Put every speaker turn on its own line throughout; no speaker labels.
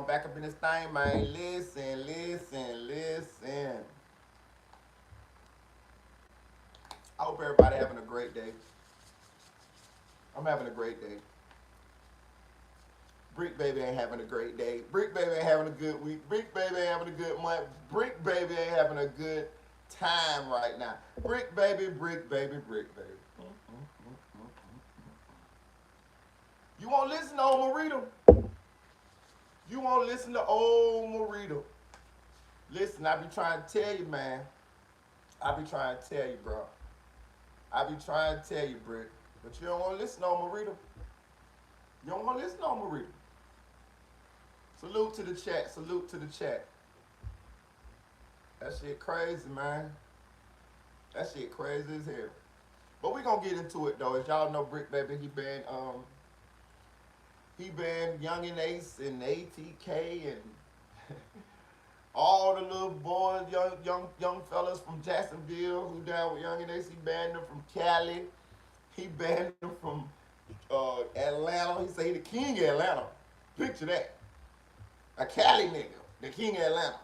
I'm back up in this thing, man. Listen, listen, listen. I hope everybody having a great day. I'm having a great day. Brick baby ain't having a great day. Brick baby ain't having a good week. Brick baby ain't having a good month. Brick baby ain't having a good time right now. Brick baby, brick baby, brick baby. You won't listen to old Marita. You won't listen to old Marita. Listen, I be trying to tell you, man. I be trying to tell you, bro. I be trying to tell you, Brick. But you don't want to listen to old Marita. You don't want to listen to old Marita. Salute to the chat. Salute to the chat. That shit crazy, man. That shit crazy as hell. But we gonna get into it though. As y'all know, Brick Baby, he been Young and Ace and ATK and all the little boys, young fellas from Jacksonville who down with Young and Ace. He banned them from Cali. He banned them from Atlanta. He say he the king of Atlanta. Picture that. A Cali nigga, the king of Atlanta.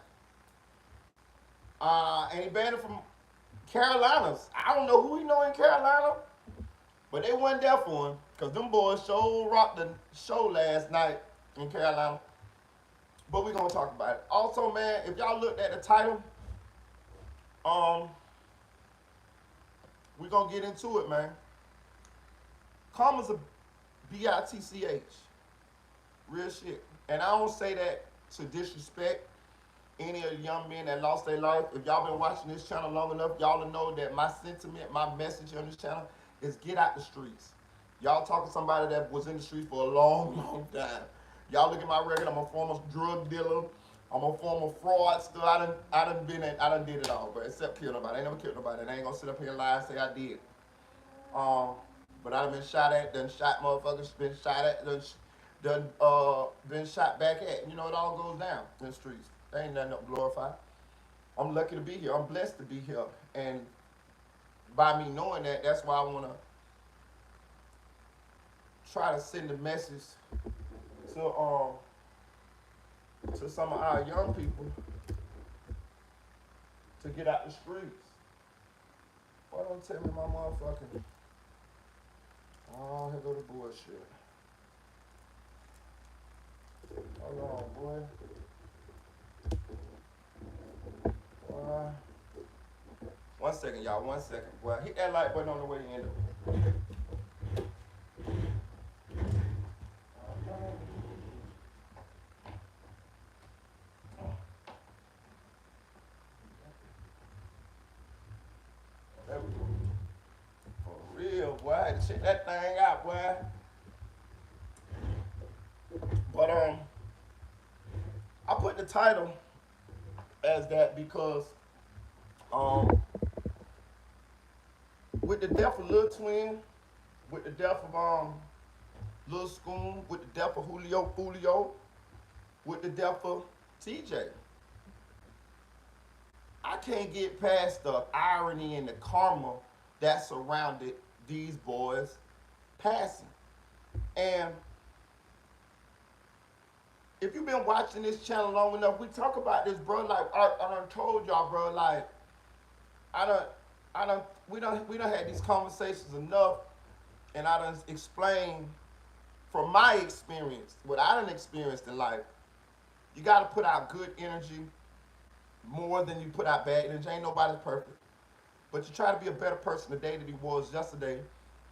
And he banned him from Carolinas. I don't know who he know in Carolina, but they wasn't there for him because them boys rocked the show last night in Carolina. But we gonna talk about it. Also, man, if y'all looked at the title, we gonna get into it, man. Karma's a B-I-T-C-H. Real shit. And I don't say that to disrespect any of the young men that lost their life. If y'all been watching this channel long enough, y'all will know that my sentiment, my message on this channel is get out the streets. Y'all talking to somebody that was in the streets for a long, long time. Y'all look at my record. I'm a former drug dealer. I'm a former fraudster. I done did it all, but except kill nobody. I ain't never killed nobody. And I ain't gonna sit up here and lie and say I did. But I done been shot at, done shot motherfuckers, been shot at, been shot back at. You know, it all goes down in the streets. There ain't nothing glorified. I'm lucky to be here. I'm blessed to be here. And by me knowing that, that's why I want to try to send a message to some of our young people to get out the streets. Why don't tell me my motherfucking... Oh, here go the bullshit. Hold on, boy. One second, y'all. 1 second. Boy, hit that like button on the way in. For real, boy. Check that thing out, boy. But I put the title as that because with the death of Lil Twin, with the death of Lil SCOOM, with the death of Julio, FOOLIO, with the death of TJ, I can't get past the irony and the karma that surrounded these boys passing. And if you've been watching this channel long enough, we talk about this, bro. Like I done told y'all, bro. Like we done had these conversations enough, and I done explained from my experience what I done experienced in life. You got to put out good energy more than you put out bad energy. Ain't nobody's perfect, but you try to be a better person today than he was yesterday.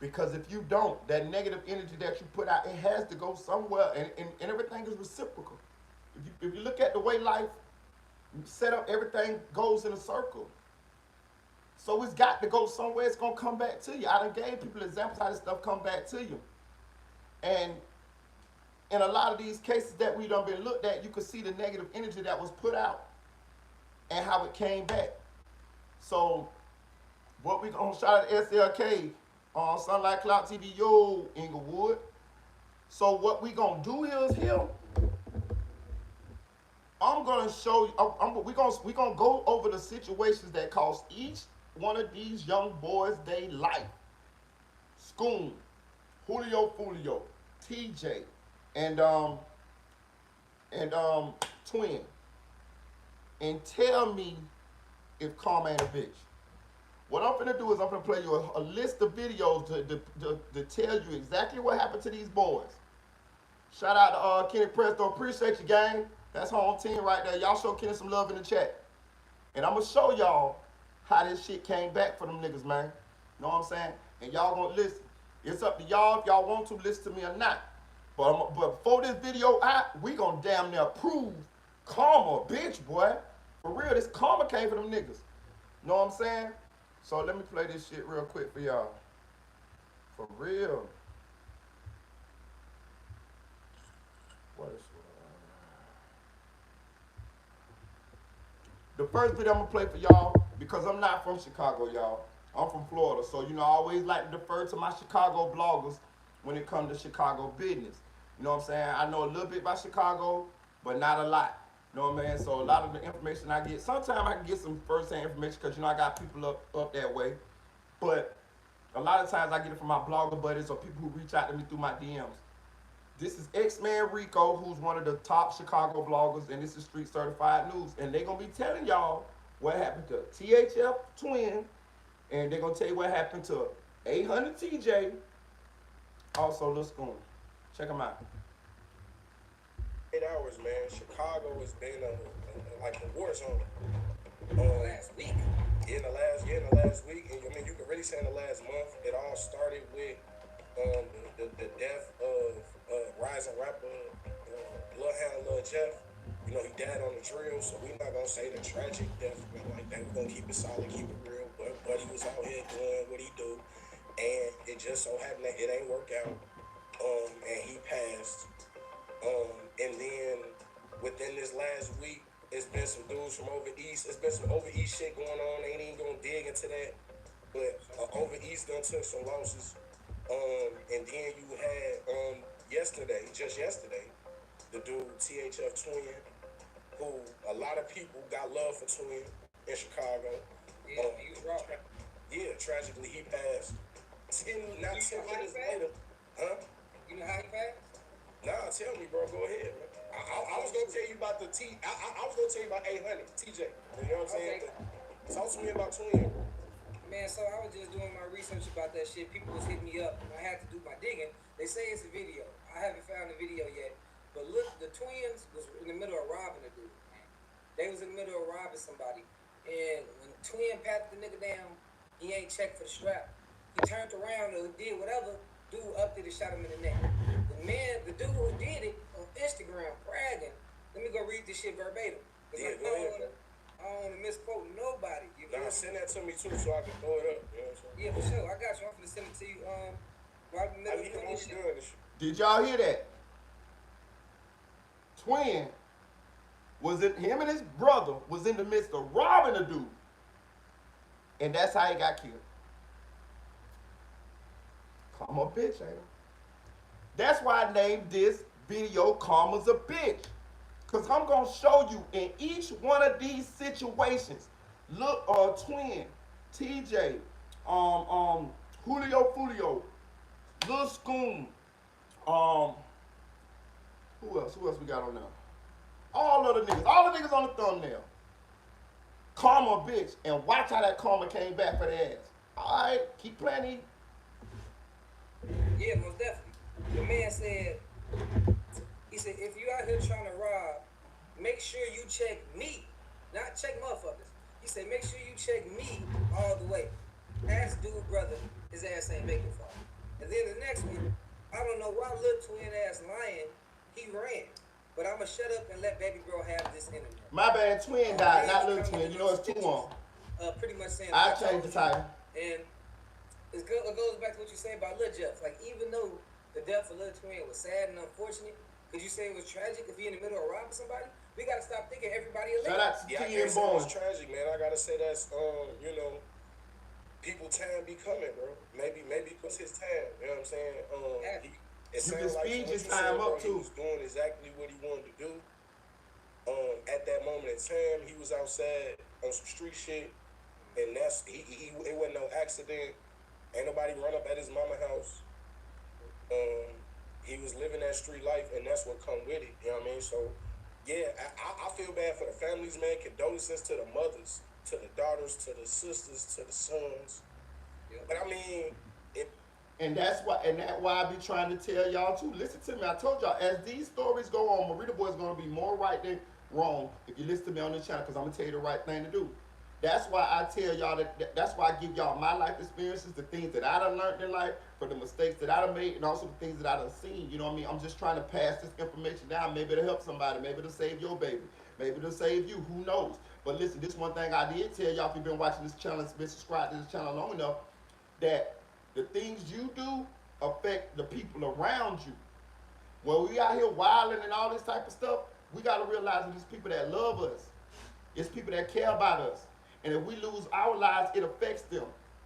Because if you don't, that negative energy that you put out, it has to go somewhere, and everything is reciprocal. If you look at the way life set up, everything goes in a circle. So it's got to go somewhere. It's going to come back to you. I done gave people examples how this stuff come back to you. And in a lot of these cases that we done been looked at, you could see the negative energy that was put out and how it came back. So what we going to shout at SLK on Sunlight Cloud TV, yo, Inglewood. So what we gonna do is here, I'm gonna show you, we gonna go over the situations that cost each one of these young boys their life. SCOOM, Julio, FOOLIO, TJ, and and Twin, and tell me if Karma ain't a bitch. What I'm finna do is I'm finna play you a list of videos to tell you exactly what happened to these boys. Shout out to Kenny Presto. Appreciate you, gang. That's home team right there. Y'all show Kenny some love in the chat. And I'm gonna show y'all how this shit came back for them niggas, man. Know what I'm saying? And y'all gonna listen. It's up to y'all if y'all want to listen to me or not. But before this video out, we gonna damn near prove Karma, bitch, boy. For real, this Karma came for them niggas. Know what I'm saying? So let me play this shit real quick for y'all. For real. What is the first video I'm gonna play for y'all, because I'm not from Chicago, y'all. I'm from Florida, so I always like to defer to my Chicago bloggers when it comes to Chicago business. You know what I'm saying? I know a little bit about Chicago, but not a lot. You know what I mean? So a lot of the information I get, sometimes I can get some first-hand information because I got people up that way. But a lot of times I get it from my blogger buddies or people who reach out to me through my DMs. This is X-Man Rico, who's one of the top Chicago bloggers, and this is Street Certified News. And they're going to be telling y'all what happened to THF Twin, and they're going to tell you what happened to 800 TJ, also Lil SCOOM. Check them out.
8 hours, man. Chicago has been like a war zone.
Last week.
In the last week, and I mean, you can really say in the last month, it all started with the death of rising rapper Lil Jeff. He died on the drill, so we're not gonna say the tragic death like that. We're gonna keep it solid, keep it real. But he was out here doing what he do, and it just so happened that it ain't work out. And he passed. And then within this last week, it's been some dudes from over east. It's been some over east shit going on. Ain't even gonna dig into that. But over east done took some losses. And then you had just yesterday, the dude THF Twin, who a lot of people got love for Twin in Chicago.
Yeah, he was wrong.
Yeah, tragically he passed. 10 minutes later. Huh?
You know how he passed?
Nah, tell me, bro. Go ahead, man. I was gonna tell you about I was gonna tell you about 800 TJ. You know what I'm saying?
Okay.
Talk to me about Twin.
Man, so I was just doing my research about that shit. People was hitting me up, and I had to do my digging. They say it's a video. I haven't found the video yet. But look, the twins was in the middle of robbing a dude. They was in the middle of robbing somebody. And when Twin patted the nigga down, he ain't checked for the strap. He turned around or did whatever. Dude up there and shot him in the neck. The dude who did it on Instagram bragging. Let me go read this shit verbatim.
Yeah, go ahead.
I don't want to misquote nobody.
Nah, send that to me too so I can throw it up. You know what I'm saying?
Yeah, for sure. I got you. I'm gonna send it to you. Right in the middle of this shit.
Did y'all hear that? Twin him and his brother was in the midst of robbing a dude. And that's how he got killed. Karma a bitch, ain't it? That's why I named this video Karma's a Bitch. Because I'm going to show you in each one of these situations. Look, Twin, TJ, Julio Foolio, Lil SCOOM, who else we got on there? All the niggas on the thumbnail. Karma a bitch, and watch how that karma came back for the ass. All right, keep playing.
Yeah, most definitely. The man said, if you out here trying to rob, make sure you check me, not check motherfuckers. He said, make sure you check me all the way. Ask dude brother, his ass ain't making for him. And then the next one, I don't know why little twin ass lying, he ran. But I'ma shut up and let baby girl have this interview.
My bad, Twin died, not little twin. You know it's too long.
Pretty much saying
I changed the title.
And it goes back to what you say about Lil Jeff. Like, even though the death of Lil Twin was sad and unfortunate, could you say it was tragic if he in the middle of robbing somebody? We gotta stop thinking everybody is
Shout out to
I can't say it's tragic, man. I gotta say that's people time be coming, bro. Maybe it was his time. You know what I'm saying? It sounds like
his time up too.
He was doing exactly what he wanted to do. At that moment in time, he was outside on some street shit, and it wasn't no accident. Ain't nobody run up at his mama house. He was living that street life, and that's what come with it. You know what I mean? So Yeah, I feel bad for the families, man. Condolences to the mothers, to the daughters, to the sisters, to the sons.
Yep.
But I mean, it,
And that's why I be trying to tell y'all too. Listen to me. I told y'all as these stories go on, Marita Boy is gonna be more right than wrong if you listen to me on this channel, because I'm gonna tell you the right thing to do. That's why I tell y'all that's why I give y'all my life experiences, the things that I done learned in life, for the mistakes that I done made, and also the things that I done seen. You know what I mean? I'm just trying to pass this information down. Maybe it'll help somebody. Maybe it'll save your baby. Maybe it'll save you. Who knows? But listen, this one thing I did tell y'all, if you've been watching this channel, been subscribed to this channel long enough, that the things you do affect the people around you. When we out here wilding and all this type of stuff, we got to realize that there's people that love us. It's people that care about us. And if we lose our lives, it affects them.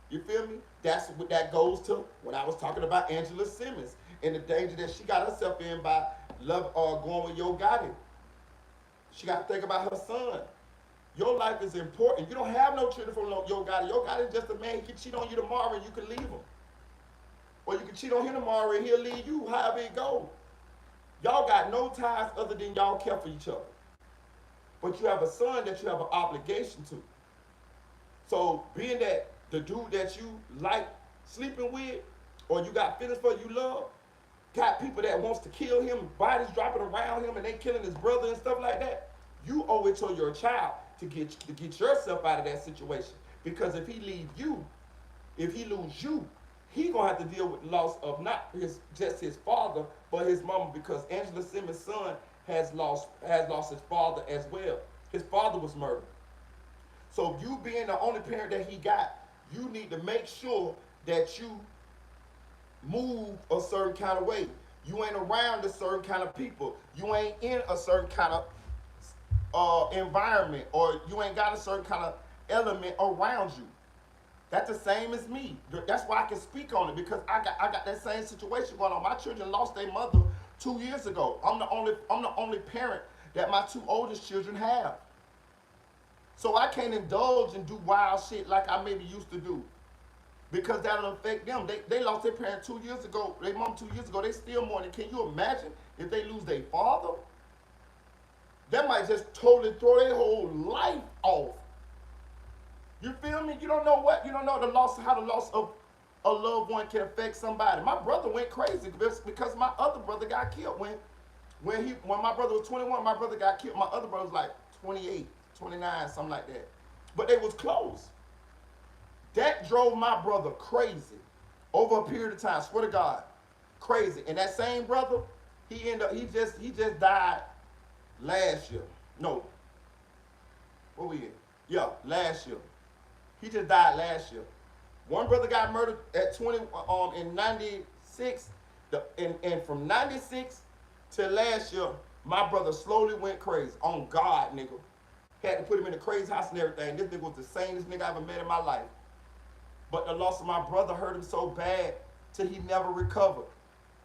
You feel me? That's what that goes to when I was talking about Angela Simmons and the danger that she got herself in by going with Yo Gotti. She got to think about her son. Your life is important. You don't have no children from Yo Gotti. Yo Gotti is just a man. He can cheat on you tomorrow and you can leave him. Or you can cheat on him tomorrow and he'll leave you, however it goes. Y'all got no ties other than y'all care for each other. But you have a son that you have an obligation to. So being that the dude that you like sleeping with, or you got feelings for, you love, got people that wants to kill him, bodies dropping around him, and they killing his brother and stuff like that, you owe it to your child to get yourself out of that situation. Because if he leave you, if he lose you, he gonna have to deal with the loss of not just his father, but his mama, because Angela Simmons' son has lost his father as well. His father was murdered. So you being the only parent that he got, you need to make sure that you move a certain kind of way. You ain't around a certain kind of people. You ain't in a certain kind of environment, or you ain't got a certain kind of element around you. That's the same as me. That's why I can speak on it, because I got that same situation going on. My children lost their mother 2 years ago. I'm the only parent that my two oldest children have. So I can't indulge and do wild shit like I maybe used to do, because that'll affect them. They lost their parent 2 years ago. Their mom 2 years ago. They still mourning. Can you imagine if they lose their father? That might just totally throw their whole life off. You feel me? You don't know how the loss of a loved one can affect somebody. My brother went crazy because my other brother got killed. When my brother was 21, my brother got killed. My other brother was like 28, 29, something like that. But they was close. That drove my brother crazy over a period of time. Swear to God, crazy. And that same brother, he just died last year. No, what we in? Yeah, last year. He just died last year. One brother got murdered at 20 in 96. And from 96 to last year, my brother slowly went crazy. On God, nigga. Had to put him in a crazy house and everything. This nigga was the sanest nigga I ever met in my life. But the loss of my brother hurt him so bad till he never recovered.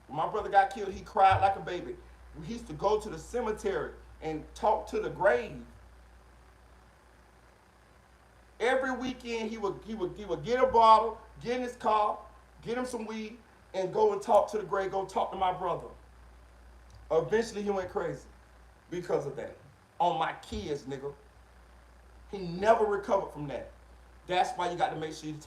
When my brother got killed, he cried like a baby. We used to go to the cemetery and talk to the grave. Every weekend he would get a bottle, get in his car, get him some weed, and go and talk to the grave, go talk to my brother. Eventually he went crazy because of that. On my kids, nigga. He never recovered from that. That's why you got to make sure you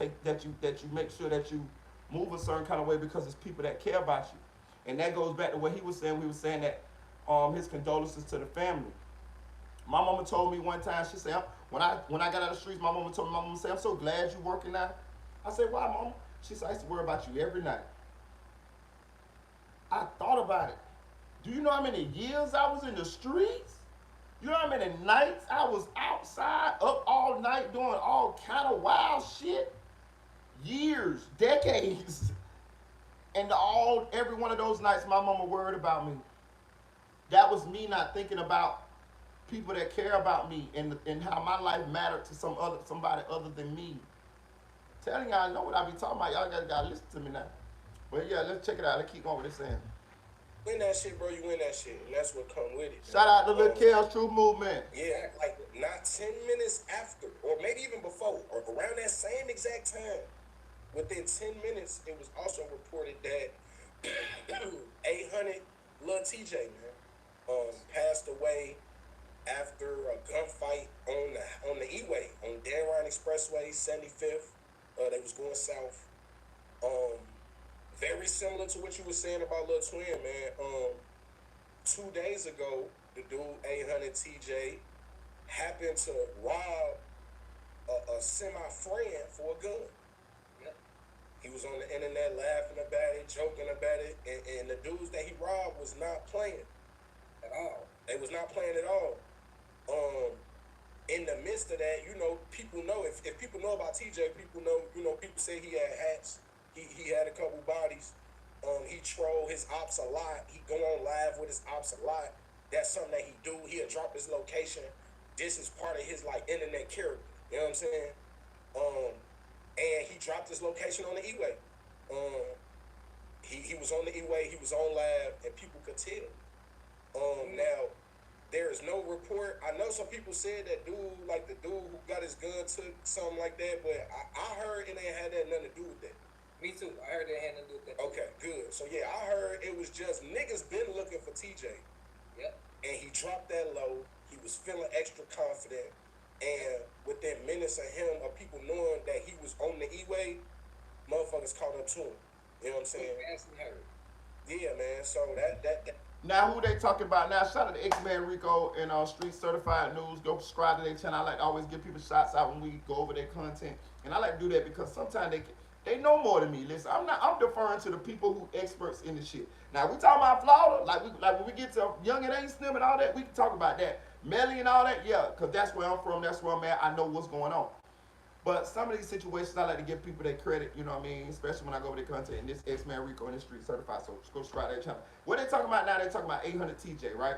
make sure that you move a certain kind of way, because it's people that care about you. And that goes back to what he was saying. We were saying that his condolences to the family. My mama told me one time, she said, when I got out of the streets, my mama said, I'm so glad you're working now. I said, why, mama? She said, I used to worry about you every night. I thought about it. Do you know how many years I was in the streets? You know how many nights I was outside, up all night, doing all kind of wild shit? Years, decades. And every one of those nights, my mama worried about me. That was me not thinking about people that care about me and how my life mattered to somebody other than me. Telling y'all, I know what I be talking about. Y'all gotta listen to me now. But yeah, let's check it out. Let's keep going with this saying.
Win that shit, bro. You win that shit, and that's what come with it.
Shout out to Lil Kel's True Movement.
Yeah, like not 10 minutes after, or maybe even before, or around that same exact time, within 10 minutes, it was also reported that 800 Lil TJ, man, passed away Expressway, 75th. They was going south. Very similar to what you were saying about Lil Twin, man. 2 days ago, the dude 800 TJ happened to rob a semi-friend for a gun.
Yep.
He was on the internet laughing about it, joking about it, and the dudes that he robbed was not playing
At all.
They was not playing at all. In the midst of that, you know, people know, if people know about TJ, people know, you know, people say he had hats, he had a couple bodies. He troll his ops a lot. He go on live with his ops a lot. That's something that he do. He'll drop his location. This is part of his like internet character. You know what I'm saying? And he dropped his location on the E-way. He was on the E-way. He was on live, and people could tell. Now there is no report. I know some people said that dude, like the dude who got his gun took, something like that. But I heard it ain't had that nothing to do with that.
Me too. I heard they had nothing to do with that.
Okay, good. So yeah, I heard it was just niggas been looking for TJ.
Yep.
And he dropped that low. He was feeling extra confident. And within minutes of him, of people knowing that he was on the E-way, motherfuckers caught up to him. You know what I'm saying? Yeah, man. So that.
Now, who they talking about now? Shout out to X-Man Rico and Street Certified News. Go subscribe to their channel. I like to always give people shots out when we go over their content. And I like to do that because sometimes they know more than me. Listen, I'm deferring to the people who experts in the shit. Now, we talking about Florida, like when we get to Young and Ain't Slim and all that, we can talk about that. Melly and all that, yeah, because that's where I'm from, that's where I'm at. I know what's going on. But some of these situations, I like to give people their credit, you know what I mean? Especially when I go over their content. And this X-Man Rico and this Street Certified, so just go subscribe to their channel. What they talking about now? They talking about 800 TJ, right?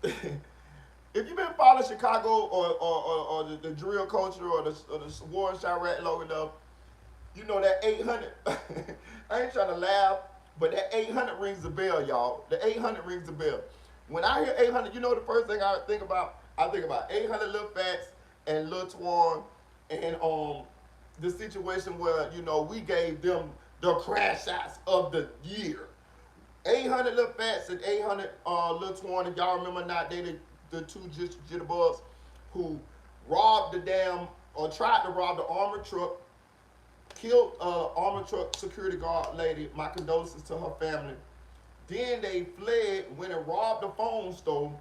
If you've been following Chicago or the drill culture or the war in Chirac long enough, you know that 800. I ain't trying to laugh, but that 800 rings the bell, y'all. The 800 rings the bell. When I hear 800, you know the first thing I think about? I think about 800 Lil Fats and Lil Twan and the situation where, you know, we gave them the crash shots of the year. 800 Lil Fats and 800 Lil Twan, if y'all remember not, they the two jitterbugs who robbed the damn, or tried to rob the armored truck, killed armored truck security guard lady. My condolences to her family. Then they fled, went and robbed the phone store.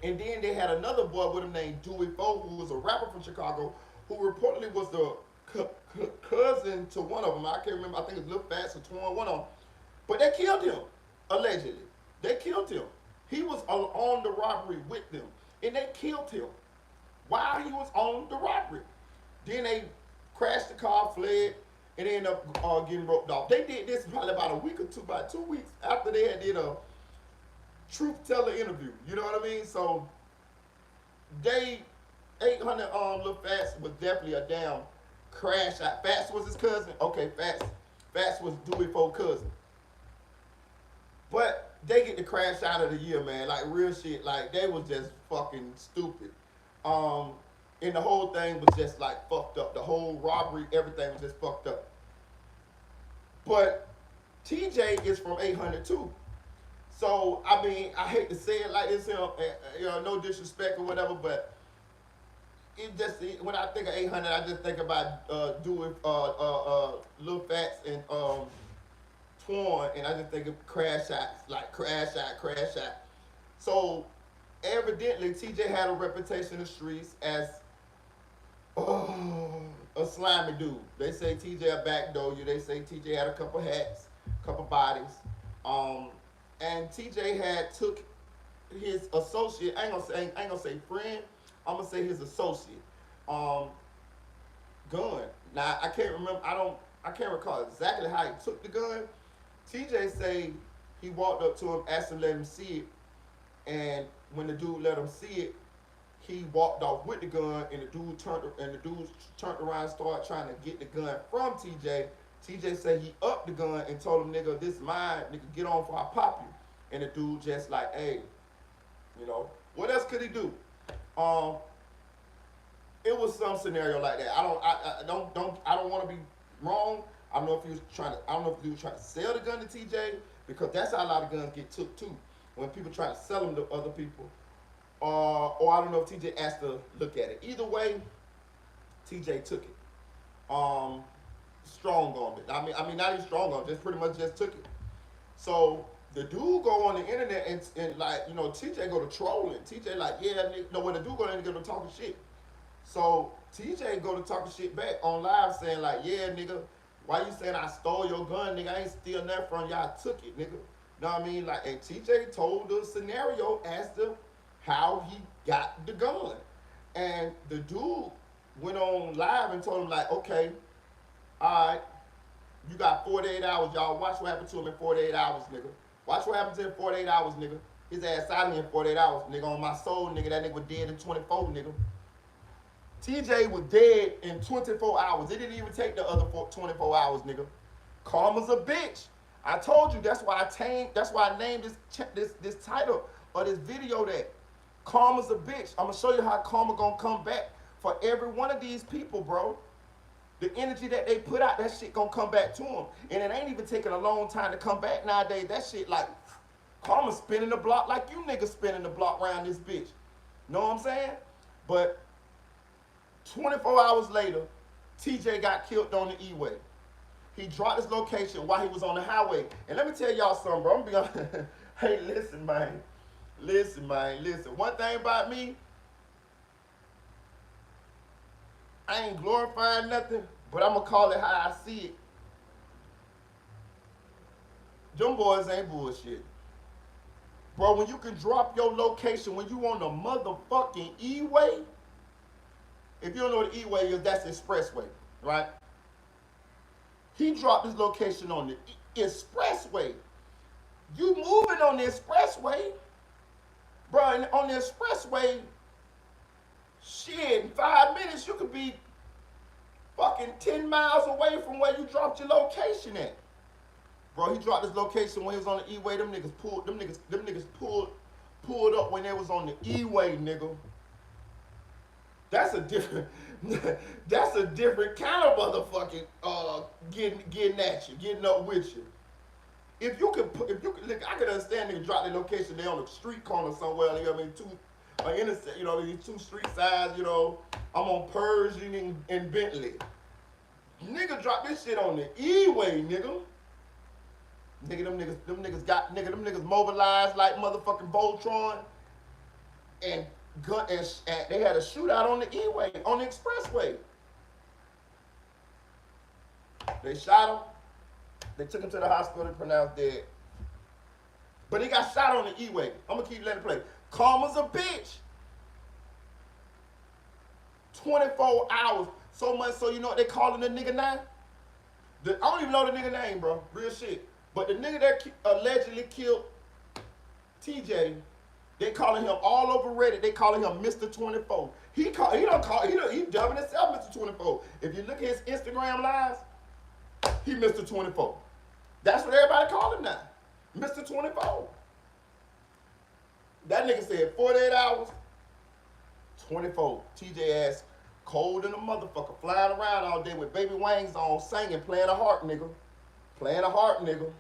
And then they had another boy with him named Dewey Fo, who was a rapper from Chicago, who reportedly was the cousin to one of them. I can't remember, I think it's Lil Fats or Twan, one of them. But they killed him, allegedly. They killed him. He was on the robbery with them. And they killed him while he was on the robbery. Then they crashed the car, fled, and they ended up getting roped off. They did this probably about a week or two, about 2 weeks after they had did a truth teller interview. You know what I mean? So they 800 Lil Fats was definitely a damn crash out. Fats was his cousin. Okay, Fats was Dewey Fo's cousin. But they get the crash out of the year, man. Like real shit. Like they was just fucking stupid. And the whole thing was just like fucked up. The whole robbery, everything was just fucked up. But TJ is from 800 too. So, I mean, I hate to say it like this, you know, no disrespect or whatever, but it just, when I think of 800, I just think about doing Lil Fats and Twan, and I just think of crash shots, like crash shot. So, evidently, TJ had a reputation in the streets as a slimy dude. They say TJ a backdoor you. They say TJ had a couple hats, couple bodies. And TJ had took his associate, I ain't gonna say friend, I'm gonna say his associate, gun. Now I can't remember, I can't recall exactly how he took the gun. TJ say he walked up to him, asked him to let him see it, and when the dude let him see it, he walked off with the gun, and the dude turned around and started trying to get the gun from TJ. TJ said he upped the gun and told him, nigga, this is mine, nigga, get on before I pop you. And the dude just like, hey, you know, what else could he do? It was some scenario like that. I don't want to be wrong. I don't know if he was trying to sell the gun to TJ, because that's how a lot of guns get took too. When people try to sell them to other people, or I don't know if TJ asked to look at it. Either way, TJ took it. Um, Strong on it. I mean, not even strong on it. Just pretty much just took it. So the dude go on the internet and like, you know, TJ go to trolling. TJ like, yeah, nigga, no, when the dude go in and go to talking shit. So TJ go to talking shit back on live saying like, yeah, nigga, why you saying I stole your gun, nigga? I ain't steal nothing from y'all. I took it, nigga. Know what I mean? Like, and TJ told the scenario as to how he got the gun. And the dude went on live and told him like, okay, all right, you got 48 hours, y'all. Watch what happened to him in 48 hours, nigga. Watch what happened to him in 48 hours, nigga. His ass out of here in 48 hours, nigga. On my soul, nigga. That nigga was dead in 24, nigga. TJ was dead in 24 hours. It didn't even take the other 24 hours, nigga. Karma's a bitch. I told you that's why I named this title of this video that Karma's a bitch. I'm gonna show you how karma gonna come back for every one of these people, bro. The energy that they put out, that shit gonna come back to them. And it ain't even taking a long time to come back nowadays. That shit like, karma spinning the block like you niggas spinning the block around this bitch. Know what I'm saying? But 24 hours later, TJ got killed on the E-way. He dropped his location while he was on the highway. And let me tell y'all something, bro. I'm gonna be honest. Hey, listen, man. Listen. One thing about me, I ain't glorifying nothing, but I'm going to call it how I see it. Them boys ain't bullshit. Bro, when you can drop your location when you on the motherfucking E-way, if you don't know what the E-way is, that's the expressway, right? He dropped his location on the expressway. You moving on the expressway, bro, and on the expressway, shit, in 5 minutes, you could be fucking 10 miles away from where you dropped your location at. Bro, he dropped his location when he was on the E-way. Them niggas pulled up when they was on the E-way, nigga. That's a different kind of motherfucking getting at you, getting up with you. If you could look, I could understand niggas drop their location. They on the street corner somewhere. You know what I mean, intersect. You know, these two street sides. You know, I'm on Pershing and Bentley. Nigga drop this shit on the E-way, nigga. Them niggas mobilized like motherfucking Voltron, and they had a shootout on the E-way, on the expressway. They shot him. They took him to the hospital and pronounced dead. But he got shot on the E-way. I'm gonna keep letting it play. Karma's a bitch. 24 hours. So much so you know what they calling the nigga now? I don't even know the nigga name, bro. Real shit. But the nigga that allegedly killed TJ, they calling him all over Reddit. They calling him Mr. 24. He dubbing himself Mr. 24. If you look at his Instagram lives, he Mr. 24. That's what everybody call him now. Mr. 24. That nigga said 48 hours, 24. TJ ass cold in a motherfucker, flying around all day with baby wings on, singing, playing a heart, nigga. Playing a heart, nigga.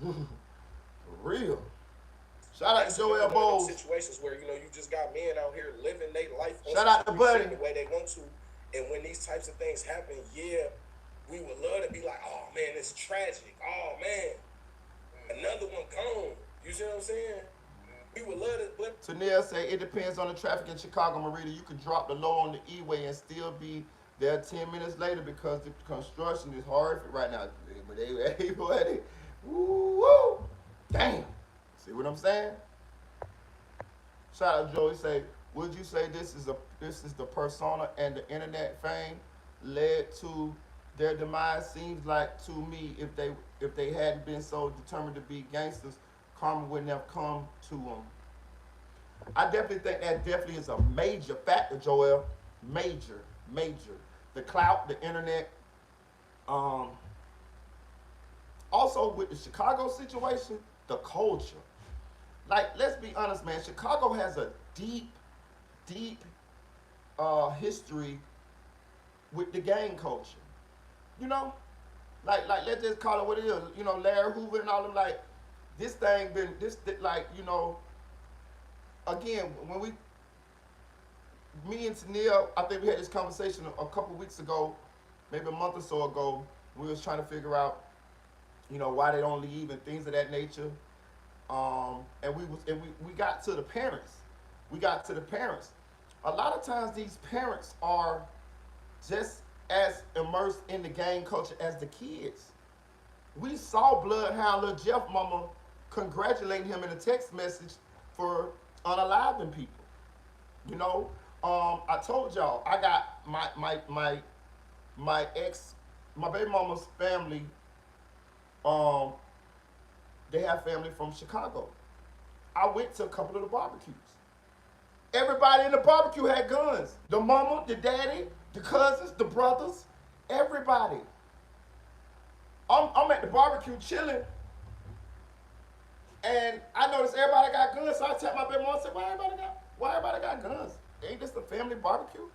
For real. Shout out to Joel Bowles.
Situations where, you know, you just got men out here living their life
shout out to Buddy
the way they want to. And when these types of things happen, yeah, we would love to be like, oh man, it's tragic. Oh man, another one gone. You see what I'm saying? We would love it, but
Tanel say it depends on the traffic in Chicago, Marita. You could drop the low on the E-way and still be there 10 minutes later because the construction is horrific right now. But they woo, damn. See what I'm saying? Shout out Joey say, would you say this is the persona and the internet fame led to their demise? Seems like to me if they hadn't been so determined to be gangsters, karma wouldn't have come to them. I definitely think that definitely is a major factor, Joel. Major. The clout, the internet. Also with the Chicago situation, the culture. Like, let's be honest, man. Chicago has a deep history with the gang culture. You know? Like let's just call it what it is. You know, Larry Hoover and all them, like, this thing been, like, you know, again, when me and Tennille, I think we had this conversation a couple weeks ago, maybe a month or so ago. We was trying to figure out, why they don't leave and things of that nature. And we got to the parents. We got to the parents. A lot of times these parents are just as immersed in the gang culture as the kids. We saw Bloodhound Lil Jeff Mama congratulating him in a text message for unaliving people. I told y'all I got my ex, my baby mama's family. Um, they have family from Chicago. I went to a couple of the barbecues. Everybody in the barbecue had guns. The mama, the daddy, the cousins, the brothers, everybody. I'm at the barbecue chilling, and I noticed everybody got guns. So I tell my baby mom, I said, why everybody got guns? Ain't this a family barbecue?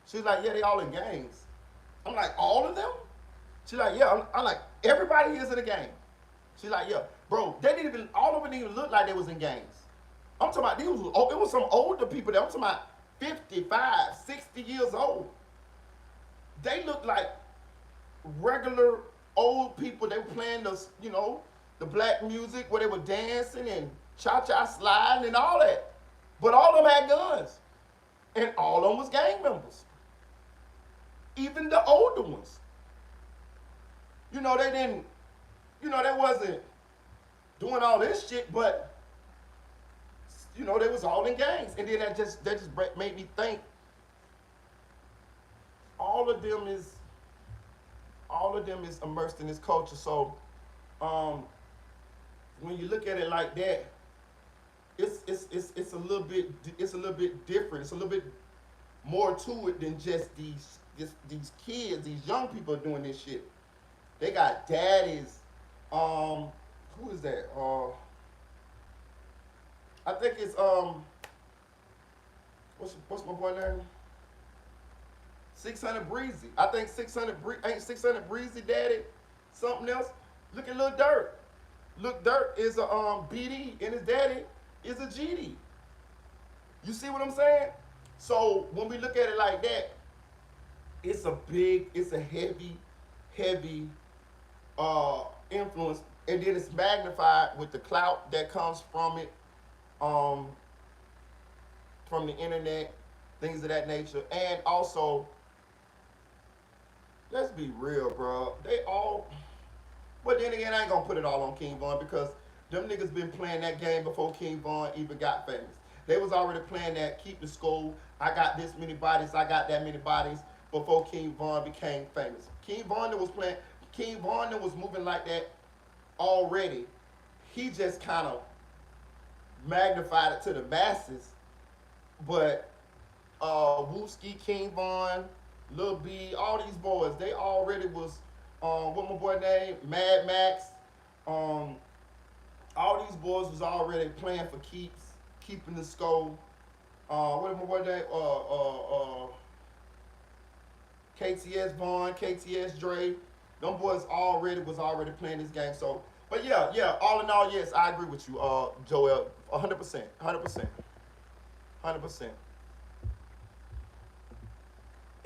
She's like, yeah, they all in gangs. I'm like, all of them? She's like, yeah. I'm like, everybody here's in a gang. She's like, yeah, bro, all of them didn't even look like they was in gangs. I'm talking about, it was some older people there. I'm talking about 55, 60 years old. They looked like regular old people. They were playing the black music where they were dancing and cha-cha sliding and all that. But all of them had guns. And all of them was gang members. Even the older ones. They didn't, they wasn't doing all this shit, but they was all in gangs. And then that just made me think all of them is immersed in this culture. So when you look at it like that, it's a little bit different. It's a little bit more to it than just these kids, these young people doing this shit. They got daddies. Who is that? I think it's what's my boy name? 600 Breezy. I think 600 Breezy daddy something else. Look at Lil Durk. Lil Durk is a BD and his daddy is a GD. You see what I'm saying? So when we look at it like that, it's a heavy influence, and then it's magnified with the clout that comes from it, from the internet, things of that nature. And also, let's be real, bro. But then again, I ain't gonna put it all on King Von, because them niggas been playing that game before King Von even got famous. They was already playing that keep the score. I got this many bodies, I got that many bodies, before King Von became famous. King Von was moving like that already. He just kind of magnified it to the masses. But Wooski, King Von, Lil B, all these boys, they already was, what my boy name, Mad Max, all these boys was already playing for keeps, keeping the score. What is my boy name? KTS Vaughn, KTS Dre. Them boys was already playing this game. So, but yeah, all in all, yes, I agree with you, Joel, 100%.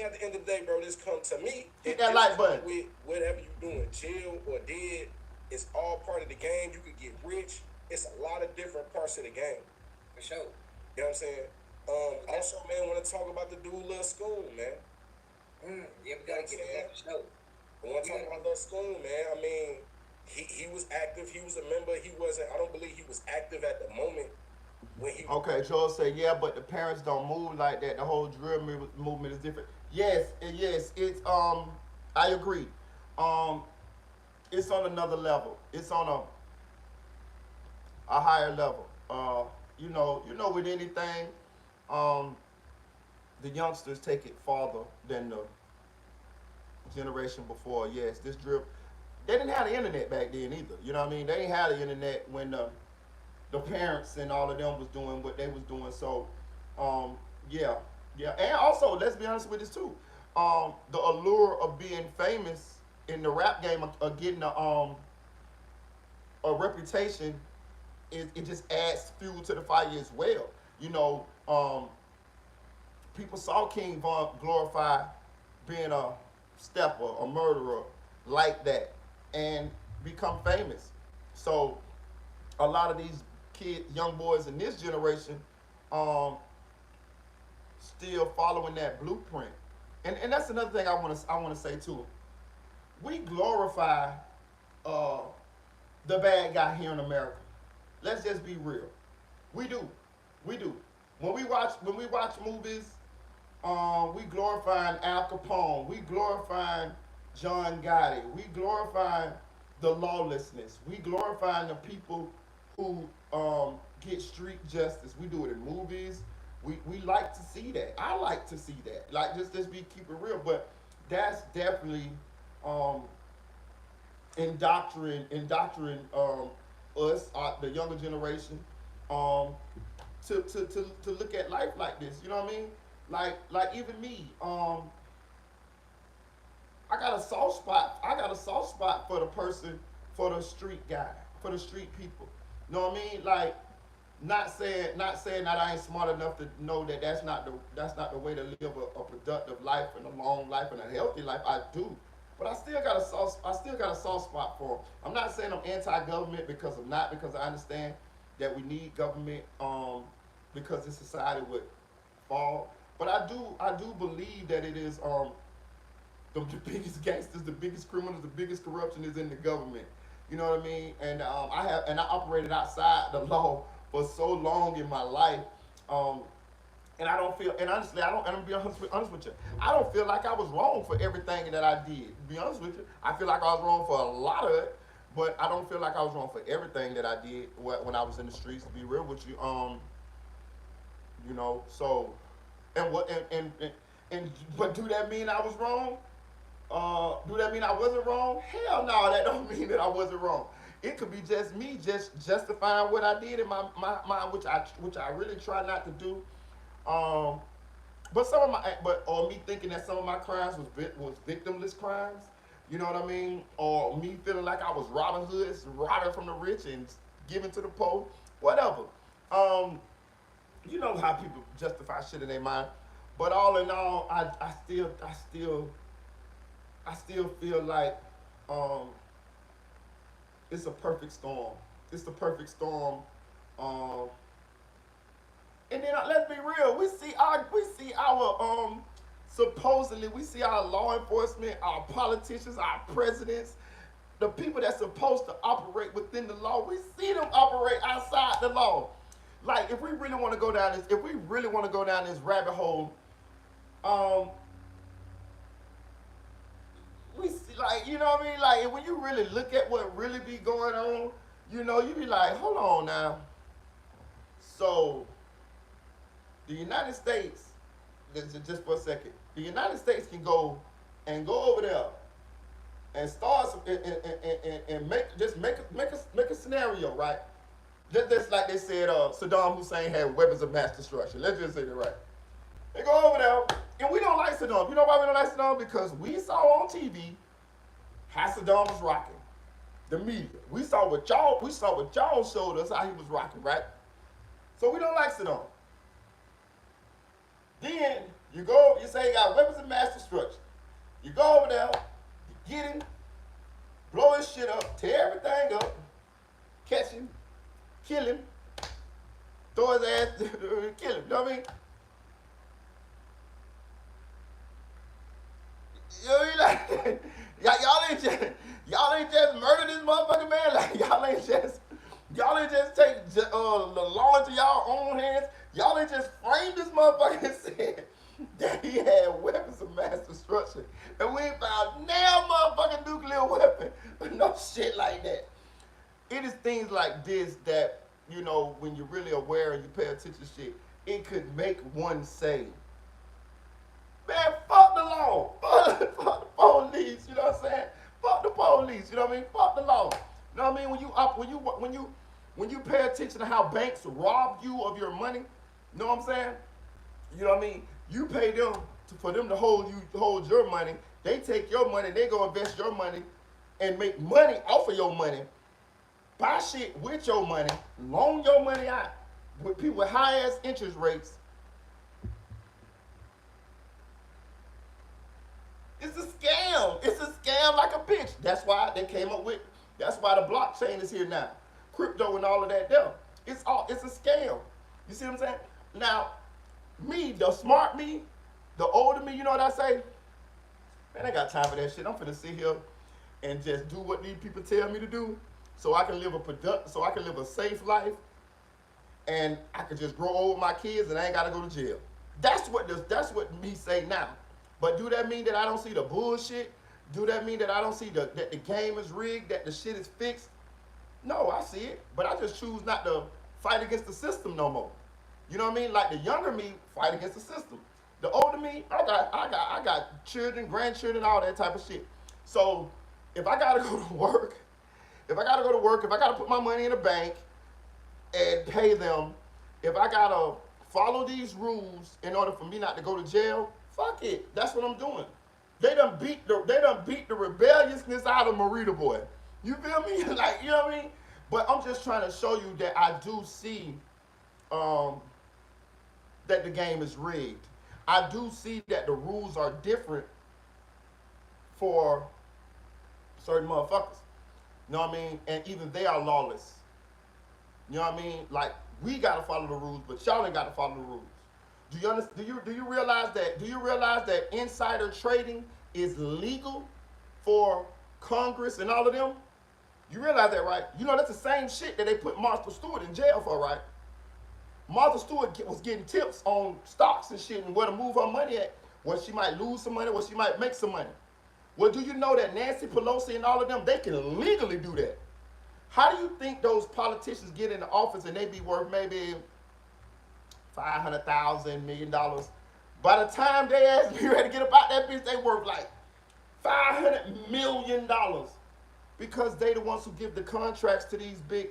At the end of the day, bro, this come to me.
Hit that like button.
With whatever you doing, chill or dead, it's all part of the game. You could get rich. It's a lot of different parts of the game.
For sure.
You know what I'm saying? Also, man, want to talk about the dude Lil SCOOM, man.
Yeah, we gotta get that for sure.
I want to talk about Lil SCOOM, man. I mean, he was active. He was a member. He wasn't. I don't believe he was active at the moment when he.
Okay, Joel said, yeah, but the parents don't move like that. The whole drill movement is different. Yes, it's I agree. It's on another level. It's on a higher level. You know, with anything, the youngsters take it farther than the generation before. Yes, this drill. They didn't have the internet back then either. You know what I mean? They didn't have the internet when the parents and all of them was doing what they was doing. So, yeah. And also, let's be honest with this too. The allure of being famous in the rap game, of getting a reputation, it just adds fuel to the fire as well. You know, people saw King Von glorify being a stepper, a murderer, like that, and become famous. So a lot of these young boys in this generation, um, still following that blueprint. And that's another thing I want to say too. We glorify uh, the bad guy here in America. Let's just be real. We do. We do. When we watch movies, we glorifying Al Capone. We glorifying John Gotti. We glorifying the lawlessness. We glorifying the people who get street justice. We do it in movies. We like to see that. I like to see that. Like just be keep it real. But that's definitely um, indoctrinating us, the younger generation, um, to look at life like this. You know what I mean? Like even me, I got a soft spot. I got a soft spot for the person, for the street guy, for the street people. You know what I mean? Like, not saying that I ain't smart enough to know that that's not the way to live a productive life and a long life and a healthy life. I do, but I still got a soft spot for them. I'm not saying I'm anti-government, because I'm not, because I understand that we need government, because this society would fall. But I do believe that it is the biggest gangsters, the biggest criminals, the biggest corruption is in the government. You know what I mean? And I operated outside the law for so long in my life, um, and I don't feel, and honestly, I don't, and I'm gonna be honest with you, I don't feel like I was wrong for everything that I did. To be honest with you, I feel like I was wrong for a lot of it, but I don't feel like I was wrong for everything that I did when I was in the streets. To be real with you, you know, so, and what, and but do that mean I was wrong? Do that mean I wasn't wrong? Hell no, that don't mean that I wasn't wrong. It could be just me just justifying what I did in my mind, which I really try not to do. Um, but some of my, but or me thinking that some of my crimes was victimless crimes. You know what I mean? Or me feeling like I was Robin Hood, robbing from the rich and giving to the poor, whatever. Um, you know how people justify shit in their mind. But all in all, I still feel like um, it's a perfect storm. It's the perfect storm. Um, and then let's be real. We see our supposedly we see our law enforcement, our politicians, our presidents, the people that's supposed to operate within the law. We see them operate outside the law. Like if we really want to go down this, if we really want to go down this rabbit hole, um, we see, like, you know what I mean? Like when you really look at what really be going on, you know, you be like, hold on now. So the United States, just for a second, the United States can go over there and start and make a scenario, right? Just like they said, Saddam Hussein had weapons of mass destruction. Let's just say that, right? They go over there, and we don't like Saddam. You know why we don't like Saddam? Because we saw on TV how Saddam was rocking. The media. We saw what y'all showed us how he was rocking, right? So we don't like Saddam. Then you say you got weapons of mass destruction. You go over there, you get him, blow his shit up, tear everything up, catch him, kill him, throw his ass, kill him. You know what I mean? You know what I mean? Like, y'all ain't just murder this motherfucker, man. Like y'all ain't just take the law into y'all own hands. Y'all ain't just frame this motherfucker and said that he had weapons of mass destruction, and we ain't found now motherfucking nuclear weapon. No shit like that. It is things like this that, you know, when you're really aware and you pay attention to shit, it could make one say, man, fuck the law. Fuck the police. You know what I'm saying? Fuck the police. You know what I mean? Fuck the law. You know what I mean? When you pay attention to how banks rob you of your money, you know what I'm saying? You know what I mean? You pay them for them to hold your money. They take your money, they go invest your money and make money off of your money. buy shit with your money, loan your money out with people with high ass interest rates. It's a scam. It's a scam like a bitch. That's why they came up with. That's why the blockchain is here now, crypto and all of that. There, it's a scam. You see what I'm saying? Now, me, the smart me, the older me, you know what I say? Man, I got time for that shit. I'm finna sit here and just do what these people tell me to do, so I can live so I can live a safe life, and I can just grow old with my kids, and I ain't gotta go to jail. That's what me say now. But do that mean that I don't see the bullshit? Do that mean that I don't see that the game is rigged, that the shit is fixed? No, I see it, but I just choose not to fight against the system no more. You know what I mean? Like the younger me fight against the system. The older me, I got children, grandchildren, all that type of shit. So if I gotta go to work, if I gotta put my money in a bank and pay them, if I gotta follow these rules in order for me not to go to jail, fuck it. That's what I'm doing. They done beat the rebelliousness out of Marita boy. You feel me? Like, you know what I mean? But I'm just trying to show you that I do see that the game is rigged. I do see that the rules are different for certain motherfuckers. You know what I mean? And even they are lawless. You know what I mean? Like, we gotta follow the rules, but y'all ain't gotta follow the rules. Do you understand? Do you realize that? Do you realize that insider trading is legal for Congress and all of them? You realize that, right? You know that's the same shit that they put Martha Stewart in jail for, right? Martha Stewart was getting tips on stocks and shit and where to move her money at, where she might lose some money, where she might make some money. Well, do you know that Nancy Pelosi and all of them, they can legally do that? How do you think those politicians get into office and they be worth maybe $500,000, $1 million? By the time they ask me ready to get about that bitch, they worth like $500 million, because they the ones who give the contracts to these big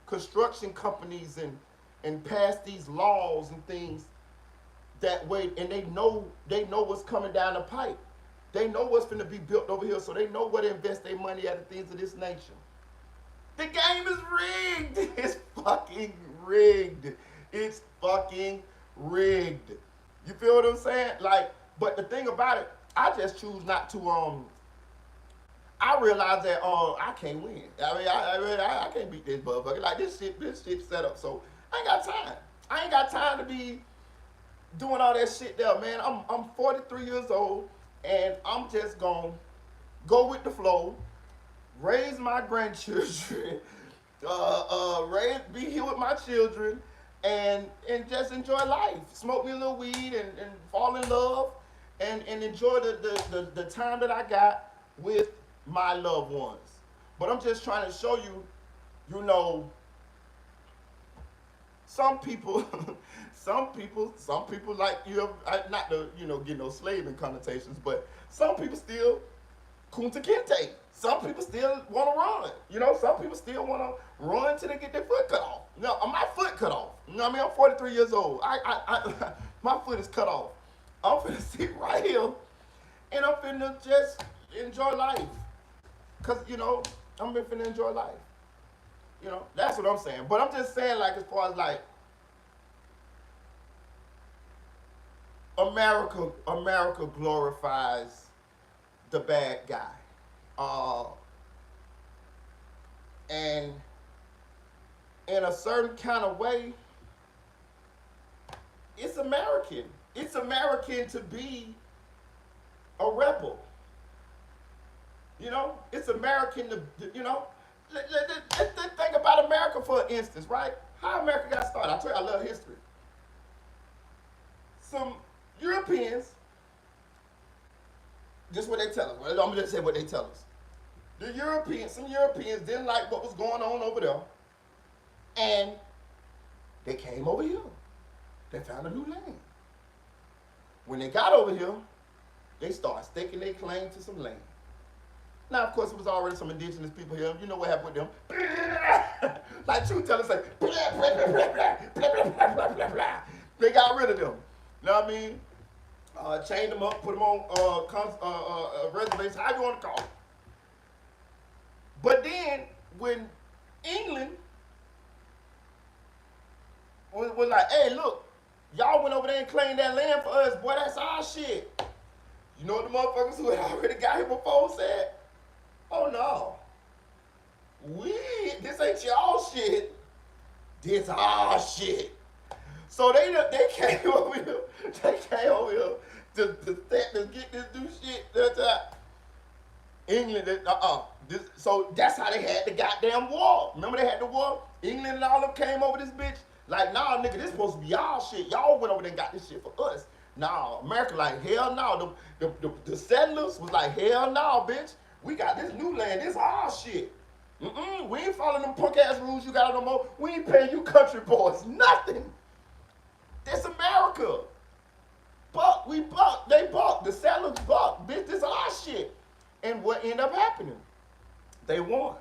construction companies and pass these laws and things that way, and they know what's coming down the pipe. They know what's going to be built over here, so they know where to invest their money at and things of this nature. The game is rigged. It's fucking rigged. It's fucking rigged. You feel what I'm saying? Like, but the thing about it, I just choose not to. I realize that I can't win. I can't beat this motherfucker. Like this shit set up. So I ain't got time. I ain't got time to be doing all that shit there, man. I'm 43 years old, and I'm just gonna go with the flow, raise my grandchildren, be here with my children, and just enjoy life. Smoke me a little weed and fall in love and enjoy the time that I got with my loved ones. But I'm just trying to show you, you know, some people like you, not to, you know, get no slaving connotations, but some people still kunta kinte. Some people still want to run. You know, some people still want to run till they get their foot cut off. No, my foot cut off. You know what I mean? I'm 43 years old. My foot is cut off. I'm finna sit right here and I'm finna just enjoy life. Cause, you know, I'm finna enjoy life. You know, that's what I'm saying. But I'm just saying, like, as far as like America glorifies the bad guy. And in a certain kind of way, it's American. It's American to be a rebel. You know, it's American to, you know, let's think about America for instance, right? How America got started. I tell you, I love history. Some Europeans, just what they tell us. I'm gonna just say what they tell us. Some Europeans didn't like what was going on over there, and they came over here. They found a new land. When they got over here, they started staking their claim to some land. Now, of course, it was already some indigenous people here. You know what happened with them? Like True Tellers say, they got rid of them. You know what I mean? Chained them up, put them on reservations, how you want to call it. But then, when England was like, hey, look, y'all went over there and claimed that land for us, boy, that's our shit. You know what the motherfuckers who had already got here before said? Oh no. This ain't y'all shit. This our shit. So they came over here. They came over here to get this new shit. England, so that's how they had the goddamn war. Remember they had the war? England and all of them came over this bitch. Like, nah, nigga, this supposed to be y'all shit. Y'all went over there and got this shit for us. Nah, America like, hell no. The settlers was like, hell no, bitch. We got this new land. This our shit. We ain't following them punk ass rules you got no more. We ain't paying you country boys nothing. This America. Buck, we buck. They buck. The settlers buck. Bitch, this our shit. And what ended up happening? They won.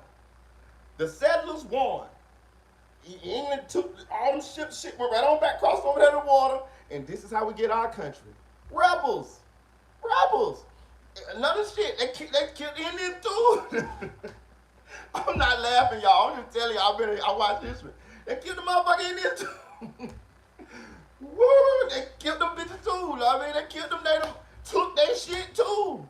The settlers won. England took all them shit went right on back, crossed over there in the water, and this is how we get our country. Rebels. Another shit. They killed Indians too. I'm not laughing, y'all. I'm just telling you. I watch history. They killed the motherfucking Indians too. Woo! They killed them bitches too. I mean, they killed them. They took their shit too.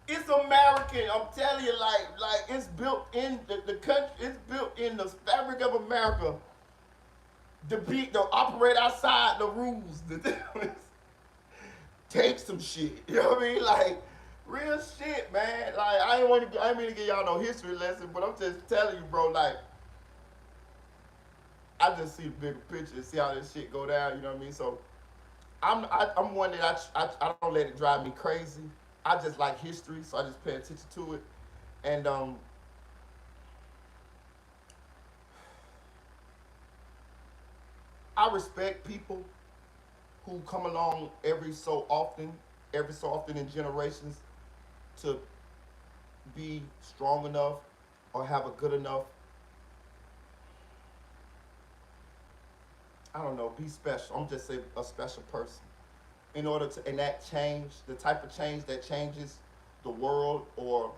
It's American. I'm telling you, like it's built in the country. It's built in the fabric of America to operate outside the rules. Take some shit. You know what I mean? Like real shit, man. Like I ain't mean to give y'all no history lesson, but I'm just telling you, bro. Like I just see the bigger picture and see how this shit go down. You know what I mean? So I'm one that I don't let it drive me crazy. I just like history, so I just pay attention to it. And I respect people who come along every so often in generations to be strong enough or have a good enough, I don't know, be special. I'm just saying a special person. In order to enact change, the type of change that changes the world or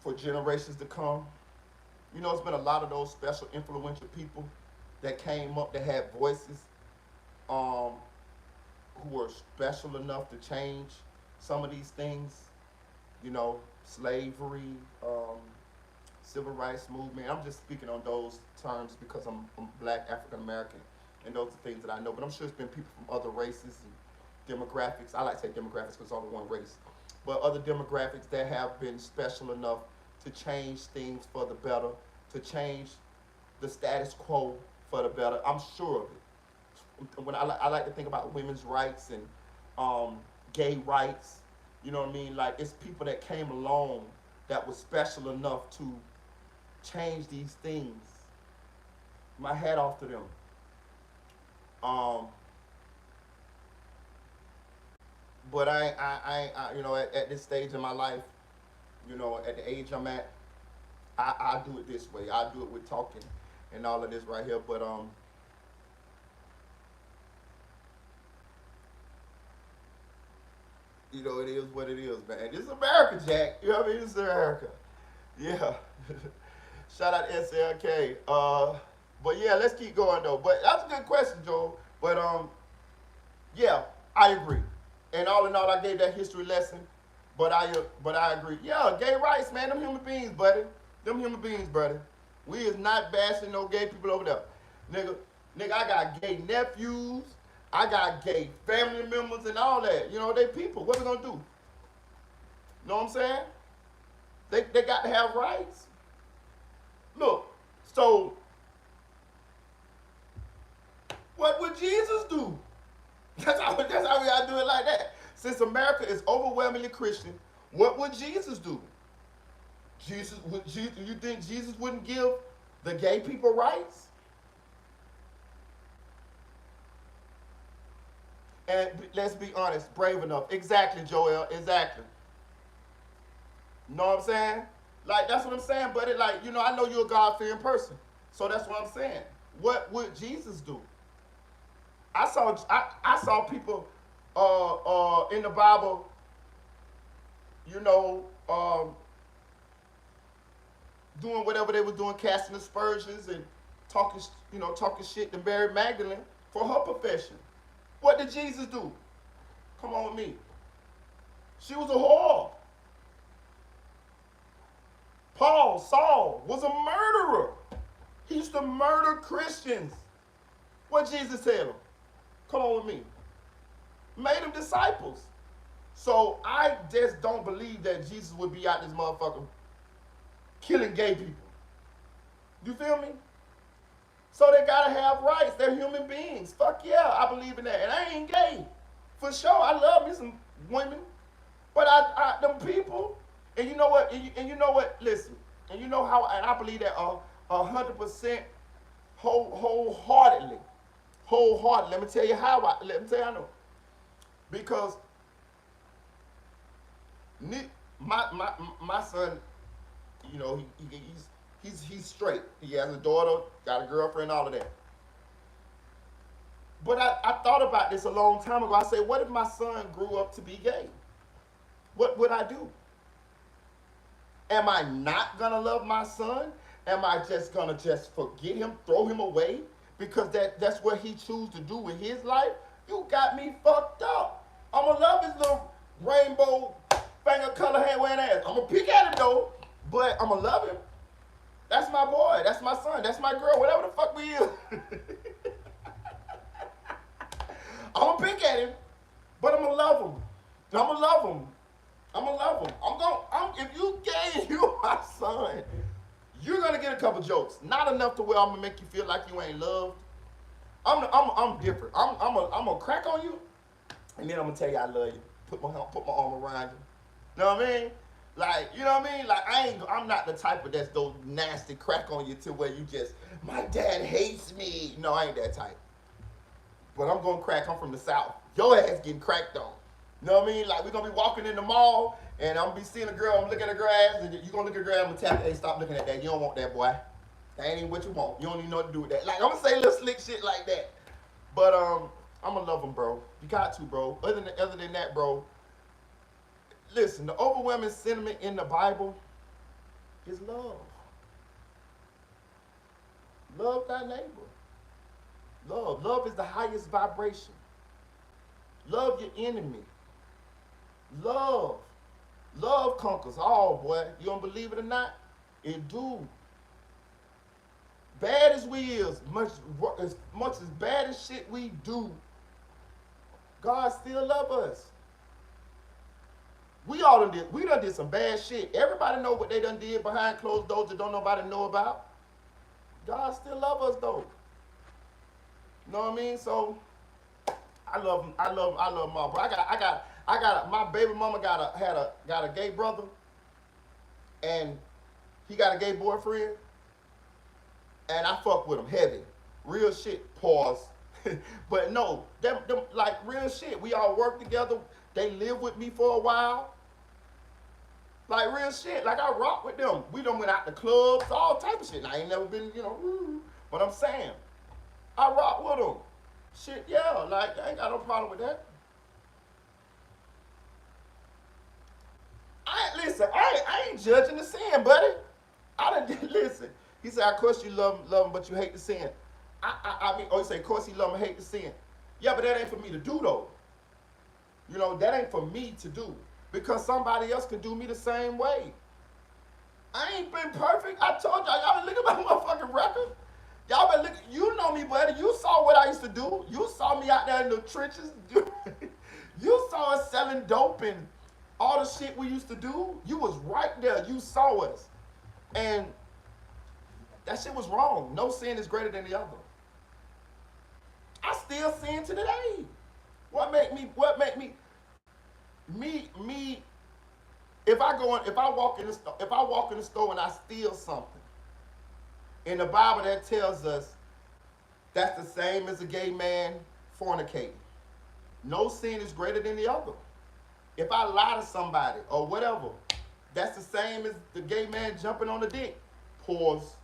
for generations to come. You know, it's been a lot of those special, influential people that came up that had voices who were special enough to change some of these things. You know, slavery, civil rights movement. I'm just speaking on those terms because I'm black, African American. And those are things that I know. But I'm sure it's been people from other races and demographics. I like to say demographics because it's only one race. But other demographics that have been special enough to change things for the better, to change the status quo for the better. I'm sure of it. When I like to think about women's rights and gay rights, you know what I mean? Like, it's people that came along that was special enough to change these things. My hat off to them. But I you know, at this stage in my life, you know, at the age I'm at, I do it this way. I do it with talking and all of this right here. But you know, it is what it is, man. This is America, Jack. You know what I mean? This is America. Yeah. Shout out SLK. But yeah, let's keep going though. But that's a good question, Joe. But yeah, I agree. And all in all, I gave that history lesson. But I agree. Yeah, gay rights, man. Them human beings, buddy. Them human beings, buddy. We is not bashing no gay people over there. Nigga, I got gay nephews. I got gay family members and all that. You know, they people. What we gonna do? Know what I'm saying? They got to have rights. Look, so what would Jesus do? That's how we gotta do it like that. Since America is overwhelmingly Christian, what would Jesus do? You think Jesus wouldn't give the gay people rights? And let's be honest, brave enough. Exactly, Joel, exactly. Know what I'm saying? Like, that's what I'm saying, buddy. Like, you know, I know you're a God-fearing person. So that's what I'm saying. What would Jesus do? I saw people in the Bible, you know, doing whatever they was doing, casting aspersions and talking, talking shit to Mary Magdalene for her profession. What did Jesus do? Come on with me. She was a whore. Saul, was a murderer. He used to murder Christians. What Jesus tell him? Come on with me. Made them disciples. So I just don't believe that Jesus would be out this motherfucker killing gay people. You feel me? So they gotta have rights. They're human beings. Fuck yeah, I believe in that. And I ain't gay. For sure, I love me some women. But them people, and you know what, and you know what, listen, and you know how, and I believe that 100% wholeheartedly. Let me tell you how I know. Because my son, he's straight. He has a daughter, got a girlfriend, all of that. But I thought about this a long time ago. I said, what if my son grew up to be gay? What would I do? Am I not gonna love my son? Am I just gonna forget him, throw him away? Because that's what he chooses to do with his life? You got me fucked up. I'm gonna love his little rainbow finger color hand wearing ass. I'm gonna pick at him though, but I'm gonna love him. That's my boy. That's my son. That's my girl. Whatever the fuck we is. I'm gonna pick at him, but I'm gonna love him. I'm gonna love him. If you gay, you my son. You're gonna get a couple jokes. Not enough to where I'm gonna make you feel like you ain't loved. I'm different. I'm gonna crack on you, and then I'm gonna tell you I love you. Put my arm around you. You know what I mean? Like, you know what I mean? Like, I'm not the type of that's those nasty crack on you to where you just, my dad hates me. No, I ain't that type. But I'm gonna crack. I'm from the South. Your ass getting cracked on. You know what I mean? Like, we're gonna be walking in the mall, and I'm gonna be seeing a girl, I'm looking at a girl ass, and you gonna look at a girl, I'm gonna tap, hey, stop looking at that. You don't want that, boy. That ain't even what you want. You don't even know what to do with that. Like, I'm gonna say little slick shit like that. But I'm gonna love them, bro. You got to, bro. Other than that, bro, listen, the overwhelming sentiment in the Bible is love. Love thy neighbor. Love. Love is the highest vibration. Love your enemy. Love. Love conquers all, boy. You don't believe it or not? It do. Bad as we is, as much as bad as shit we do, God still love us. We done did some bad shit. Everybody know what they done did behind closed doors that don't nobody know about. God still love us though. You know what I mean? So I love him. I love my bro. I got my baby mama got a gay brother, and he got a gay boyfriend, and I fuck with him heavy, real shit. Pause. But no, them like real shit. We all work together. They live with me for a while. Like real shit. Like I rock with them. We done went out to clubs, all type of shit. And I ain't never been, but I'm saying, I rock with them. Shit, yeah. Like I ain't got no problem with that. I ain't judging the sin, buddy. Listen. He said, of course you love him, but you hate the sin. I mean, he said, of course he love him and hate the sin. Yeah, but that ain't for me to do though. That ain't for me to do. Because somebody else can do me the same way. I ain't been perfect. I told y'all been looking at my motherfucking record. Y'all been looking, you know me, buddy. You saw what I used to do. You saw me out there in the trenches. You saw us selling dope and all the shit we used to do. You was right there. You saw us. And that shit was wrong. No sin is greater than the other. I still sin to today. What make me if I walk in the store and I steal something, in the Bible that tells us that's the same as a gay man fornicating. No sin is greater than the other. If I lie to somebody or whatever, that's the same as the gay man jumping on the dick. Pause.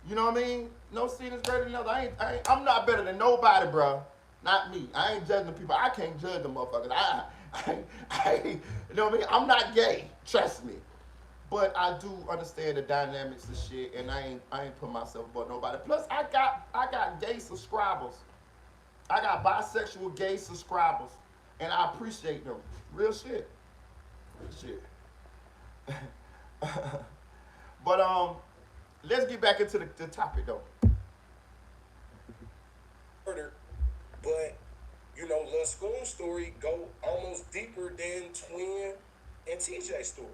You know what I mean? No sin is greater than the other. I'm not better than nobody, bro. Not me. I ain't judging the people. I can't judge the motherfuckers. You know what I mean? I'm not gay. Trust me. But I do understand the dynamics of shit, and I ain't put myself above nobody. Plus, I got gay subscribers. I got bisexual gay subscribers, and I appreciate them. Real shit. Real shit. But let's get back into the topic though.
Murder, but you know, Lil SCOOM story go almost deeper than Twin and TJ story.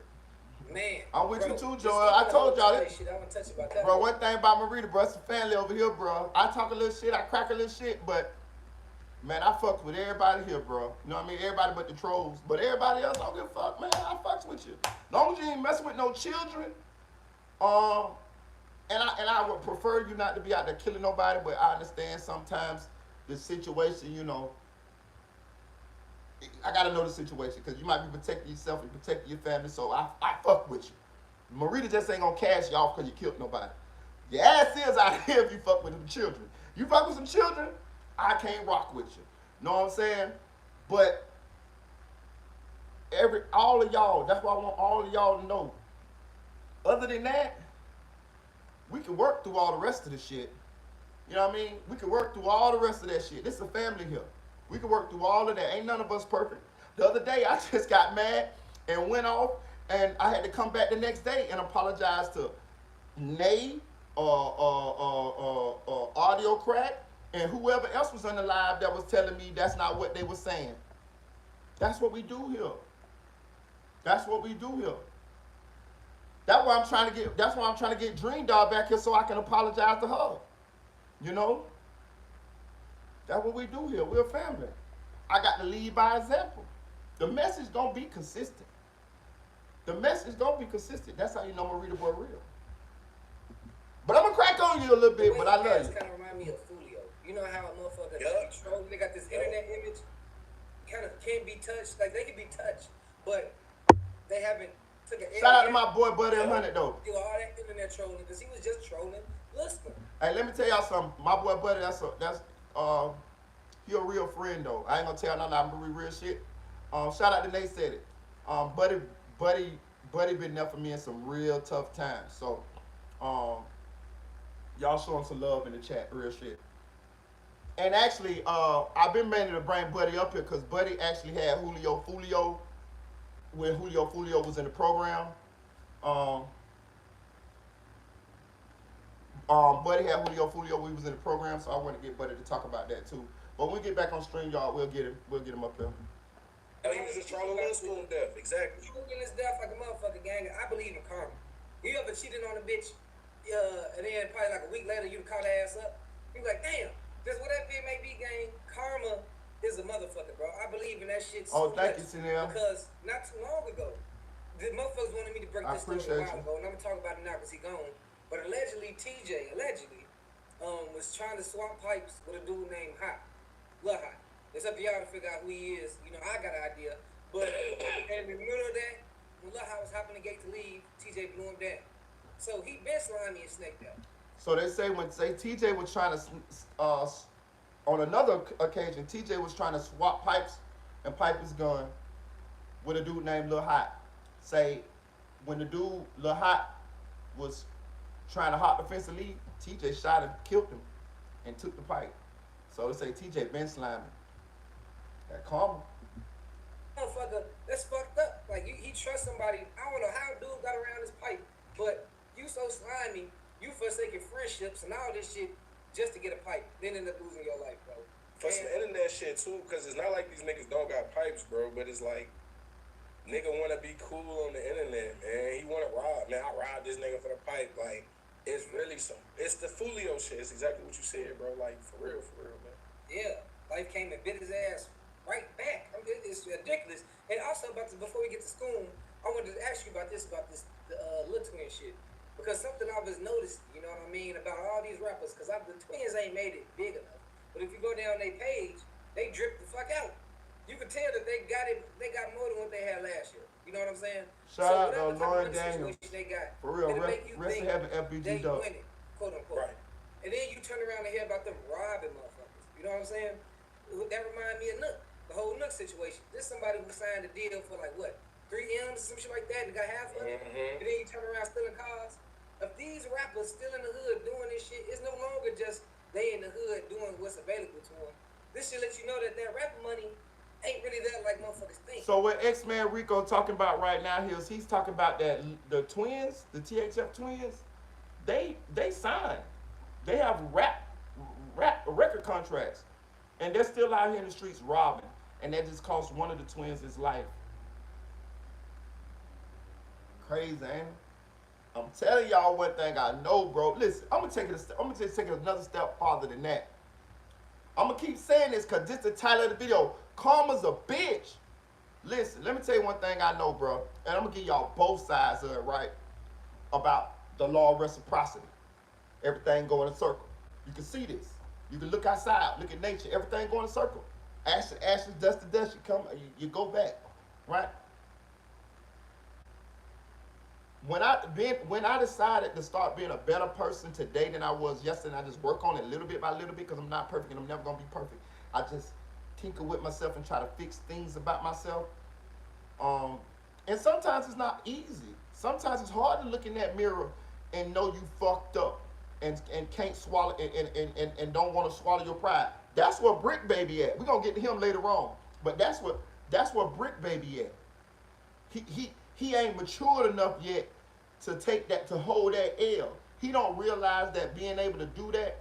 Man,
I'm with
bro,
you too,
just
Joel. I
keep
told
the
y'all
whole
that.
shit. I want to touch about that.
Bro, one thing about Marita, bro, it's a family over here, bro. I talk a little shit, I crack a little shit, but man, I fucks with everybody here, bro. You know what I mean? Everybody but the trolls. But everybody else, I don't give a fuck, man. I fucks with you. As long as you ain't messing with no children, um, and I would prefer you not to be out there killing nobody, but I understand sometimes the situation, you know, I gotta know the situation, because you might be protecting yourself and protecting your family, so I fuck with you. Marita just ain't gonna cash you off because you killed nobody. Your ass is out here if you fuck with them children. You fuck with some children, I can't rock with you. Know what I'm saying? But all of y'all, that's why I want all of y'all to know. Other than that, we can work through all the rest of the shit. You know what I mean? We can work through all the rest of that shit. This is a family here. We can work through all of that. Ain't none of us perfect. The other day, I just got mad and went off, and I had to come back the next day and apologize to Nay, Audio Crack, and whoever else was on the live that was telling me that's not what they were saying. That's what we do here. That's what we do here. That's why I'm trying to get Dream Dog back here so I can apologize to her. You know? That's what we do here. We're a family. I got to lead by example. The message don't be consistent. The message don't be consistent. That's how you know Marita boy real. But I'm gonna crack on you a little bit, but I love you.
Kind of remind me of FOOLIO. You know how a motherfucker
Yup.
troll, they got this internet image, kind of can't be touched. Like they can be touched, but they haven't took an.
Shout out to my boy Buddy 100 though.
Do all that internet trolling because he was just trolling listener.
Hey, let me tell y'all something. My boy Buddy, he a real friend though. I ain't gonna tell none of them real shit. Shout out to Nate said it. Buddy been there for me in some real tough times. So, y'all show him some love in the chat, real shit. And actually, I've been meaning to bring Buddy up here because Buddy actually had Julio FOOLIO when Julio FOOLIO was in the program. Buddy had Julio FOOLIO when he was in the program, so I want to get Buddy to talk about that too. But when we get back on stream, y'all, we'll get him up here.
And he was just trolling Lil SCOOM death, exactly.
Trolling his death like a motherfucking gang. I believe in karma. You ever cheated on a bitch, and then probably like a week later you caught her ass up? You like, damn, just what that bitch may be, gang. Karma is a motherfucker, bro. I believe in that shit so
thank you,
much.
Chanel.
Because not too long ago, the motherfuckers wanted me to break this story a while ago, and I'm gonna talk about it now because he gone. But allegedly, TJ, was trying to swap pipes with a dude named Hot. Lil Hot. It's up to y'all to figure out who he is. You know, I got an idea. But in the middle of that, when Lil Hot was hopping the gate to leave, TJ blew him down. So he been slimy and snaked out.
So they say TJ was trying to, on another occasion, TJ was trying to swap pipes and pipe his gun with a dude named Lil Hot. Say, when the dude, Lil Hot, was trying to hop the fence and leave, TJ shot him, killed him, and took the pipe. So they say TJ been slimy. That karma.
Motherfucker, that's fucked up. Like, he trusts somebody. I don't know how dude got around this pipe, but you so slimy, you forsaking friendships and all this shit just to get a pipe, then end up losing your life, bro.
For some internet shit too, because it's not like these niggas don't got pipes, bro, but it's like, nigga want to be cool on the internet, man. He want to rob. Man, I robbed this nigga for the pipe. Like, it's really it's the FOOLIO shit. It's exactly what you said, bro. Like, for real, man.
Yeah, life came and bit his ass right back. I mean, it's ridiculous. And also, before we get to SCOOM, I wanted to ask you about this Lil Twin shit. Because something I've just noticed, you know what I mean, about all these rappers, because the Twins ain't made it big enough. But if you go down their page, they drip the fuck out. You can tell that they got more than what they had last year. You know what I'm saying?
Shout out to Lauren Daniels.
They got,
for real, rest in heaven, FBG Dub.
Quote unquote. Right. And then you turn around and hear about them robbing motherfuckers. You know what I'm saying? That remind me of Nook, the whole Nook situation. This somebody who signed a deal for like what, 3 M's or some shit like that and got half of it, and then you turn around stealing cars. If these rappers still in the hood doing this shit, it's no longer just they in the hood doing what's available to them. This shit lets you know that rapper money ain't really that like motherfuckers think.
So what X-Man Rico talking about right now is he's talking about that the twins, the THF twins, they signed. They have rap record contracts. And they're still out here in the streets robbing. And that just cost one of the twins his life. Crazy, ain't it? I'm telling y'all one thing I know, bro. Listen, I'm gonna just take it another step farther than that. I'm gonna keep saying this because this is the title of the video. Karma's a bitch. Listen, let me tell you one thing I know, bro. And I'm gonna give y'all both sides of it, right? About the law of reciprocity. Everything go in a circle. You can see this. You can look outside, look at nature. Everything go in a circle. Ash to ashes, dust to dust. You go back, right? When I decided to start being a better person today than I was yesterday, I just work on it little bit by little bit because I'm not perfect and I'm never gonna be perfect. I just tinker with myself and try to fix things about myself. And sometimes it's not easy. Sometimes it's hard to look in that mirror and know you fucked up and can't swallow and don't want to swallow your pride. That's where BRICC Baby at. We're gonna get to him later on. But that's where BRICC Baby at. He ain't matured enough yet to take that, to hold that L. He don't realize that being able to do that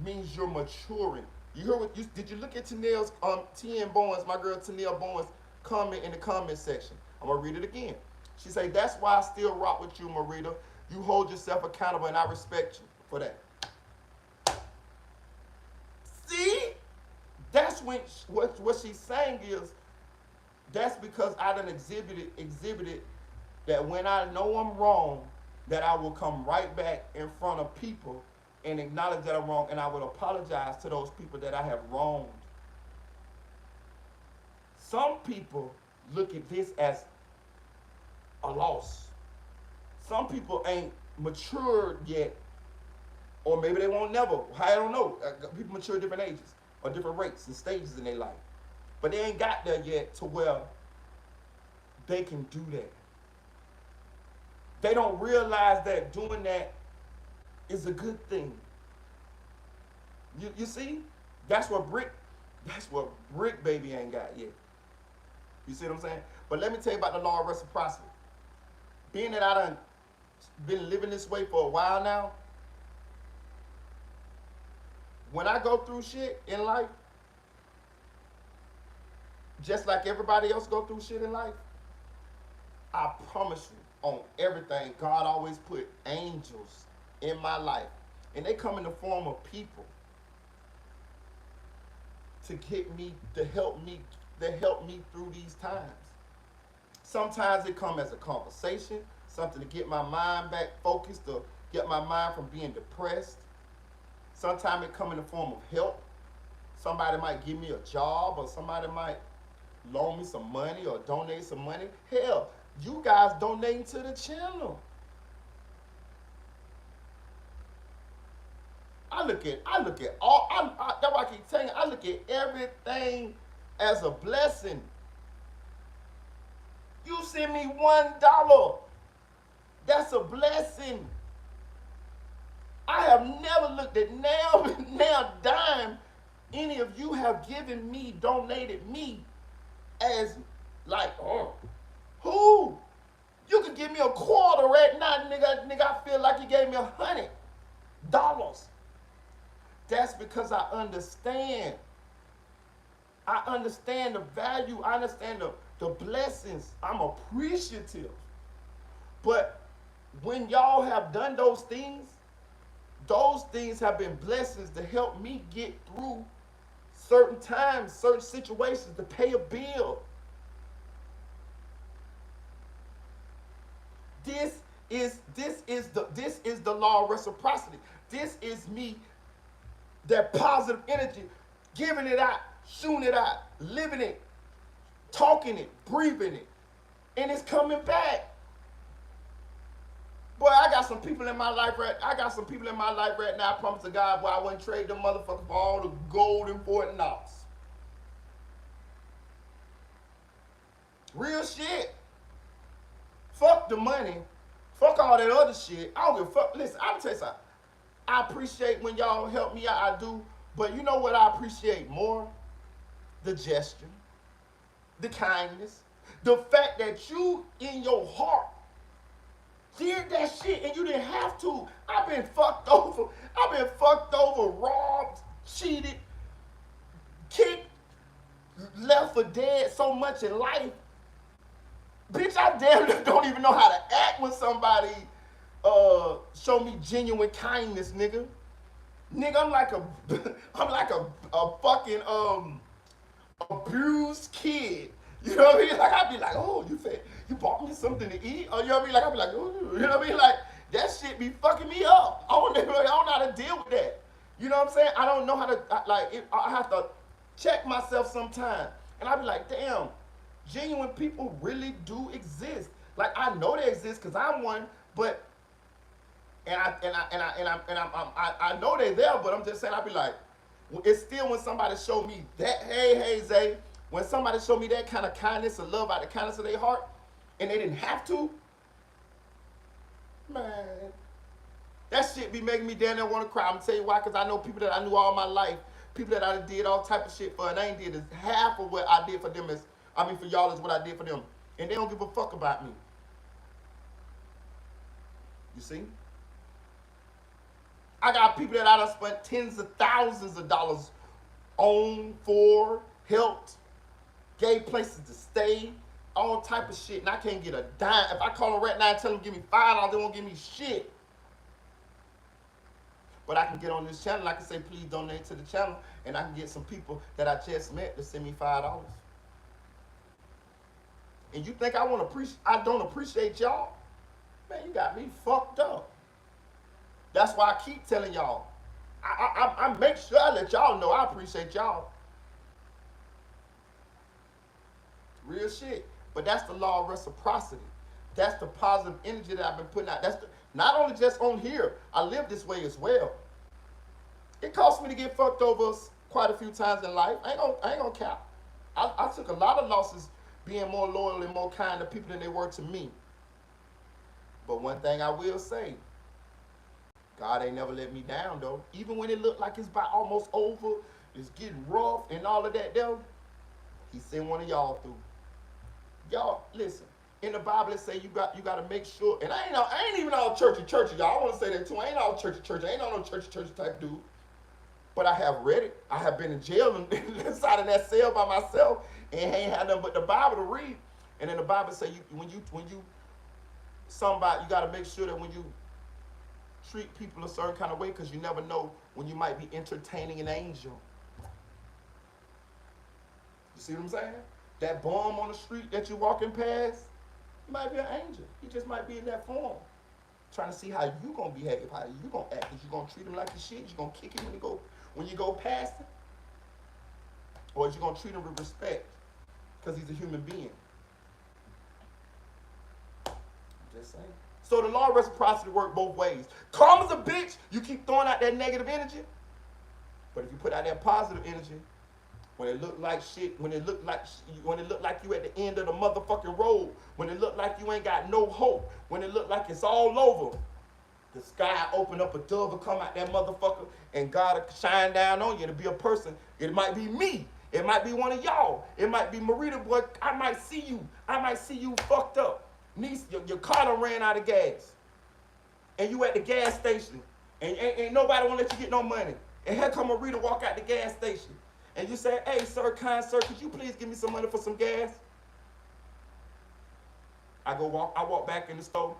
means you're maturing. You heard what did you look at Tennille's TN Bowens, my girl Tennille Bowens, comment in the comment section? I'm gonna read it again. She say, that's why I still rock with you, Marita. You hold yourself accountable and I respect you for that. See? That's when what she's saying is, that's because I done exhibited that when I know I'm wrong, that I will come right back in front of people and acknowledge that I'm wrong, and I will apologize to those people that I have wronged. Some people look at this as a loss. Some people ain't matured yet, or maybe they won't never. I don't know. People mature at different ages or different rates and stages in their life. But they ain't got there yet to where they can do that. They don't realize that doing that is a good thing. You see? That's what BRICC Baby ain't got yet. You see what I'm saying? But let me tell you about the law of reciprocity. Being that I done been living this way for a while now, when I go through shit in life, just like everybody else go through shit in life, I promise you, on everything, God always put angels in my life. And they come in the form of people to get me, to help me through these times. Sometimes it comes as a conversation, something to get my mind back focused, to get my mind from being depressed. Sometimes it comes in the form of help. Somebody might give me a job, or somebody might loan me some money or donate some money. Hell, you guys donating to the channel. I look at all, that's why I keep telling you, I look at everything as a blessing. You send me $1, that's a blessing. I have never looked at now dime any of you have given me, donated me as like, oh, who? You could give me a quarter right now, nigga, I feel like you gave me $100. That's because I understand. I understand the value. I understand the blessings. I'm appreciative. But when y'all have done those things have been blessings to help me get through certain times, certain situations, to pay a bill. This is the law of reciprocity. This is me, that positive energy, giving it out, shooting it out, living it, talking it, breathing it, and it's coming back. Boy, I got some people in my life right now, I promise to God, boy, I wouldn't trade them motherfuckers for all the gold in Fort Knox. Real shit. Fuck the money. Fuck all that other shit. I don't give a fuck. Listen, I'm gonna tell you something. I appreciate when y'all help me out. I do. But you know what I appreciate more? The gesture, the kindness, the fact that you in your heart did that shit and you didn't have to. I've been fucked over. I've been fucked over, robbed, cheated, kicked, left for dead so much in life. Bitch, I damn near don't even know how to act when somebody show me genuine kindness, nigga. Nigga, I'm like a fucking abused kid. You know what I mean? Like I'd be like, oh, you bought me something to eat? Or you know what I mean? Like I'd be like, oh, you know what I mean? Like that shit be fucking me up. I don't know how to deal with that. You know what I'm saying? I don't know how to I have to check myself sometimes. And I be like, damn, genuine people really do exist. Like I know they exist because I'm one, but I know they're there, but I'm just saying I be like, it's still when somebody show me that, hey Zay, when somebody show me that kind of kindness and love out the kindness of their heart, and they didn't have to, man, that shit be making me damn near want to cry. I'm gonna tell you why, because I know people that I knew all my life, people that I did all type of shit for, and I ain't did half of what I did for them for y'all is what I did for them, and they don't give a fuck about me. You see? I got people that I done spent tens of thousands of dollars on, for, helped, gave places to stay, all type of shit, and I can't get a dime. If I call them right now and tell them give me $5, they won't give me shit. But I can get on this channel, I can say please donate to the channel, and I can get some people that I just met to send me $5. And you think I don't appreciate y'all? Man, you got me fucked up. That's why I keep telling y'all. I make sure I let y'all know I appreciate y'all. Real shit. But that's the law of reciprocity. That's the positive energy that I've been putting out. Not only just on here, I live this way as well. It cost me to get fucked over quite a few times in life. I ain't gonna cap. I took a lot of losses being more loyal and more kind to people than they were to me. But one thing I will say, God ain't never let me down though. Even when it looked like it's about almost over, it's getting rough and all of that though, he sent one of y'all through. Y'all, listen, in the Bible it say you got to make sure, and I ain't even all churchy, y'all. I want to say that too. I ain't all churchy. I ain't all no churchy type dude. But I have read it. I have been in jail and inside of that cell by myself and ain't had nothing but the Bible to read. And then the Bible say when you got to make sure that when you treat people a certain kind of way, because you never know when you might be entertaining an angel. You see what I'm saying? That bum on the street that you're walking past, he might be an angel. He just might be in that form. Trying to see how you gonna behave, how you gonna act. Is you gonna treat him like the shit? You gonna kick him when you go past him? Or is you gonna treat him with respect? Because he's a human being. I'm just saying. So the law of reciprocity works both ways. Karma's a bitch. You keep throwing out that negative energy. But if you put out that positive energy, when it look like shit, when it look like you at the end of the motherfucking road, when it look like you ain't got no hope, when it look like it's all over, the sky open up, a dove will come out that motherfucker, and God will shine down on you to be a person. It might be me. It might be one of y'all. It might be Marita, boy. I might see you fucked up. Niece, your car done ran out of gas. And you at the gas station. And ain't nobody want to let you get no money. And here come Marita walk out the gas station. And you say, hey, sir, kind sir, could you please give me some money for some gas? I walk back in the store.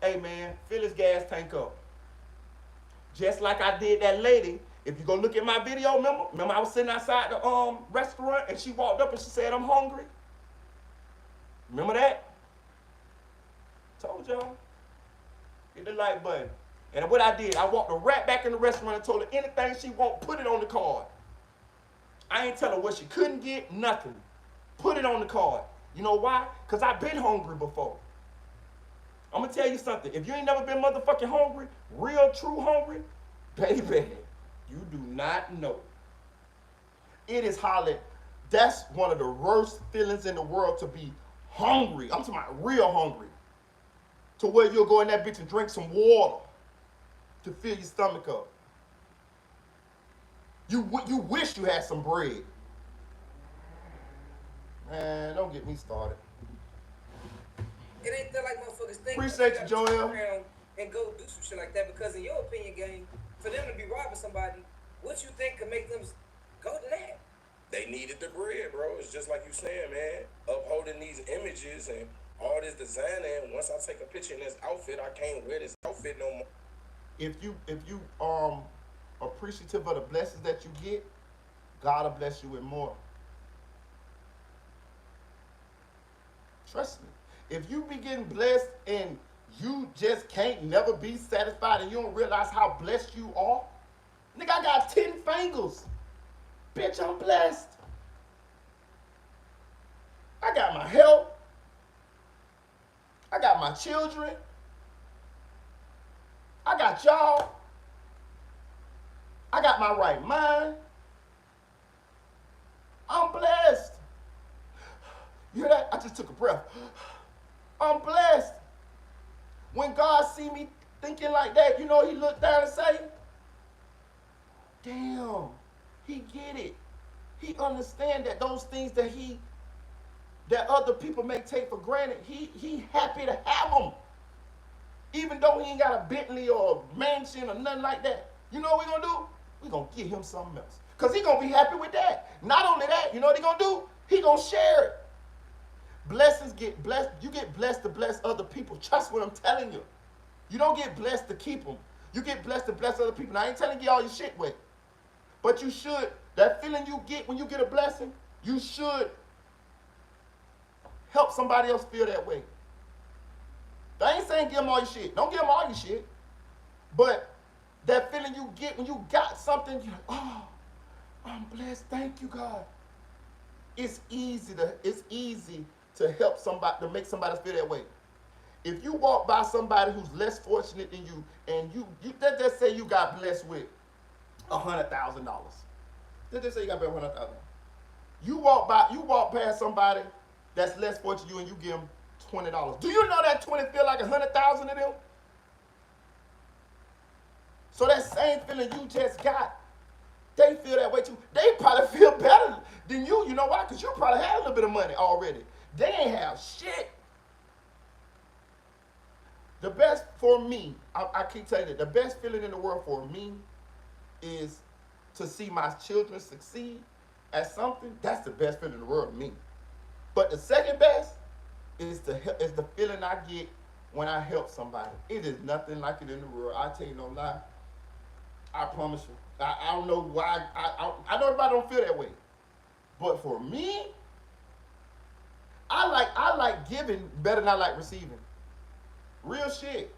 Hey, man, fill his gas tank up. Just like I did that lady. If you go look at my video, remember I was sitting outside the restaurant and she walked up and she said, I'm hungry. Remember that? Told y'all. Hit the like button. And what I did, I walked her right back in the restaurant and told her anything she want, put it on the card. I ain't tell her what she couldn't get, nothing. Put it on the card. You know why? Because I've been hungry before. I'm going to tell you something. If you ain't never been motherfucking hungry, real true hungry, baby, you do not know. It is hardly, that's one of the worst feelings in the world, to be hungry. I'm talking about real hungry. to where you'll go in that bitch and drink some water to fill your stomach up. You wish you had some bread. Man, don't get me started.
It ain't that like motherfuckers think.
Appreciate you, Joel.
And go do some shit like that because in your opinion, game, for them to be robbing somebody, what you think could make them go to that?
They needed the bread, bro. It's just like you saying, man. Upholding these images and all this design, and once I take a picture in this outfit, I can't wear this outfit no more.
If you appreciative of the blessings that you get, God will bless you with more. Trust me. If you be getting blessed and you just can't never be satisfied and you don't realize how blessed you are, nigga, I got 10 fingers. Bitch, I'm blessed. I got my health. I got my children. I got y'all. I got my right mind. I'm blessed. You hear that? I just took a breath. I'm blessed. When God see me thinking like that, you know, he look down and say, damn, he get it. He understand that those things that other people may take for granted, he happy to have them. Even though he ain't got a Bentley or a mansion or nothing like that. You know what we're going to do? We're going to give him something else. Because he going to be happy with that. Not only that, you know what he going to do? He going to share it. Blessings get blessed. You get blessed to bless other people. Trust what I'm telling you. You don't get blessed to keep them. You get blessed to bless other people. Now, I ain't telling you all your shit with. But you should. That feeling you get when you get a blessing, you should help somebody else feel that way. I ain't saying give them all your shit. Don't give them all your shit. But that feeling you get when you got something, you're like, oh, I'm blessed. Thank you, God. It's easy to help somebody, to make somebody feel that way. If you walk by somebody who's less fortunate than you, and you let's just say you got blessed with $100,000. Let's just say you got blessed with $100,000. You walk past somebody that's less fortunate than you, and you give them $20. Do you know that 20 feel like 100,000 to them? So that same feeling you just got, they feel that way too. They probably feel better than you. You know why? Because you probably had a little bit of money already. They ain't have shit. The best for me, I keep telling you, the best feeling in the world for me is to see my children succeed at something. That's the best feeling in the world to me. But the second best is the feeling I get when I help somebody. It is nothing like it in the world. I tell you no lie. I promise you. I don't know why. I know everybody don't feel that way. But for me, I like giving better than I like receiving. Real shit.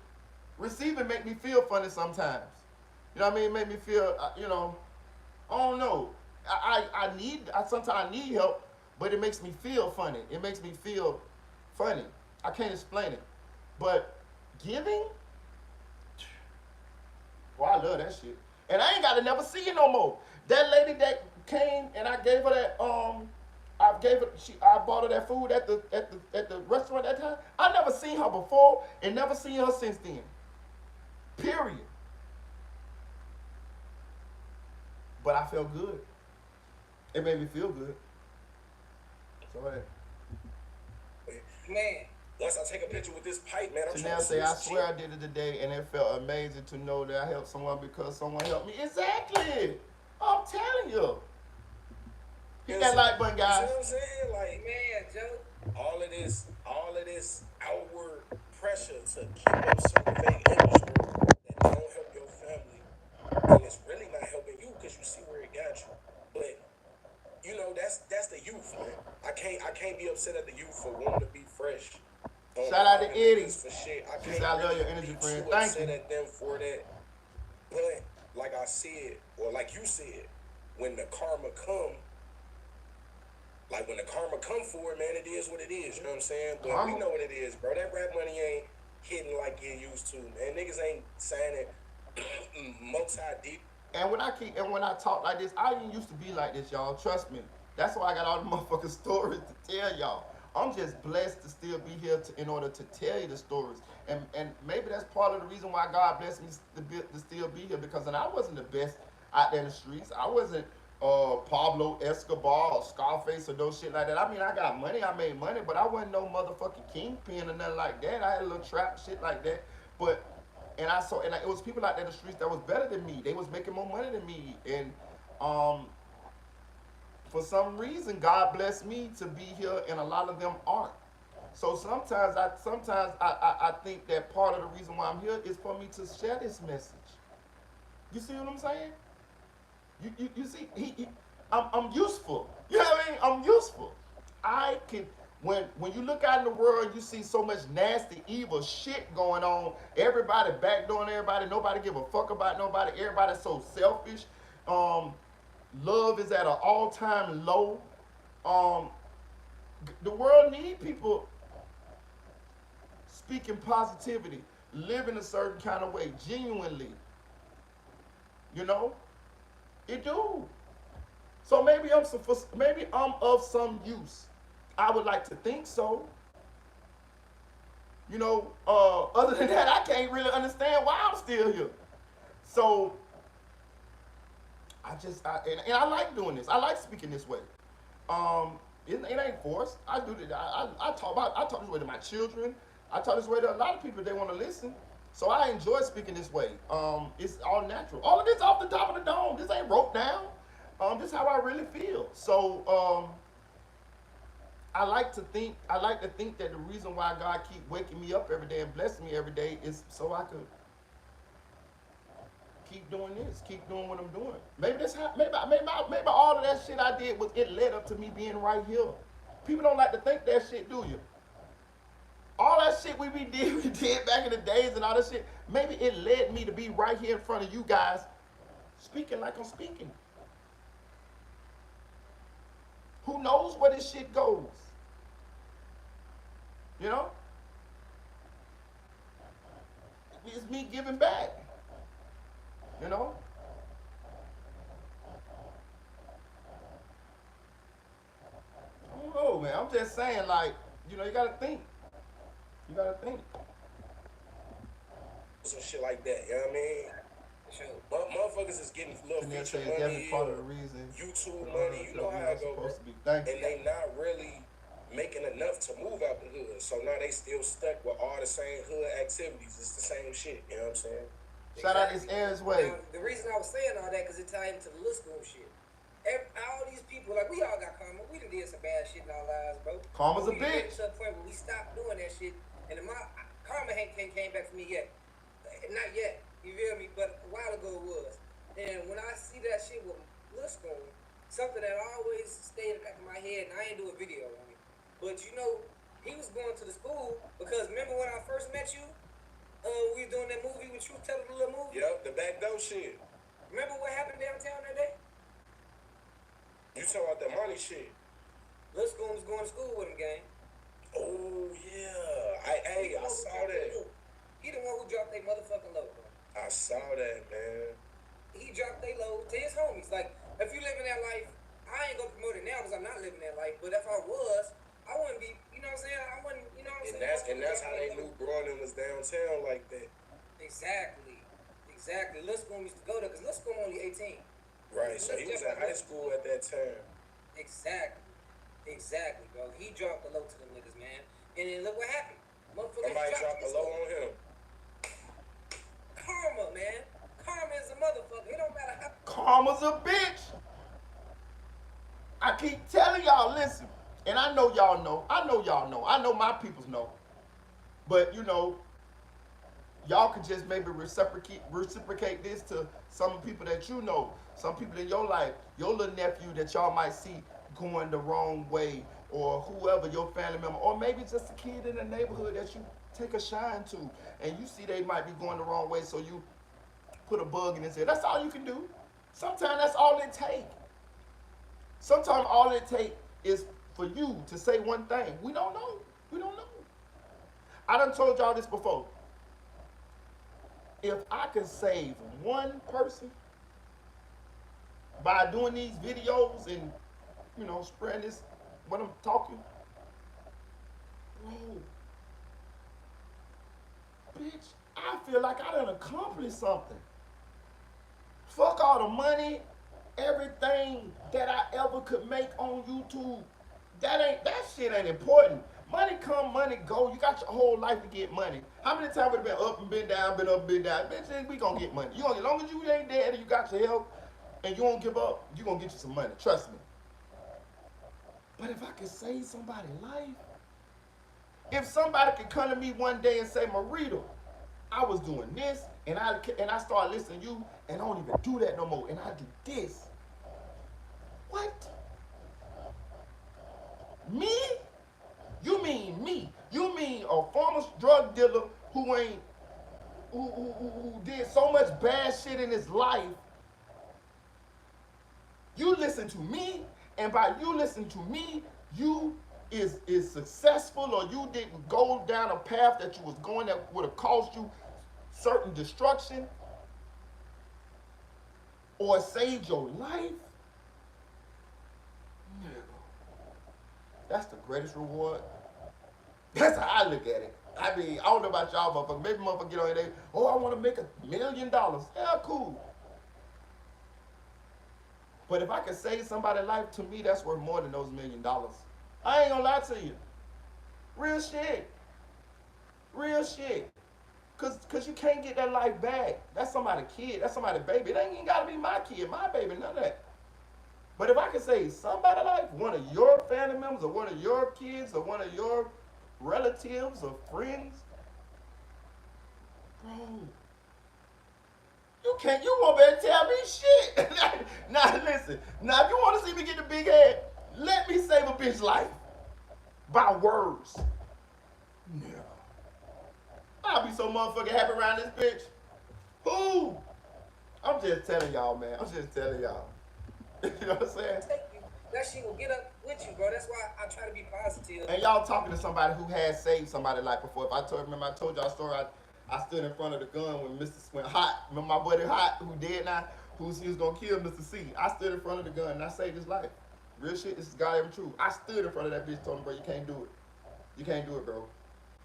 Receiving make me feel funny sometimes. You know what I mean? Make me feel, you know, I don't know. Sometimes I need help, but it makes me feel funny. It makes me feel funny. I can't explain it. But giving, well, I love that shit. And I ain't got to never see you no more. That lady that came and I gave her that, I bought her that food at the restaurant that time. I never seen her before and never seen her since then. Period. But I felt good. It made me feel good. So hey.
Man.
Once I take a picture with this pipe, man, I'm
Chanel say, I swear I did it today, and it felt amazing to know that I helped someone because someone helped me. Exactly. I'm telling you. Hit that like button, guys.
You know what I'm saying? Like,
Man, Joe.
all of this outward pressure to keep up certain fake image that don't help your family, and it's really not helping you because you see where it got you. But you know, that's the youth, man. I can't be upset at the youth for wanting to be fresh.
Shout out to Eddie.
For shit.
She said, I love your energy, friend. Thank you.
At them for that. But like I said, or like you said, when the karma come for it, man, it is what it is. You know what I'm saying? But we know what it is, bro. That rap money ain't hitting like it used to, man. Niggas ain't signing multi-deep.
And when I talk like this, I didn't used to be like this, y'all. Trust me. That's why I got all the motherfucking stories to tell y'all. I'm just blessed to still be here in order to tell you the stories. And maybe that's part of the reason why God blessed me to still be here, because then I wasn't the best out there in the streets. I wasn't Pablo Escobar or Scarface or those shit like that. I mean, I got money, I made money, but I wasn't no motherfucking kingpin or nothing like that. I had a little trap shit like that. But it was people out there in the streets that was better than me. They was making more money than me. And um for some reason God blessed me to be here and a lot of them aren't. So sometimes I think that part of the reason why I'm here is for me to share this message. You see what I'm saying? You see, I'm useful. You know what I mean? I'm useful. I can when you look out in the world, you see so much nasty, evil shit going on. Everybody backdooring everybody. Nobody give a fuck about nobody. Everybody's so selfish. Um, Love is at an all-time low. Um, the world need people speaking positivity, living a certain kind of way, genuinely. You know, it do. So maybe I'm of some use. I would like to think so. You know, other than that, I can't really understand why I'm still here. So and I like doing this. I like speaking this way. It ain't forced. I do this. I talk this way to my children. I talk this way to a lot of people if they want to listen. So I enjoy speaking this way. It's all natural. All of this off the top of the dome. This ain't wrote down. This is how I really feel. So I like to think that the reason why God keep waking me up every day and blessing me every day is so I could keep doing this, keep doing what I'm doing. Maybe all of that shit I did it led up to me being right here. People don't like to think that shit, do you? All that shit we did back in the days and all that shit, maybe it led me to be right here in front of you guys, speaking like I'm speaking. Who knows where this shit goes? You know? It's me giving back. You know? I don't know, man. I'm just saying, like, you know, you gotta think. You gotta think.
Some shit like that, you know what I mean?
Sure.
Motherfuckers is getting little
And
feature
that's
money,
part of the reason.
YouTube money, you know how it go, bro. And they not really making enough to move out the hood. So now they still stuck with all the same hood activities. It's the same shit, you know what I'm saying?
Shout out this Aaron's way.
Now, the reason I was saying all that, because it tied into the LIL SCOOM shit. All these people, like, we all got karma. We done did some bad shit in our lives, bro.
Karma's a
bitch. We get
bitch.
to a point where we stopped doing that shit, and karma ain't came back for me yet. Not yet, you feel me? But a while ago it was. And when I see that shit with LIL SCOOM, something that always stayed in the back of my head, and I ain't do a video on it. But you know, he was going to the school, because remember when I first met you? We were doing that movie with you, telling the little movie.
Yep, the back door shit.
Remember what happened downtown that day?
You talking about the money shit?
LIL SCOOM was going to school with him, gang.
Oh yeah, I saw that.
He the one who dropped their motherfucking load, bro.
I saw that, man.
He dropped their load to his homies. Like, if you living that life, I ain't gonna promote it now because I'm not living that life. But if I was, I wouldn't be. You know what I'm saying? I wouldn't. You know what I'm saying?
And that's how they knew Bronin was downtown like that.
Exactly. LIL SCOOM used to go there because LIL SCOOM only 18.
Right. So he was in high school at that time.
Exactly, bro. He dropped the low to them niggas, man. And then look what happened.
Somebody dropped the low on him.
Karma, man. Karma is a motherfucker. It don't matter how.
Karma's a bitch. I keep telling y'all, listen. And I know y'all know. I know my peoples know. But, you know, y'all could just maybe reciprocate this to some people that you know. Some people in your life, your little nephew that y'all might see going the wrong way, or whoever, your family member, or maybe just a kid in the neighborhood that you take a shine to, and you see they might be going the wrong way, so you put a bug in his head. That's all you can do. Sometimes that's all it takes. Sometimes all it takes is for you to say one thing. We don't know. I done told y'all this before. If I can save one person by doing these videos and, you know, spreading this, what I'm talking, Bro, bitch, I feel like I done accomplished something. Fuck all the money, everything that I ever could make on YouTube. That shit ain't important. Money come, money go. You got your whole life to get money. How many times have it been up and been down, been up and been down? Bitch, we gonna get money. As long as you ain't dead and you got your health and you won't give up, you gonna get you some money. Trust me. But if I could save somebody's life, if somebody could come to me one day and say, Marita, I was doing this, and I started listening to you, and I don't even do that no more, and I do this. What? Me? You mean me? You mean a former drug dealer who did so much bad shit in his life? You listen to me, and by you listening to me, you is successful, or you didn't go down a path that you was going that would have caused you certain destruction, or saved your life. That's the greatest reward. That's how I look at it. I mean, I don't know about y'all, motherfuckers. Maybe motherfuckers get on here, I want to make $1 million. Yeah, cool. But if I could save somebody's life, to me, that's worth more than those $1 million. I ain't gonna lie to you. Real shit. Real shit. Cause you can't get that life back. That's somebody's kid. That's somebody's baby. It ain't even gotta be my kid, my baby, none of that. But if I could save somebody's life, one of your family members, or one of your kids, or one of your relatives or friends, bro, you won't be able to tell me shit. Now listen, now if you want to see me get the big head, let me save a bitch life by words. Yeah. I'll be so motherfucking happy around this bitch. Who? I'm just telling y'all, man. I'm just telling y'all. You know what I'm saying?
That shit will get up with you, bro. That's why I try to be positive.
And y'all talking to somebody who has saved somebody's life before. If I told y'all a story, I stood in front of the gun when Hot, remember my buddy Hot, who dead now, he was gonna kill Mr. C. I stood in front of the gun and I saved his life. Real shit, this is goddamn true. I stood in front of that bitch, told him, bro, you can't do it. You can't do it, bro.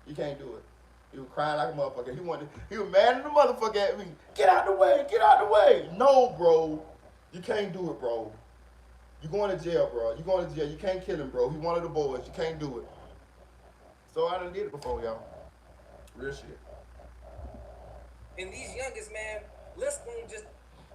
You can't do it. He was crying like a motherfucker. He was mad at the motherfucker at me. Get out the way, get out the way. No, bro. You can't do it, bro. You going to jail, bro. You going to jail. You can't kill him, bro. He one of the boys. You can't do it. So I done did it before, y'all. Real shit.
And these youngest, man, LIL just,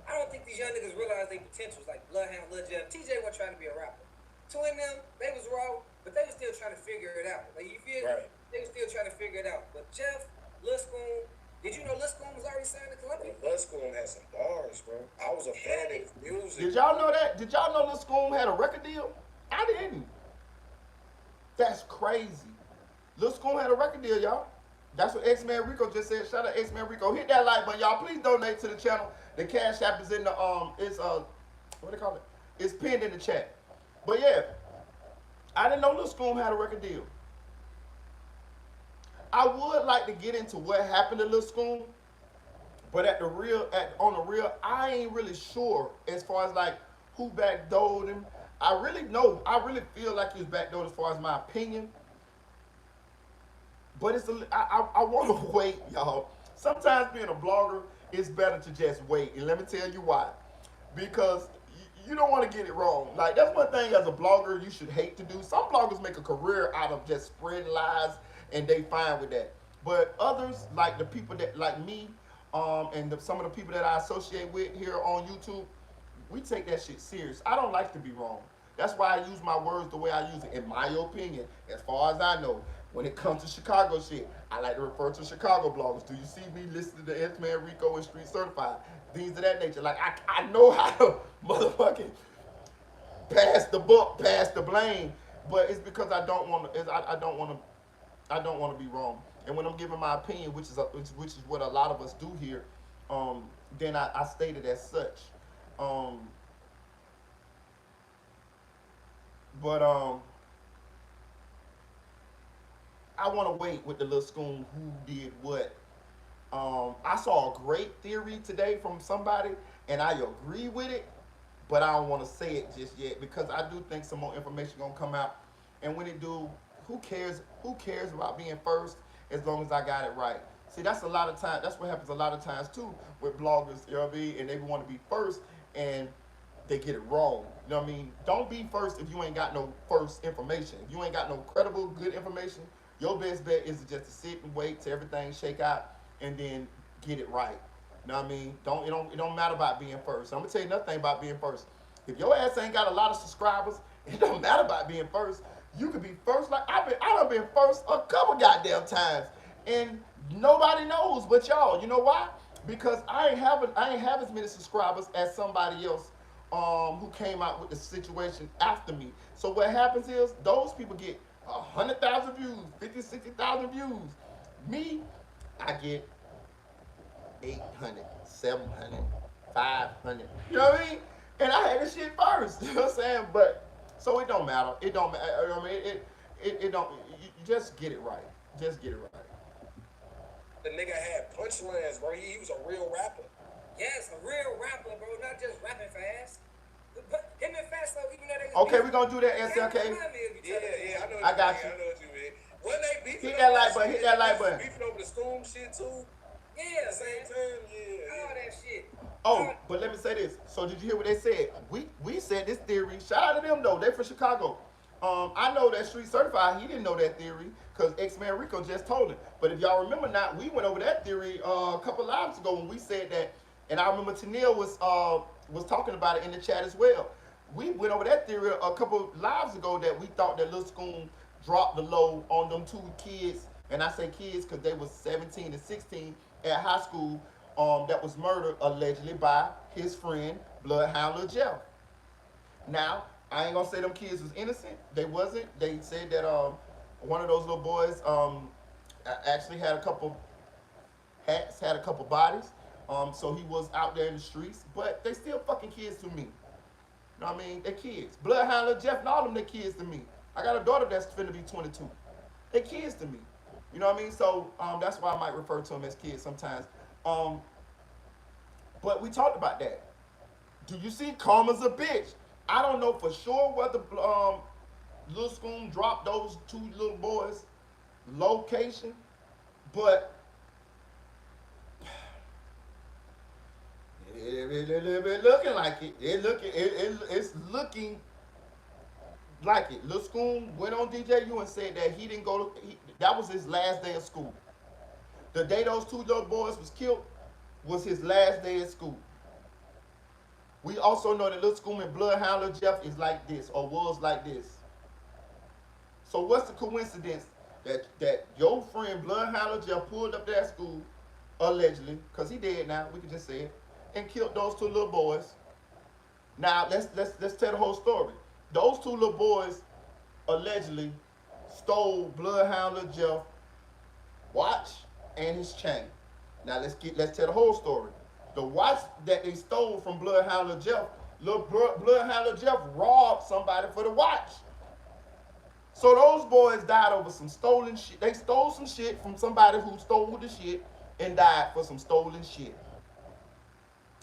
I don't think these young niggas realize their potentials, like Bloodhound, Lil Jeff. TJ wasn't trying to be a rapper. Twin them, they was raw, but they was still trying to figure it out. Like, you feel
Right.
They was still trying to figure it out. But Jeff, Lil Scoom, did you know Lil Scoom was already signed to Columbia?
Lil Scoom had some bars, bro. I was a fan of his music.
Did y'all know that? Did y'all know Lil Scoom had a record deal? I didn't. That's crazy. Lil Scoom had a record deal, y'all. That's what X-Man Rico just said. Shout out X-Man Rico. Hit that like button, y'all. Please donate to the channel. The Cash App is in the what do they call it? It's pinned in the chat. But yeah, I didn't know Lil Scoom had a record deal. I would like to get into what happened to Lil Scoom, but on the real, I ain't really sure as far as like who backdoored him. I really feel like he was backdoored as far as my opinion. But I want to wait, y'all. Sometimes being a blogger, it's better to just wait. And let me tell you why. Because you don't want to get it wrong. Like, that's one thing as a blogger you should hate to do. Some bloggers make a career out of just spreading lies, and they fine with that. But others, like the people that, like me, and some of the people that I associate with here on YouTube, we take that shit serious. I don't like to be wrong. That's why I use my words the way I use it, in my opinion, as far as I know. When it comes to Chicago shit, I like to refer to Chicago bloggers. Do you see me listening to X-Man Rico and Street Certified? Things of that nature. Like, I know how to motherfucking pass the buck, pass the blame, but it's because I don't want to be wrong. And when I'm giving my opinion, which is what a lot of us do here, then I state it as such. I want to wait with the Lil Scoom who did what. I saw a great theory today from somebody, and I agree with it, but I don't want to say it just yet because I do think some more information gonna come out. And when it do, who cares? Who cares about being first as long as I got it right? See, that's a lot of time. That's what happens a lot of times too with bloggers, you know what I mean? And they want to be first, and they get it wrong. You know what I mean? Don't be first if you ain't got no first information. If you ain't got no credible, good information, your best bet is just to sit and wait till everything shake out and then get it right. You know what I mean? It don't matter about being first. I'm gonna tell you another thing about being first. If your ass ain't got a lot of subscribers, it don't matter about being first. You could be first. Like I done been first a couple goddamn times, and nobody knows but y'all. You know why? Because I ain't have as many subscribers as somebody else who came out with the situation after me. So what happens is those people get 100,000 views, 50, 60,000 views. Me, I get 800, 700, 500. You know what I mean? And I had this shit first. You know what I'm saying? But so it don't matter. It don't matter. You know what I mean? It don't. You just get it right. Just get it right.
The nigga had punchlines, bro. He was a real rapper.
Yes, a real rapper, bro, not just rapping fast. But him and Fast though, even though they
Okay, we're gonna do that, SLK.
Yeah, I know.
I got you.
I know what you mean. When they beefing,
Hit that like button. Hit that like button.
Beefing over the SCOOM shit too.
Yeah,
At the same time, yeah.
all that shit.
Oh, but let me say this. So did you hear what they said? We said this theory. Shout out to them though. They from Chicago. I know that Street Certified. He didn't know that theory because X-Man Rico just told him. But if y'all remember now, we went over that theory a couple lives ago when we said that. And I remember Tennille was talking about it in the chat as well. We went over that theory a couple lives ago that we thought that Lil SCOOM dropped the low on them two kids. And I say kids because they was 17 and 16 at high school that was murdered allegedly by his friend, Bloodhound Lil Jeff. Now, I ain't gonna say them kids was innocent. They wasn't. They said that one of those little boys actually had a couple hats, had a couple bodies. So he was out there in the streets, but they still fucking kids to me. You know what I mean? They kids. Bloodhound Lil Jeff and all them, they kids to me. I got a daughter that's finna be 22. They kids to me. You know what I mean? So that's why I might refer to them as kids sometimes. But we talked about that. Do you see Karma's a bitch? I don't know for sure whether Lil SCOOM dropped those two little boys' location, but it looking like it. It's looking like it. Lil SCOOM went on DJU and said that he didn't go to. That was his last day of school. The day those two little boys was killed was his last day at school. We also know that Lil SCOOM and Bloodhound Lil Jeff is like this or was like this. So what's the coincidence that your friend Bloodhound Lil Jeff pulled up to that school allegedly, because he dead now, we can just say it, and killed those two little boys. Now let's tell the whole story. Those two little boys allegedly stole Bloodhound Lil Jeff watch and his chain. Now let's tell the whole story. The watch that they stole from Bloodhound Lil Jeff, Bloodhound Lil Jeff robbed somebody for the watch. So those boys died over some stolen shit. They stole some shit from somebody who stole the shit and died for some stolen shit.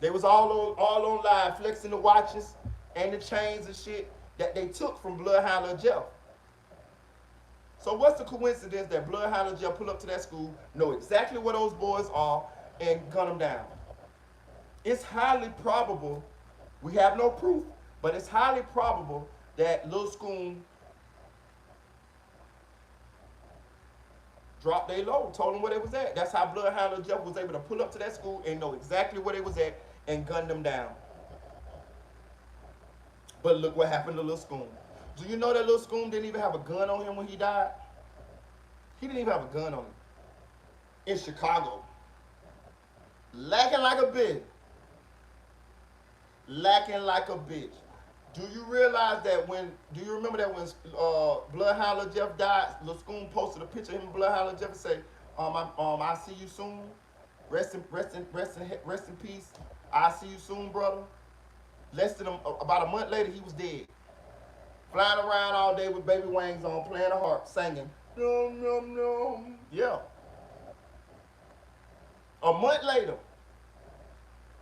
They was all on live flexing the watches and the chains and shit that they took from Bloodhound Lil Jeff. So what's the coincidence that Bloodhound Lil Jeff pull up to that school, know exactly where those boys are, and gun them down? It's highly probable, we have no proof, but it's highly probable that Lil SCOOM dropped their load, told them where they was at. That's how Bloodhound Lil Jeff was able to pull up to that school and know exactly where they was at and gun them down. But look what happened to Lil SCOOM. Do you know that Lil SCOOM didn't even have a gun on him when he died? He didn't even have a gun on him. In Chicago. Lacking like a bitch. Lacking like a bitch. Do you realize that do you remember that when Bloodhound Lil Jeff died, Lil SCOOM posted a picture of him and Bloodhound Lil Jeff and say, I see you soon. Rest in peace. I see you soon, brother. About a month later, he was dead. Flying around all day with baby wings on, playing a harp, singing. Nom, nom, nom. Yeah. A month later,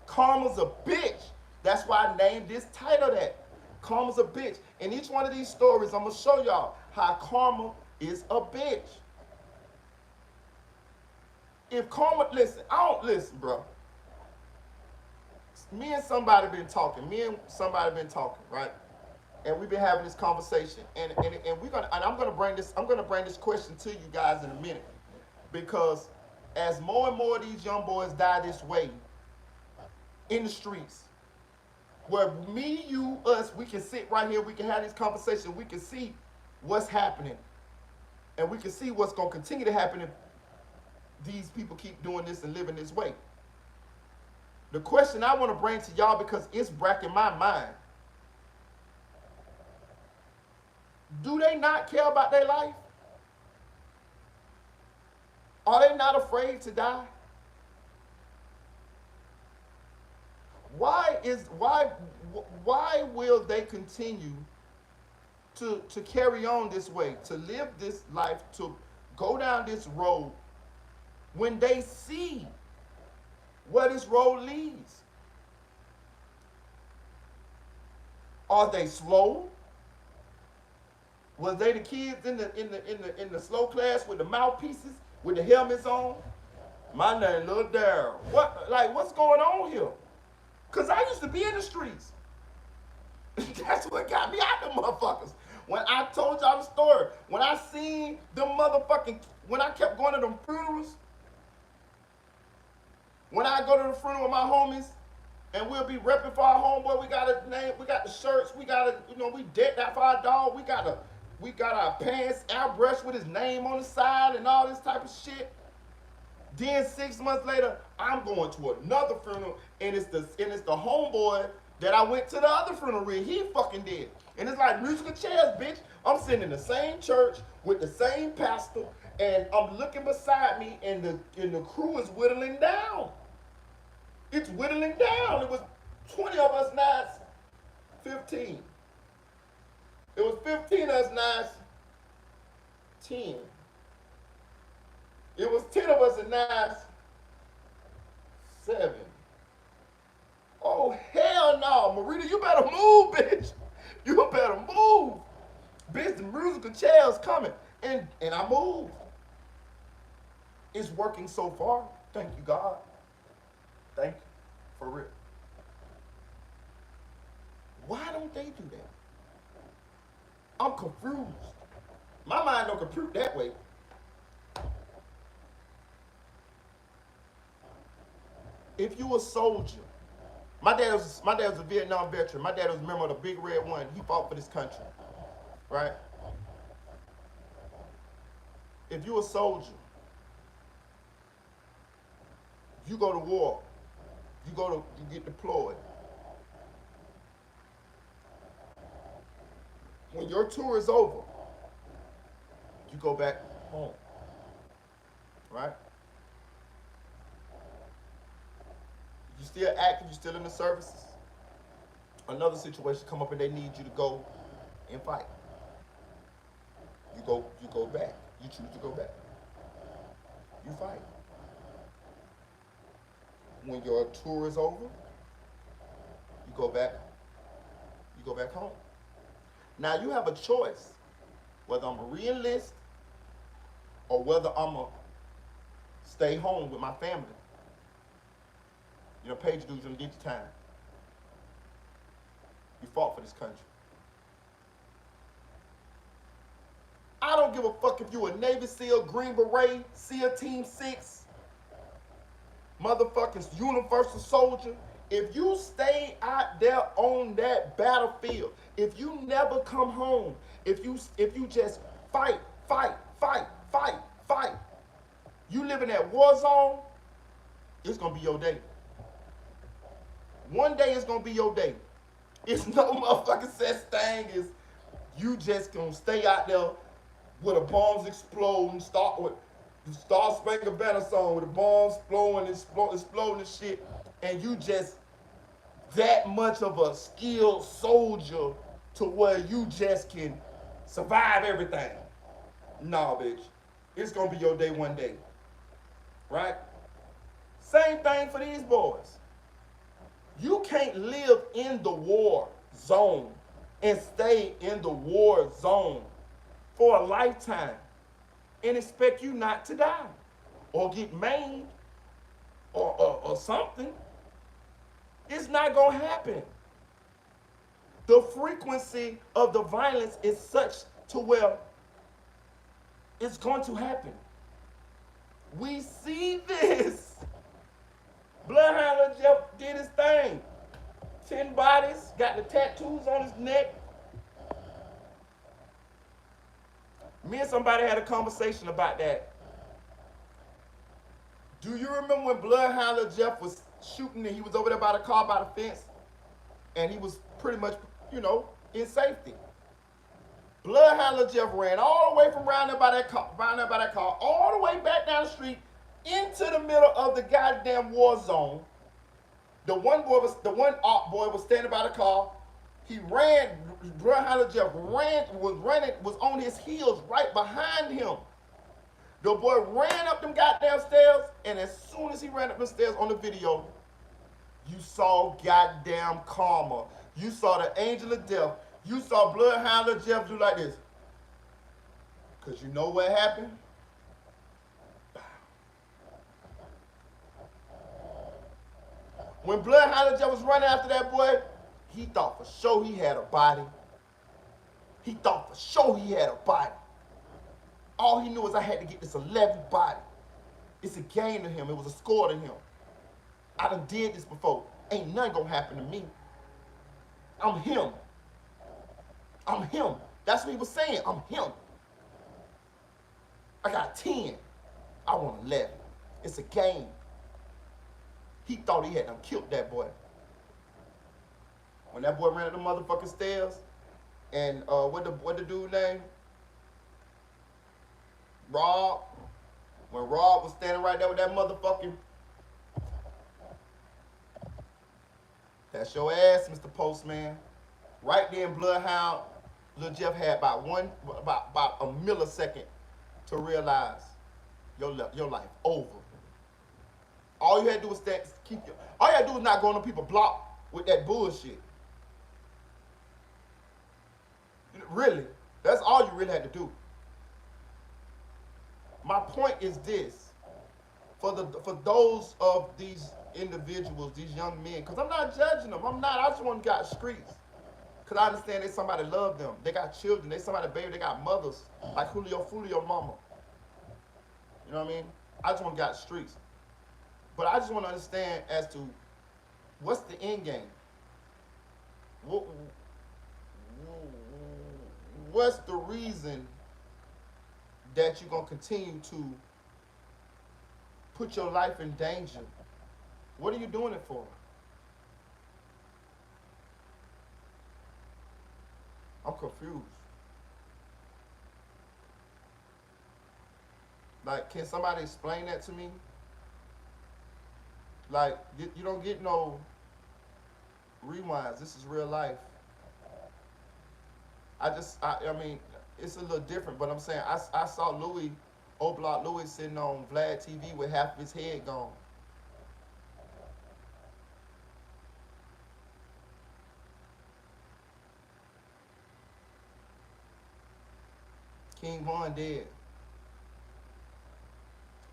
Karma's a bitch. That's why I named this title that. Karma's a bitch. In each one of these stories, I'm going to show y'all how karma is a bitch. If karma, listen, I don't listen, bro. Me and somebody been talking. Right? And we've been having this conversation. And I'm gonna bring this question to you guys in a minute. Because as more and more of these young boys die this way in the streets, where me, you, us, we can sit right here, we can have this conversation, we can see what's happening, and we can see what's gonna continue to happen if these people keep doing this and living this way. The question I want to bring to y'all, because it's bracking my mind, do they not care about their life? Are they not afraid to die? Why will they continue to carry on this way, to live this life, to go down this road when they see where this road leads? Are they slow? Was they the kids in the slow class with the mouthpieces, with the helmets on? My name Lil Daryl. What's going on here? Cause I used to be in the streets. That's what got me out of them motherfuckers. When I told y'all the story, when I seen them when I kept going to them funerals, when I go to the funeral with my homies, and we'll be repping for our homeboy, we got a name, we got the shirts, we got we decked out for our dog, we got our pants airbrushed with his name on the side and all this type of shit. Then 6 months later, I'm going to another funeral, and it's the homeboy that I went to the other funeral with. He fucking did. And it's like musical chairs, bitch. I'm sitting in the same church with the same pastor, and I'm looking beside me, and the crew is whittling down. It's whittling down. It was 20 of us, now it's 15. It was 15 of us, now it's 10. It was 10 of us, and now it's 7. Oh, hell no. Marita, you better move, bitch. You better move. Bitch, the musical chair's coming. And I moved. It's working so far. Thank you, God. Thank you. For real. Why don't they do that? I'm confused. My mind don't compute that way. If you a soldier, my dad was a Vietnam veteran. My dad was a member of the Big Red One. He fought for this country, right? If you a soldier, you go to war, you get deployed. When your tour is over, you go back home, right? You still active, you still in the services. Another situation come up and they need you to go and fight. You go back. You choose to go back. You fight. When your tour is over, you go back home. Now you have a choice whether I'm gonna re-enlist or whether I'm gonna stay home with my family. You know, page dudes gonna get your time. You fought for this country. I don't give a fuck if you a Navy SEAL, Green Beret, SEAL Team 6, motherfucking Universal Soldier. If you stay out there on that battlefield, if you never come home, if you just fight, you live in that war zone, it's gonna be your day. One day it's gonna be your day. It's no motherfucking such thing as you just gonna stay out there where the bombs explode and start with the Star Spangled Banner song with the bombs exploding and shit, and you just that much of a skilled soldier to where you just can survive everything. Nah, bitch. It's gonna be your day one day. Right? Same thing for these boys. You can't live in the war zone and stay in the war zone for a lifetime. and expect you not to die or get maimed or something. It's not going to happen. The frequency of the violence is such to where it's going to happen. We see this. Bloodhound Jeff did his thing. 10 bodies, got the tattoos on his neck. Me and somebody had a conversation about that. Do you remember when Bloodhound Jeff was shooting and he was over there by the car, by the fence, and he was pretty much, in safety? Bloodhound Jeff ran all the way from round there by that car, all the way back down the street into the middle of the goddamn war zone. The one op boy was standing by the car. He ran. Bloodhound Jeff was on his heels right behind him. The boy ran up them goddamn stairs, and as soon as he ran up the stairs on the video, you saw goddamn karma. You saw the angel of death. You saw Bloodhound Jeff do like this. Because you know what happened? When Bloodhound Jeff was running after that boy, he thought for sure he had a body. He thought for sure he had a body. All he knew is I had to get this 11th body. It's a game to him. It was a score to him. I done did this before. Ain't nothing gonna happen to me. I'm him. I'm him. That's what he was saying. I'm him. I got 10. I want 11. It's a game. He thought he had done killed that boy. When that boy ran up the motherfucking stairs, and what the dude name? Rob. When Rob was standing right there with that motherfucking, that's your ass, Mr. Postman. Right there in Bloodhound, Lil Jeff had about a millisecond to realize your life over. All you had to do was all you had to do is not go on the people's block with that bullshit. Really, that's all you really had to do. My point is this: for those of these individuals, these young men, because I'm not judging them. I'm not. I just want to get streets. Because I understand that somebody love them. They got children. They somebody baby. They got mothers. Like Julio, FOOLIO mama. You know what I mean? I just want to get streets. But I just want to understand as to what's the end game. What's the reason that you're going to continue to put your life in danger? What are you doing it for? I'm confused. Like, can somebody explain that to me? Like, you don't get no rewinds. This is real life. I mean, it's a little different, but I'm saying I saw Block Louis sitting on Vlad TV with half of his head gone. King Von dead.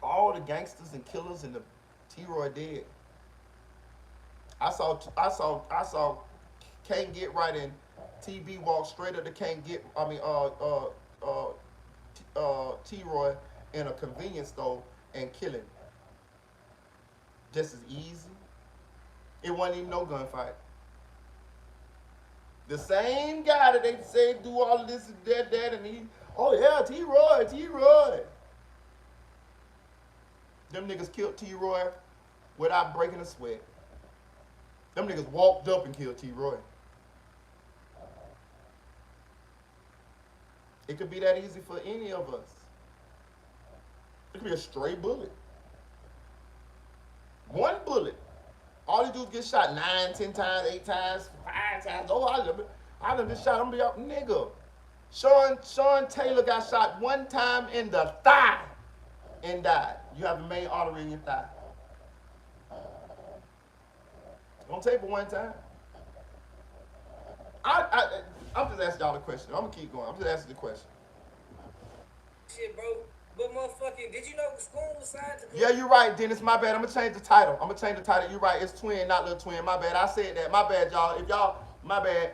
All the gangsters and killers and the T-Roy dead. I saw Can't Get Right in TB walk straight up to T-Roy in a convenience store and kill him. Just as easy. It wasn't even no gunfight. The same guy that they say do all of this and that, and he, oh yeah, T-Roy. Them niggas killed T-Roy without breaking a sweat. Them niggas walked up and killed T-Roy. It could be that easy for any of us. It could be a stray bullet. One bullet. All you do is get shot 9, 10 times, 8 times, 5 times. Oh, I done been shot. I'm gonna be out, nigga. Sean Taylor got shot 1 time in the thigh and died. You have the main artery in your thigh. Don't take it 1 time. I'm just asking y'all a question. I'm gonna keep going. I'm just asking the question.
Shit, bro. But motherfucking, did you know SCOOM was signed to?
Yeah, you're right, Dennis. My bad. I'm gonna change the title. You're right. It's twin, not little twin. My bad. I said that. My bad, y'all. If y'all, my bad.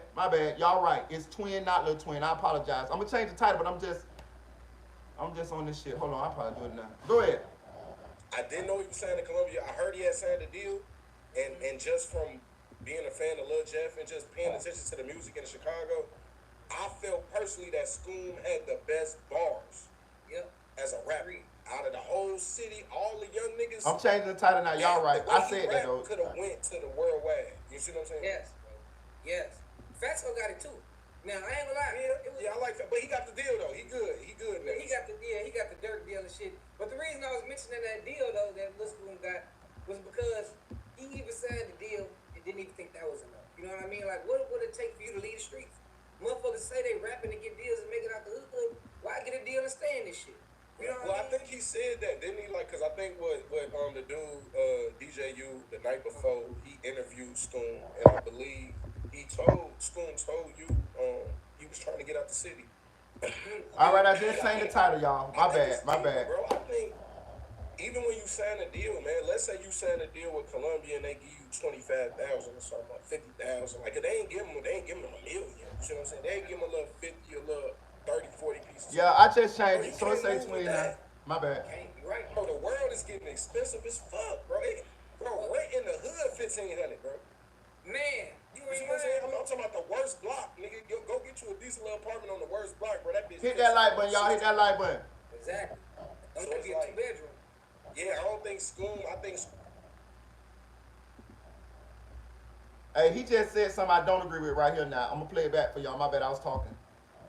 Y'all right. It's twin, not little twin. I apologize. I'm gonna change the title, but I'm just on this shit. Hold on. I'll probably do it now. Go ahead.
I didn't know he was signed to Columbia. I heard he had signed a deal, and just from being a fan of Lil Jeff and just paying attention to the music in Chicago, I felt personally that SCOOM had the best bars.
Yep.
As a rapper. Out of the whole city, all the young niggas.
I'm changing the title now. Y'all right. I said that though.
Could have went to the worldwide. You see what I'm saying?
Yes, bro. Yes. Fatso got it too. Now I ain't gonna lie.
Yeah, I like that, but he got the deal though. He good now.
He got the dirt deal and shit. But the reason I was mentioning that deal though that Lil SCOOM got was because he even signed the deal and didn't even think that was enough. You know what I mean? Like, what would it take for you to leave the streets? Motherfuckers say they rapping to get deals and make it out the hood. Why get a deal and stay in this shit? You know
well, I think he said that, didn't he? Like, cause I think what the dude DJU the night before he interviewed SCOOM, and I believe SCOOM told you he was trying to get out the city.
All right, I just changed the title, y'all. My bad.
Bro, I think even when you sign a deal, man, let's say you sign a deal with Columbia and they give you 25,000 or something, like 50,000. Like, they ain't giving them $1 million. You see what I'm saying? They ain't give them a little 50, a little 30, 40 pieces.
Yeah, I just changed it. So it say twin now. My bad.
Right, bro. The world is getting expensive as fuck, bro. Rent in the hood $1,500, bro.
Man, you
ain't lying. I'm talking about the worst block, nigga. Go get you a decent little apartment on the worst block, bro. That bitch.
Hit that like button, y'all. Hit that like button.
Exactly.
So
Don't get a 2-bedroom.
Yeah, I don't think SCOOM. I think.
Hey, he just said something I don't agree with right here now. I'm gonna play it back for y'all. My bad, I was talking.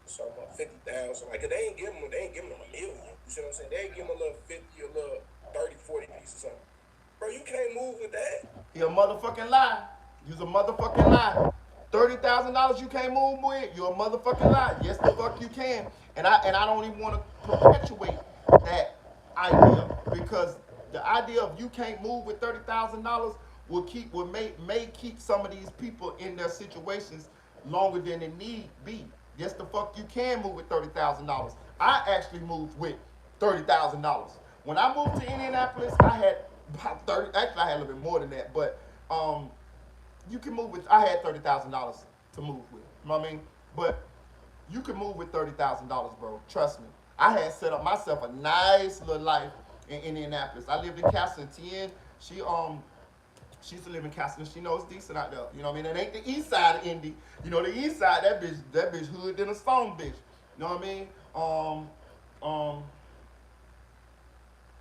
So about 50,000. Like, they ain't giving them $1 million. You see what I'm saying? They ain't give them a little 50, a little 30, 40 pieces or something. Bro, you can't move with that.
He a motherfucking lie. You's a motherfucking lie. $30,000 you can't move with. You're a motherfucking lie. Yes, the fuck you can. And I don't even want to perpetuate that idea, because the idea of you can't move with $30,000 may keep some of these people in their situations longer than it need be. Yes, the fuck you can move with $30,000. I actually moved with $30,000. When I moved to Indianapolis, I had about 30. Actually, I had a little bit more than that, but you can move with. I had $30,000 to move with. You know what I mean? But you can move with $30,000, bro. Trust me. I had set up myself a nice little life in Indianapolis. I lived in Castleton. Tien, she used to live in Castleton. She knows decent out there. You know what I mean? It ain't the east side of Indy. You know, the east side, that bitch hood than a stone bitch. You know what I mean?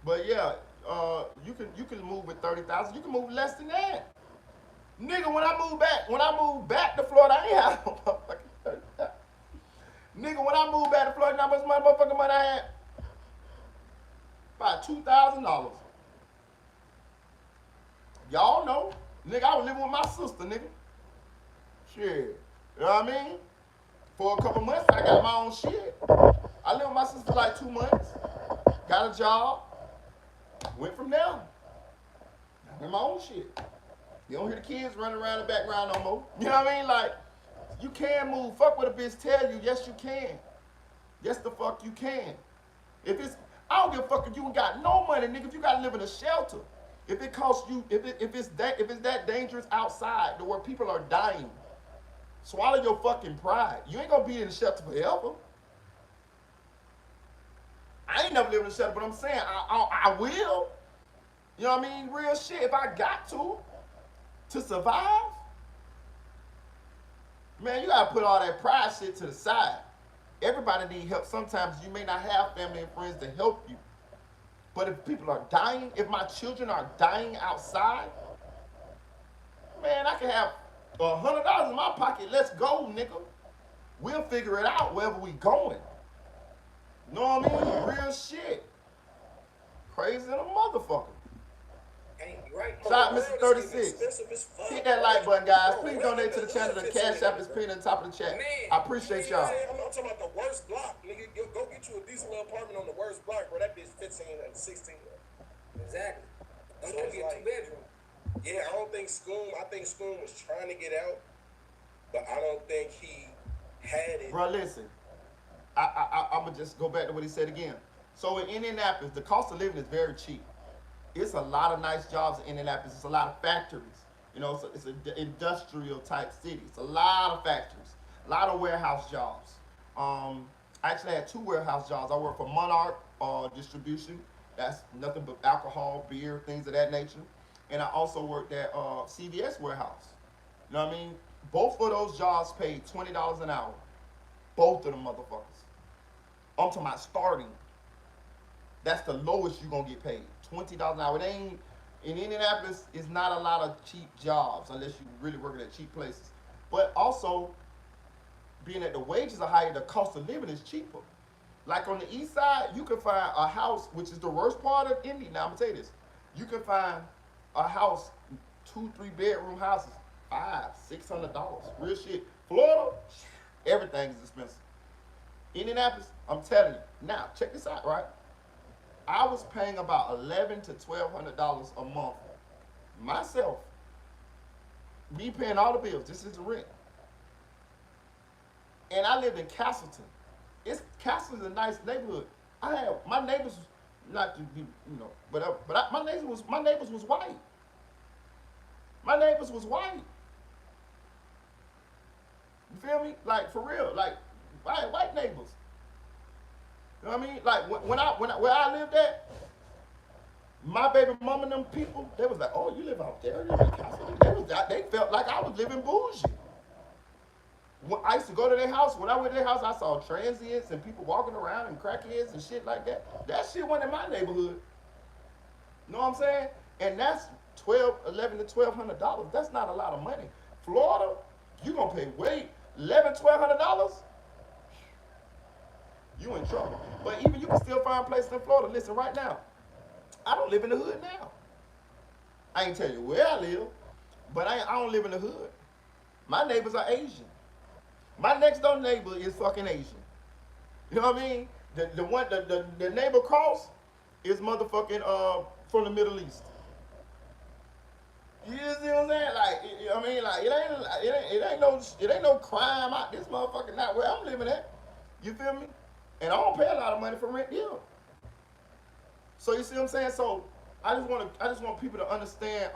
But yeah, you can move with 30,000. You can move less than that. Nigga, when I moved back to Florida, I ain't have no motherfucking 30,000. Nigga, when I moved back to Florida, how much motherfucking money I had? About $2,000. Y'all know. Nigga, I was living with my sister, nigga. Shit. You know what I mean? For a couple months, I got my own shit. I lived with my sister for like 2 months. Got a job. Went from there. Got my own shit. You don't hear the kids running around the background no more. You know what I mean? Like, you can move. Fuck what a bitch tell you. Yes, you can. Yes, the fuck you can. I don't give a fuck if you ain't got no money, nigga. If you gotta live in a shelter. If it costs you, if it's that dangerous outside to where people are dying, swallow your fucking pride. You ain't gonna be in the shelter forever. I ain't never lived in a shelter, but I'm saying I will. You know what I mean? Real shit. If I got to survive, man, you gotta put all that pride shit to the side. Everybody need help. Sometimes you may not have family and friends to help you. But if people are dying, if my children are dying outside, man, I can have $100 in my pocket. Let's go, nigga. We'll figure it out wherever we going. You know what I mean? Real shit. Crazy than a motherfucker.
Ain't you right?
Shout out Mr. 36. Hit that like button, guys. Please donate to the channel. The Cash App is pinned on top of the chat. I appreciate y'all.
I'm talking about the worst block, nigga. Go get you a decent little apartment on the worst block, bro. That bitch 15 and 16.
Exactly. Don't
So
get
it's
a
like-
2-bedroom.
Yeah, I don't think SCOOM. I think SCOOM was trying to get out, but I don't think he had it.
Bro, listen. I'm going to just go back to what he said again. So in Indianapolis, the cost of living is very cheap. It's a lot of nice jobs in Indianapolis. It's a lot of factories. You know, it's an industrial type city. It's a lot of factories, a lot of warehouse jobs. I actually had 2 warehouse jobs. I worked for Monarch Distribution. That's nothing but alcohol, beer, things of that nature. And I also worked at CVS warehouse. You know what I mean? Both of those jobs paid $20 an hour. Both of them motherfuckers. I'm talking about starting. That's the lowest you're gonna get paid. $20 an hour. It ain't in Indianapolis. It's not a lot of cheap jobs unless you really working at cheap places. But also, being that the wages are higher, the cost of living is cheaper. Like on the east side, you can find a house, which is the worst part of Indy. Now I'm gonna tell you this: you can find a house, 2-3 bedroom houses, $500-$600. Real shit. Florida, everything is expensive. Indianapolis, I'm telling you. Now check this out, right? I was paying about $1,100 to $1,200 a month myself. Me paying all the bills. This is the rent. And I lived in Castleton. Castleton's a nice neighborhood. I had my neighbors, not to be, my neighbors was white. My neighbors was white. You feel me? Like for real, like white neighbors. You know what I mean? Like where I lived at, my baby mama and them people, they was like, oh, you live out there, you live in Castleton. They felt like I was living bougie. When I used to go to their house. When I went to their house, I saw transients and people walking around and crackheads and shit like that. That shit wasn't in my neighborhood. You know what I'm saying? And that's $1,100 to $1,200. That's not a lot of money. Florida, you gonna pay $1,100, $1,200. You in trouble. But even you can still find places in Florida. Listen, right now, I don't live in the hood now. I ain't tell you where I live, but I don't live in the hood. My neighbors are Asian. My next door neighbor is fucking Asian. You know what I mean? The neighbor across is motherfucking from the Middle East. You see what I'm saying? Like, you know what I mean? Like, it ain't no crime out this motherfucker not where I'm living at. You feel me? And I don't pay a lot of money for rent deal. So you see what I'm saying? So I just want people to understand.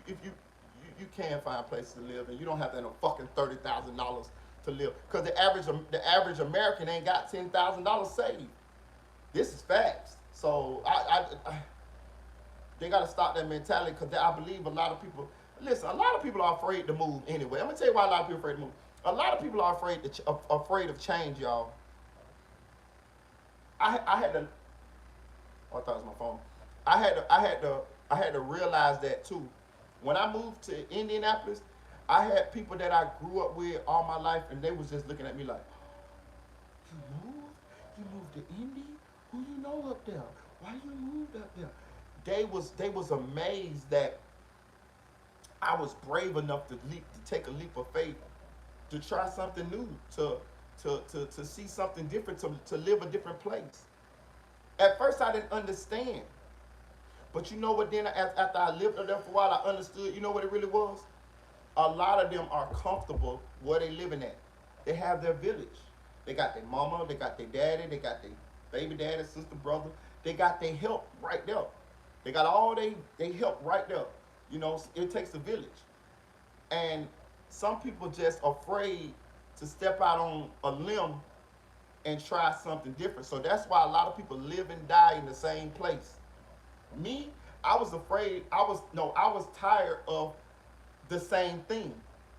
If you can find places to live, and you don't have to have no fucking $30,000 to live, because the average American ain't got $10,000 saved. This is facts. So they got to stop that mentality, because I believe a lot of people. Listen, a lot of people are afraid to move anyway. I'm gonna tell you why a lot of people are afraid to move. A lot of people are afraid of change, y'all. I had to. Oh, I thought it was my phone. I had to realize that too. When I moved to Indianapolis, I had people that I grew up with all my life, and they was just looking at me like, You moved to Indy? Who you know up there? Why you moved up there? They was amazed that I was brave enough to take a leap of faith, to try something new, to see something different, to live a different place. At first, I didn't understand. But you know what, then after I lived up there for a while, I understood, you know what it really was? A lot of them are comfortable where they living at. They have their village. They got their mama, they got their daddy, they got their baby daddy, sister, brother. They got their help right there. They got all they help right there. You know, it takes a village. And some people just afraid to step out on a limb and try something different. So that's why a lot of people live and die in the same place. Me, I was afraid. I was tired of the same thing.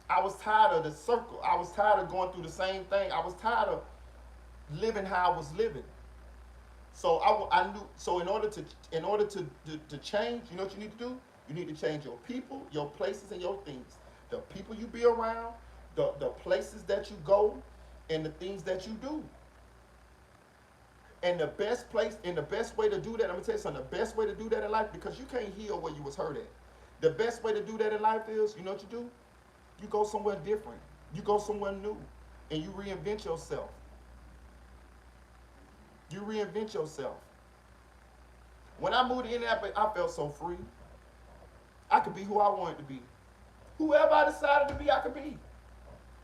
I was tired of the circle. I was tired of going through the same thing. I was tired of living how I was living. So I knew. So in order to change, you know what you need to do? You need to change your people, your places, and your things. The people you be around, the places that you go, and the things that you do. And the best place, and the best way to do that, I'm gonna tell you something, the best way to do that in life, because you can't heal where you was hurt at. The best way to do that in life is, you know what you do? You go somewhere different. You go somewhere new. And you reinvent yourself. You reinvent yourself. When I moved to Indianapolis, I felt so free. I could be who I wanted to be. Whoever I decided to be, I could be.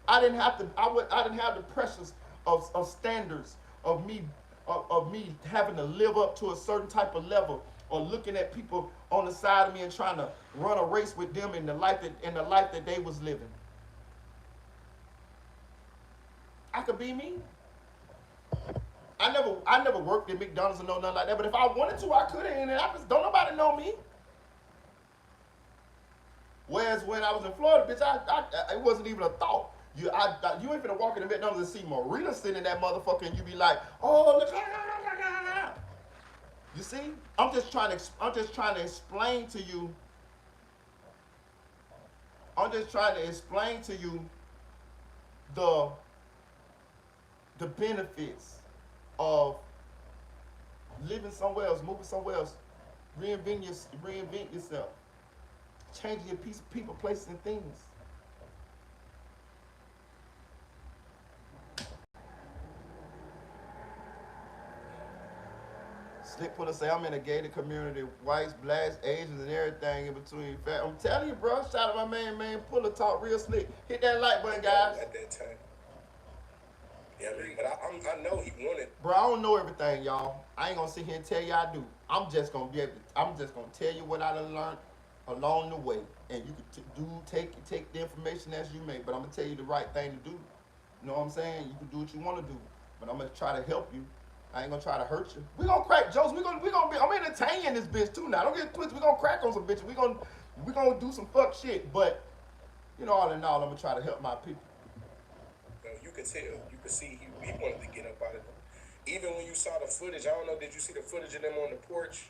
I didn't have the pressures of standards of me of me having to live up to a certain type of level, or looking at people on the side of me and trying to run a race with them in the life that they was living. I could be me. I never worked at McDonald's or no nothing like that. But if I wanted to, I could have. And don't nobody know me. Whereas when I was in Florida, bitch, it wasn't even a thought. You ain't finna walk in the McDonald's and see Marina sitting in that motherfucker, and you be like, oh look, you see? I'm just trying to explain to you. I'm just trying to explain to you the benefits of living somewhere else, moving somewhere else, reinvent yourself, changing your people, places, and things. Slick Puller say I'm in a gated community, whites, blacks, Asians, and everything in between. I'm telling you, bro. Shout out my man Puller, talk real slick. Hit that like button, guys.
At that time. Yeah, but I know he wanted.
Bro, I don't know everything, y'all. I ain't gonna sit here and tell you I do. I'm just gonna tell you what I done learned along the way, and you can take the information as you may. But I'm gonna tell you the right thing to do. You know what I'm saying? You can do what you want to do, but I'm gonna try to help you. I ain't gonna try to hurt you. We gonna crack jokes. We gonna be. I'm entertaining this bitch too now. Don't get twisted. We gonna crack on some bitches. We gonna do some fuck shit. But you know, all in all, I'm gonna try to help my people.
You could tell. You could see he wanted to get up out of them. Even when you saw the footage, I don't know. Did you see the footage of them on the porch?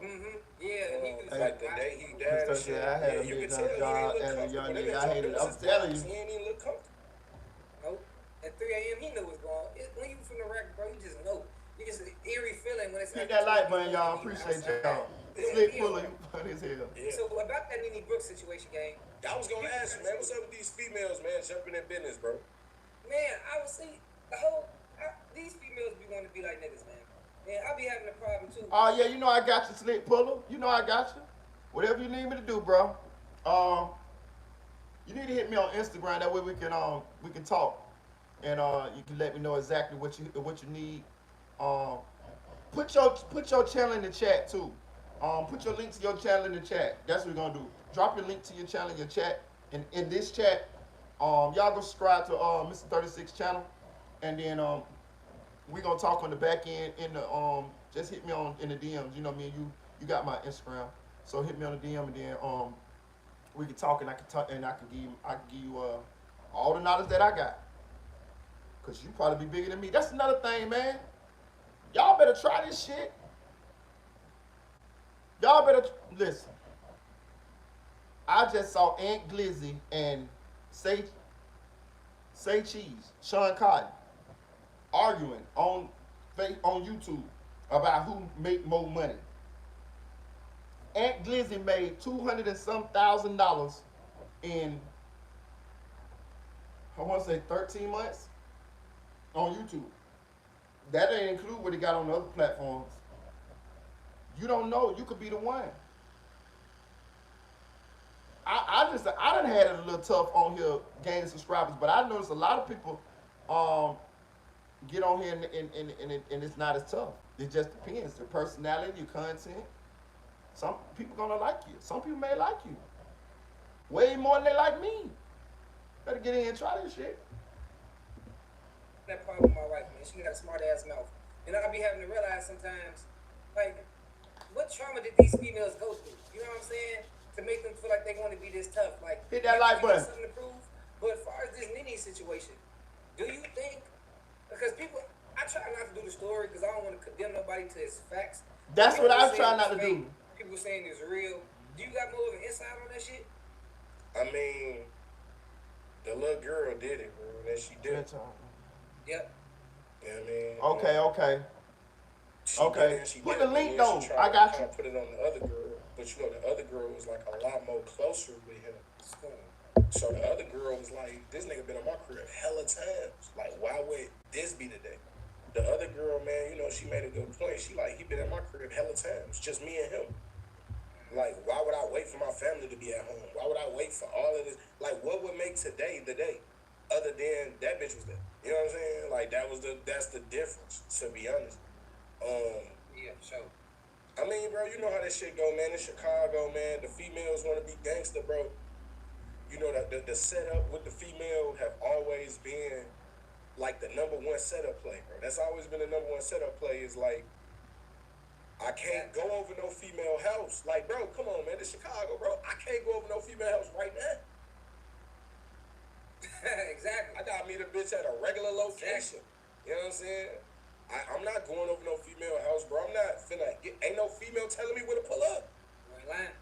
Yeah.
Like the day he died and shit.
I had
you
a
could tell
job as a young nigga. I hated it. I'm telling you.
He ain't even look comfortable.
Nope. At 3 a.m. he knew what's going on. When you from the record, bro, you just know. You just an eerie feeling when it's.
Hit that like button, y'all. Appreciate y'all. Slick Puller, you funny as hell.
Yeah.
So about that Nene Brooks situation, gang.
I was gonna ask you, man, what's up with these females, man, jumping in business, bro?
Man, I would see these females be wanting to be like niggas, man. And I be having a problem too.
Oh yeah, you know I got you, Slick Puller. You know I got you. Whatever you need me to do, bro. You need to hit me on Instagram. That way we can talk, and you can let me know exactly what you need. Put your channel in the chat too. Put your link to your channel in the chat. That's what we're gonna do. Drop your link to your channel in your chat. And in this chat, y'all go subscribe to Mr. 36 channel, and then we gonna talk on the back end in the just hit me in the DMs. You know me and you got my Instagram, so hit me on the DM, and then we can talk, and I can give you all the knowledge that I got, cause you probably be bigger than me. That's another thing, man. Y'all better try this shit. Y'all better listen. I just saw Aunt Glizzy and Say Cheese, Sean Cotton, arguing on YouTube about who make more money. Aunt Glizzy made $200 and some thousand in, I want to say 13 months on YouTube. That ain't include what he got on the other platforms. You don't know. You could be the one. I done had it a little tough on here gaining subscribers, but I noticed a lot of people get on here and it's not as tough. It just depends. Your personality, your content. Some people gonna like you. Some people may like you way more than they like me. Better get in and try this shit.
That problem with my wife, man. She got a smart ass mouth, and I be having to realize sometimes, like, what trauma did these females go through? You know what I'm saying? To make them feel like they want to be this tough. Like,
hit that like button.
Something to prove. But as far as this Nene situation, do you think? Because people, I try not to do the story because I don't want to condemn nobody to its facts.
That's what I'm trying not to do.
People saying it's real. Do you got more of an insight on that shit?
I mean, the little girl did it, bro. That she did.
Yep.
You know what I mean?
Okay. Put the link though. I got you.
Put it on the other girl, but you know the other girl was like a lot more closer with him. So the other girl was like, "This nigga been on my crib hella times. Like, why would this be the day?" The other girl, man, you know, she made a good point. She like, he been at my crib hella times, just me and him. Like, why would I wait for my family to be at home? Why would I wait for all of this? Like, what would make today the day? Other than that bitch was there. You know what I'm saying? Like, that's the difference, to be honest.
Yeah, for sure.
I mean, bro, you know how this shit go, man. In Chicago, man, the females want to be gangster, bro. You know that the setup with the female have always been like the number one setup play, bro. That's always been the number one setup play. Is like, I can't go over no female house. Like, bro, come on, man. It's Chicago, bro. I can't go over no female house right now.
Exactly.
I gotta meet a bitch at a regular location. You know what I'm saying? I'm not going over no female house, bro. I'm not finna get, ain't no female telling me where to pull up.
Right line.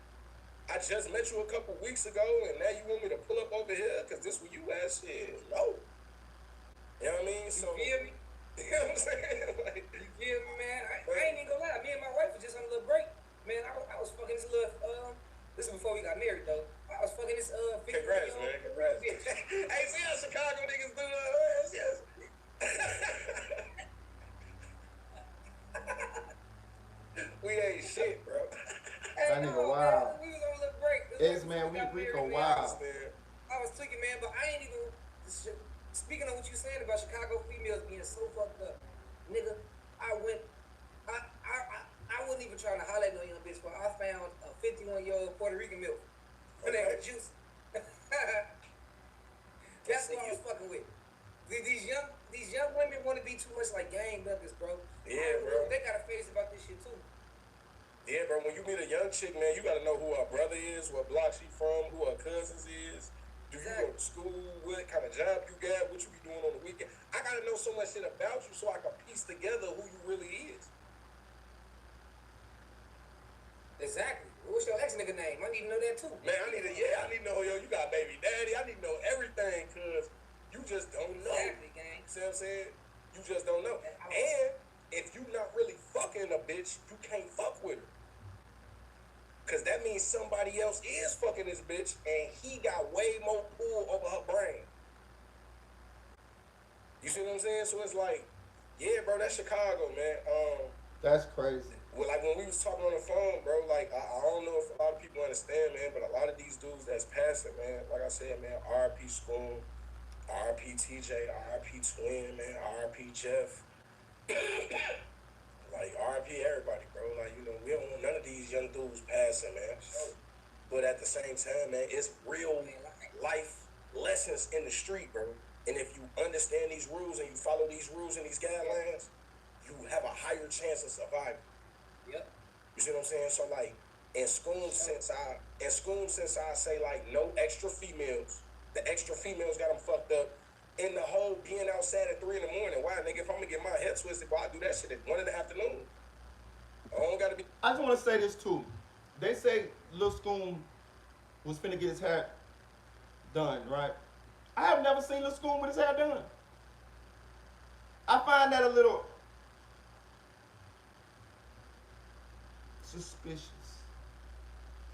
I just met you a couple weeks ago, and now you want me to pull up over here because this where you at? Shit, no. You know what I mean? So,
You feel me?
you know what I'm saying? Like,
You feel me, man? I ain't even gonna lie. Me and my wife were just on a little break. Man, I was fucking this little, this is before we got married, though. I was fucking this,
congrats, man. Congrats.
bitch.
Hey, see how Chicago niggas do that? Yes. We ain't shit, bro.
Hey,
That nigga
no,
wild.
Man, we was on a little break.
Yes, man, we go wild.
I was tweaking, man, but I ain't even. Speaking of what you saying about Chicago females being so fucked up, nigga, I wasn't even trying to holler at no young bitch, but I found a 51-year-old Puerto Rican milk. Her name was Juice. That's what I was fucking with. These young women want to be too much like gang nuggets, bro.
Yeah, bro.
They got a face about this shit too.
Yeah, bro, when you meet a young chick, man, you gotta know who her brother is, what block she from, who her cousins is. Do you go to school? What kind of job you got? What you be doing on the weekend? I gotta know so much shit about you so I can piece together who you really is.
Exactly. What's your ex nigga name? I need to know that too.
Man, I need to know, yo, you got baby daddy. I need to know everything, cause you just don't know.
Exactly, gang.
See what I'm saying? You just don't know. And if you not really fucking a bitch, you can't fuck with her. Cause that means somebody else is fucking this bitch and he got way more pull over her brain. You see what I'm saying? So it's like, yeah, bro, that's Chicago, man.
That's crazy.
Well, like when we was talking on the phone, bro, like I don't know if a lot of people understand, man, but a lot of these dudes that's passing, man, like I said, man, RP SCOOM, RP TJ, RP Twin, man, RP Jeff. Like, RP everybody, bro. Like, you know, we don't want none of these young dudes passing, man. But at the same time, man, it's real life lessons in the street, bro. And if you understand these rules and you follow these rules and these guidelines, you have a higher chance of surviving.
Yep.
You see what I'm saying? So, like, in SCOOM, since I say, like, no extra females, the extra females got them fucked up. In the whole being outside at 3 in the morning. Why, nigga, if I'm gonna get my head twisted, why I do that shit at 1 in the afternoon? I don't gotta be.
I just want to say this too. They say Lil SCOOM was finna get his hair done, right? I have never seen Lil SCOOM with his hair done. I find that a little suspicious.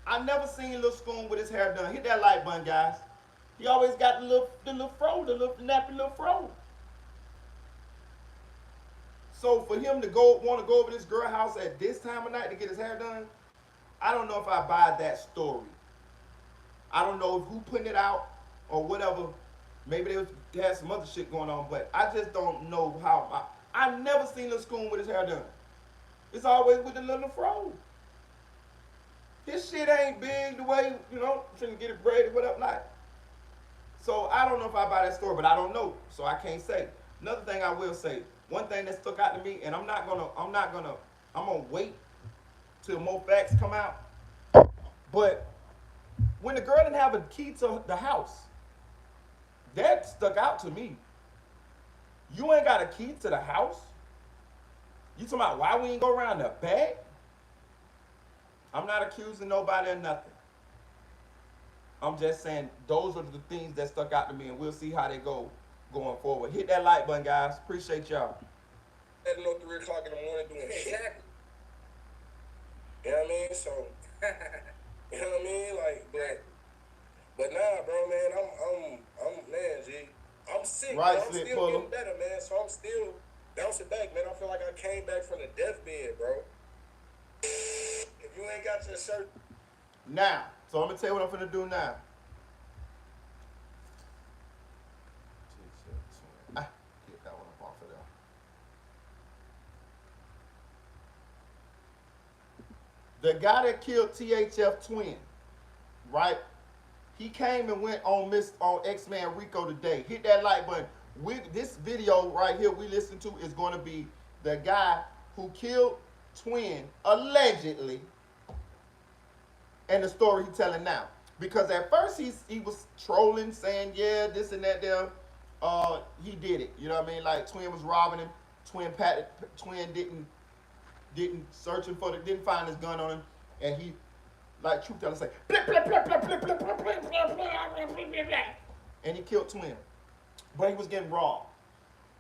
I never seen Lil SCOOM with his hair done. Hit that like button, guys. He always got the little fro, the little nappy little fro. So for him to want to go over this girl house at this time of night to get his hair done, I don't know if I buy that story. I don't know who putting it out or whatever. Maybe they had some other shit going on, but I just don't know how. I never seen Lil SCOOM with his hair done. It's always with the little fro. His shit ain't big the way, you know, trying to get it braided, whatever, like. So I don't know if I buy that story, but I don't know, so I can't say. Another thing I will say, one thing that stuck out to me, and I'm gonna wait till more facts come out. But when the girl didn't have a key to the house, that stuck out to me. You ain't got a key to the house? You talking about why we ain't go around the back? I'm not accusing nobody of nothing. I'm just saying those are the things that stuck out to me, and we'll see how they go going forward. Hit that like button, guys. Appreciate y'all.
At 3 o'clock in the morning doing shit.
Exactly.
You know what I mean? So, you know what I mean? Like, but nah, bro, man, I'm man, G. I'm sick,
Right,
bro. I'm still getting better, man. So I'm still bouncing back, man. I feel like I came back from the deathbed, bro. If you ain't got your shirt.
Now, so I'm gonna tell you what I'm finna do now. Get that one up off of there. The guy that killed THF twin, right? He came and went on X-Man Rico today. Hit that like button. This video right here we listen to is going to be the guy who killed twin allegedly, and the story he's telling now. Because at first he was trolling, saying yeah this and that there. He did it. You know what I mean? Like twin was robbing him. Twin didn't searching for didn't find his gun on him, and he like truth teller say blah, blah, blah, blah, blah, blah, blah, blah, blah, blah, blah, blah, and he killed twin, but he was getting robbed.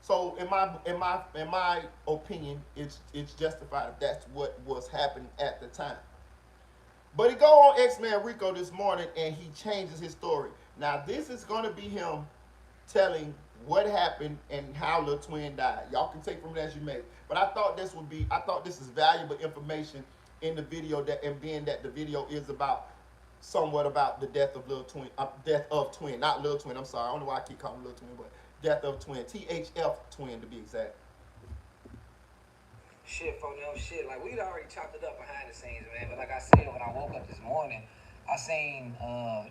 So in my opinion, it's justified if that's what was happening at the time. But he go on X-Man Rico this morning and he changes his story. Now this is gonna be him telling what happened and how Lil Twin died. Y'all can take from it as you may. But I thought this is valuable information in the video, and being that the video is somewhat about the death of Twin, not Lil Twin. I'm sorry, I don't know why I keep calling him Lil Twin, but death of Twin, THF Twin to be exact.
Shit, for them shit. Like, we'd already chopped it up behind the scenes, man. But like I said, when I woke up this morning, I seen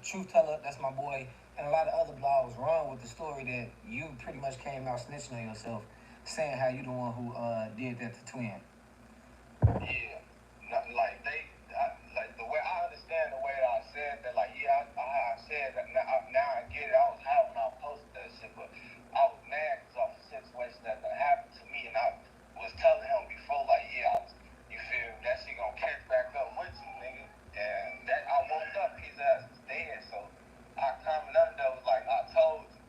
Truth Teller, that's my boy, and a lot of other blogs run with the story that you pretty much came out snitching on yourself, saying how you the one who did that to twin.
Yeah, like like the way I understand the way I said that, like I said that now I get it. I was high when I posted that shit, but I was mad because of the situation that happened to me, and I was telling him before, like, you feel that shit gonna catch back up with you, nigga. And that I woke up, his ass was dead, so I commented under there was like, I told you.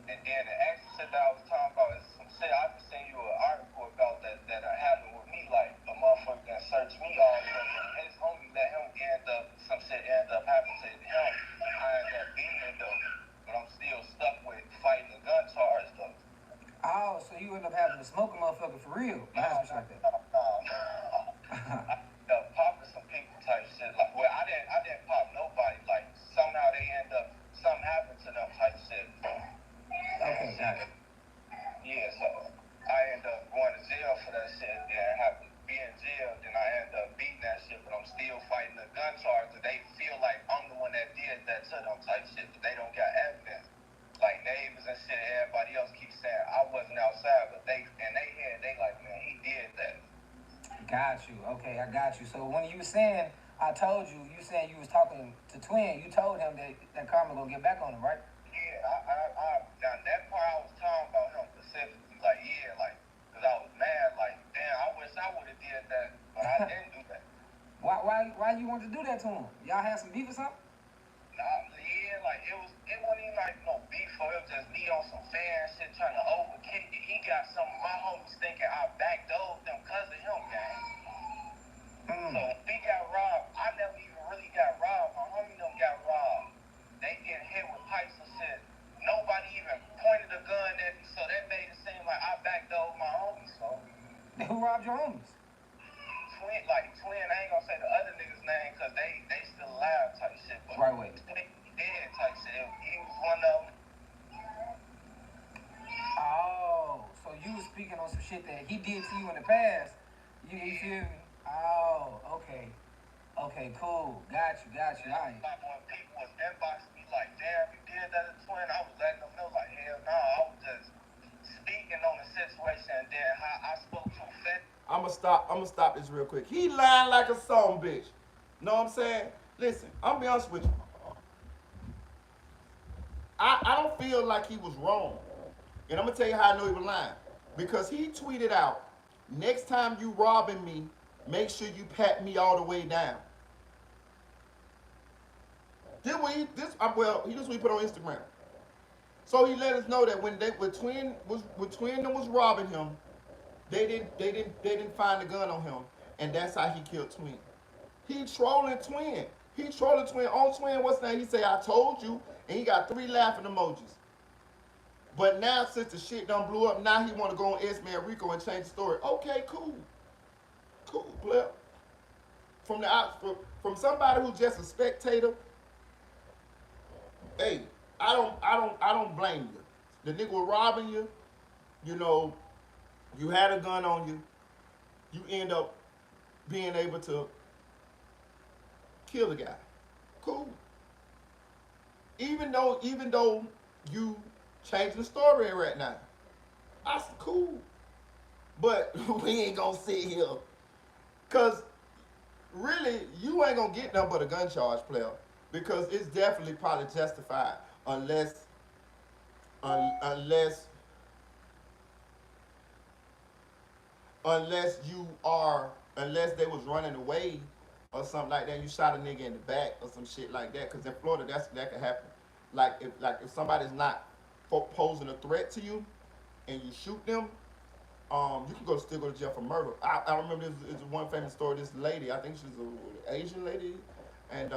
And then the extra shit that I was talking about is some shit. I just sent you an article about that happened with me, like a motherfucker that searched me all over. His homie let him some shit ended up happening to him. I ended up beating him though, but I'm still stuck with fighting the gun charge though.
Oh, so you end up having to smoke a motherfucker for real? Behind some shit like that.
I ended up popping some people type shit. Like, well, I didn't pop nobody. Like, somehow they end up, something happened to them type shit.
Okay, got it.
Yeah, so I ended up going to jail for that shit. Then I have to be in jail. Then I ended up beating that shit, but I'm still fighting the gun charge. And they feel like I'm the one that did that to them type shit, but they don't got evidence. Like neighbors and shit, everybody else keeps saying I wasn't outside, but they like, man, he did that.
Got you. Okay, I got you. So when you was saying, I told you, you saying you was talking to Twin, you told him that karma gonna get back on him, right?
Yeah, now that part I was talking about him specifically, like, yeah, like, cause I was mad, like, damn, I wish I would have did that, but I didn't do that.
Why you want to do that to him? Y'all had some beef or something?
Yeah, like, it wasn't even like no beef for him, just me on some fan shit trying to overkick it. He got some of my homies thinking I backdoored them because of him, gang. So he got robbed. I never even really got robbed. My homie them got robbed. They get hit with pipes and shit. Nobody even pointed a gun at me, so that made it seem like I backdoored my homies, so.
Who robbed your homies?
Twin, I ain't gonna say the other niggas' name because they still alive type shit. But
Right way.
He dead type shit. He was one of them.
Oh, so you was speaking on some shit that he did to you in the past. You feel me? Oh, okay. Okay, cool. Got you. All right.
Like when people was inboxing me like, damn, you did that to Twin, I was letting them know like, hell no, I was just speaking on the situation, and then how I spoke to Fed.
I'm gonna stop this real quick. He lying like a song bitch. Know what I'm saying? Listen, I'm gonna be honest with you. I don't feel like he was wrong. And I'm gonna tell you how I know he was lying. Because he tweeted out, next time you robbing me, make sure you pat me all the way down. He just what he put on Instagram. So he let us know that when Twin was robbing him, they didn't find the gun on him, and that's how he killed Twin. He trolling Twin. On Twin, what's name? He say, I told you, and he got 3 laughing emojis. But now since the shit done blew up, now he want to go on X-Man Rico and change the story. Okay, cool, player. From somebody who's just a spectator. Hey, I don't blame you. The nigga was robbing you. You know, you had a gun on you. You end up being able to kill the guy. Cool. Even though you change the story right now, that's cool. But we ain't gonna sit here, cause really you ain't gonna get nothing but a gun charge, player, because it's definitely probably justified unless unless you are unless they was running away or something like that. You shot a nigga in the back or some shit like that. Because in Florida, that could happen. Like if somebody's not posing a threat to you and you shoot them, you can still go to jail for murder. I remember this one famous story. This lady, I think she's an Asian lady, and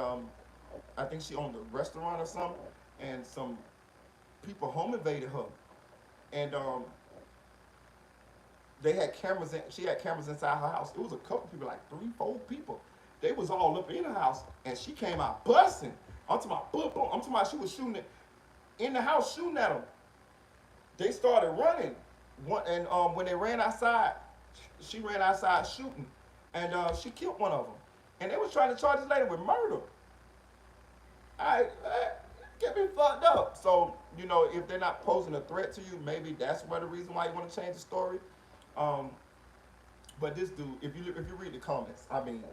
I think she owned a restaurant or something, and some people home invaded her, and they had cameras. She had cameras inside her house. It was a couple people, like 3, 4 people. They was all up in the house, and she came out busting. I'm talking about boom, boom. I'm talking about she was shooting it in the house, shooting at them. They started running, and when they ran outside, she ran outside shooting, and she killed one of them. And they was trying to charge this lady with murder. I get me fucked up. So if they're not posing a threat to you, maybe that's why the reason why you want to change the story. But this dude, if you read the comments, I mean,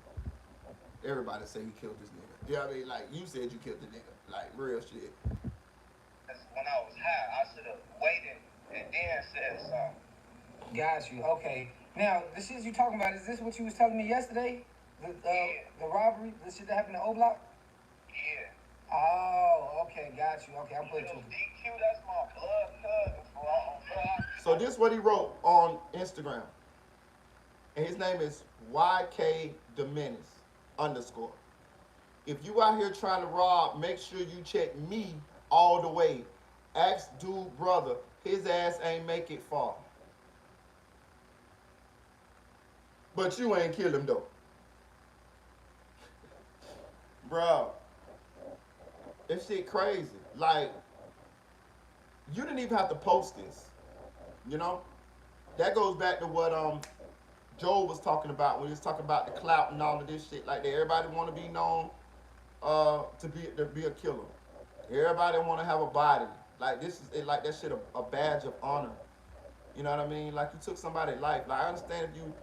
everybody say he killed this nigga. You know what I mean? Like, you said you killed the nigga. Like, real shit.
When I was high, I should have waited and then said something.
Got you. Okay. Now, the shit you talking about, is this what you was telling me yesterday? The robbery? The shit that happened in O Block?
Yeah.
Oh, okay. Got you. Okay, I'm putting you.
DQ, that's my blood cousin.
So this is what he wrote on Instagram. And his name is YK Dominis_. If you out here trying to rob, make sure you check me all the way. Ask dude brother, his ass ain't make it far. But you ain't kill him though. Bro, this shit crazy. Like, you didn't even have to post this. That goes back to what Joe was talking about when he was talking about the clout and all of this shit like that. Everybody want to be known to be a killer. Everybody want to have a body. Like, this is like that shit a badge of honor. You know what I mean? Like, you took somebody's life. Like, I understand if you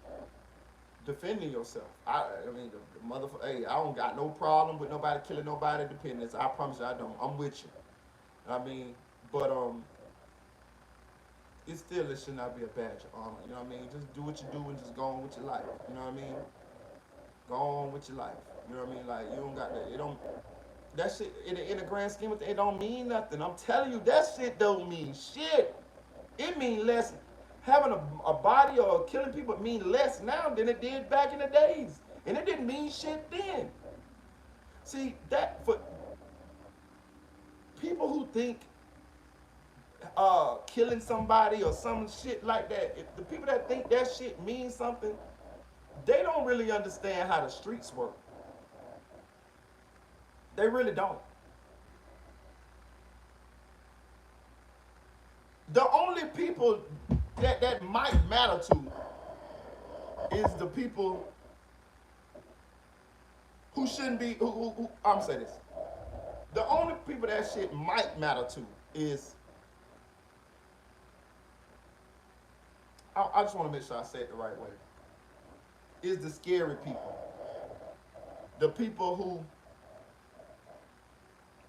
defending yourself. I mean, the motherfucker. Hey, I don't got no problem with nobody killing nobody dependents. I promise you, I don't. I'm with you. I mean, but it should not be a badge of honor. You know what I mean? Just do what you do and just go on with your life. You know what I mean? Go on with your life. You know what I mean? Like, you don't got that. It don't. That shit in the grand scheme of things, it don't mean nothing. I'm telling you, that shit don't mean shit. It mean less. Having a body or killing people mean less now than it did back in the days, and it didn't mean shit then. See, that for people who think killing somebody or some shit like that, if the people that think that shit means something, they don't really understand how the streets work. They really don't. The only people that might matter to is the people who shouldn't be, who I'm saying this. The only people that shit might matter to is, I just want to make sure I say it the right way, is the scary people. The people who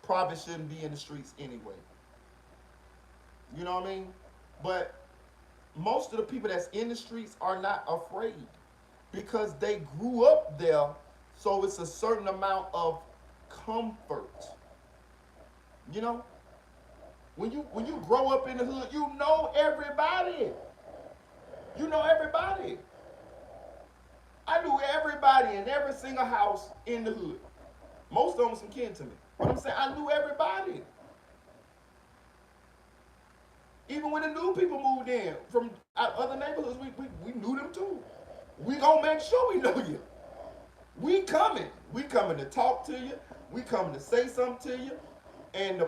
probably shouldn't be in the streets anyway. You know what I mean? But most of the people that's in the streets are not afraid because they grew up there, so it's a certain amount of comfort. You know? When you grow up in the hood, you know everybody. You know everybody. I knew everybody in every single house in the hood. Most of them some kin to me. But I'm saying I knew everybody. Even when the new people moved in from other neighborhoods, we knew them too. We gonna make sure we know you. We coming. We coming to talk to you. We coming to say something to you. And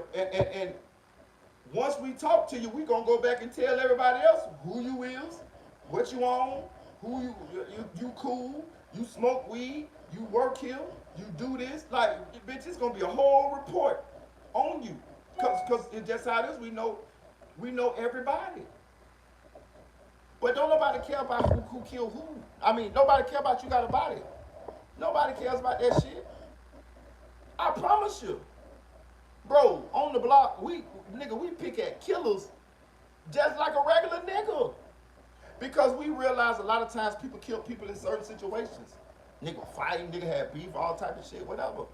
once we talk to you, we gonna go back and tell everybody else who you is, what you on, who you cool, you smoke weed, you work here, You do this, like, bitch, it's gonna be a whole report on you. Cause it's just how it is. We know everybody. But don't nobody care about who killed who. I mean, nobody care about you got a body. Nobody cares about that shit. I promise you. Bro, on the block, we pick at killers just like a regular nigga. Because we realize a lot of times people kill people in certain situations. Nigga fighting, nigga have beef, all type of shit, whatever.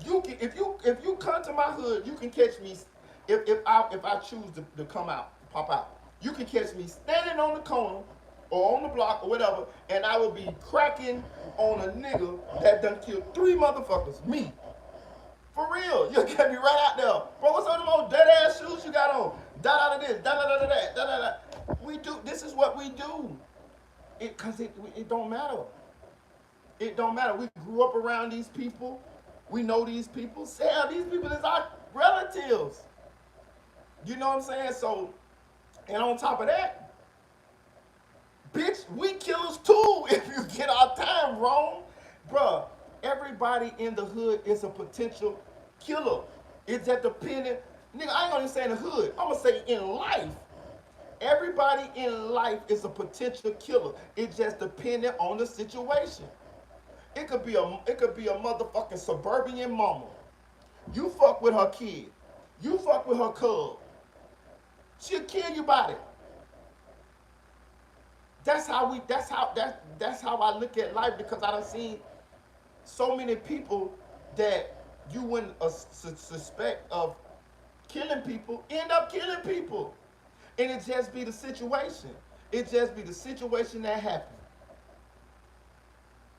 You can if you come to my hood, you can catch me if I choose to come out, pop out. You can catch me standing on the corner or on the block or whatever, and I will be cracking on a nigga that done killed 3 motherfuckers. Me. For real. You'll get me right out there. Bro, what's on them old dead ass shoes you got on? Da da da this, da da da da that, da da da. We do, this is what we do. Cause it don't matter. It don't matter. We grew up around these people. We know these people. Hell, these people is our relatives. You know what I'm saying? So, and on top of that, bitch, we killers too if you get our time wrong. Bruh, everybody in the hood is a potential killer. It's just dependent. Nigga, I ain't gonna say in the hood. I'm gonna say in life. Everybody in life is a potential killer. It's just dependent on the situation. It could be a motherfucking suburban mama. You fuck with her kid. You fuck with her cub. She'll kill you about it. That's how I look at life, because I done seen so many people that you wouldn't suspect of killing people end up killing people. And it just be the situation. It just be the situation that happened.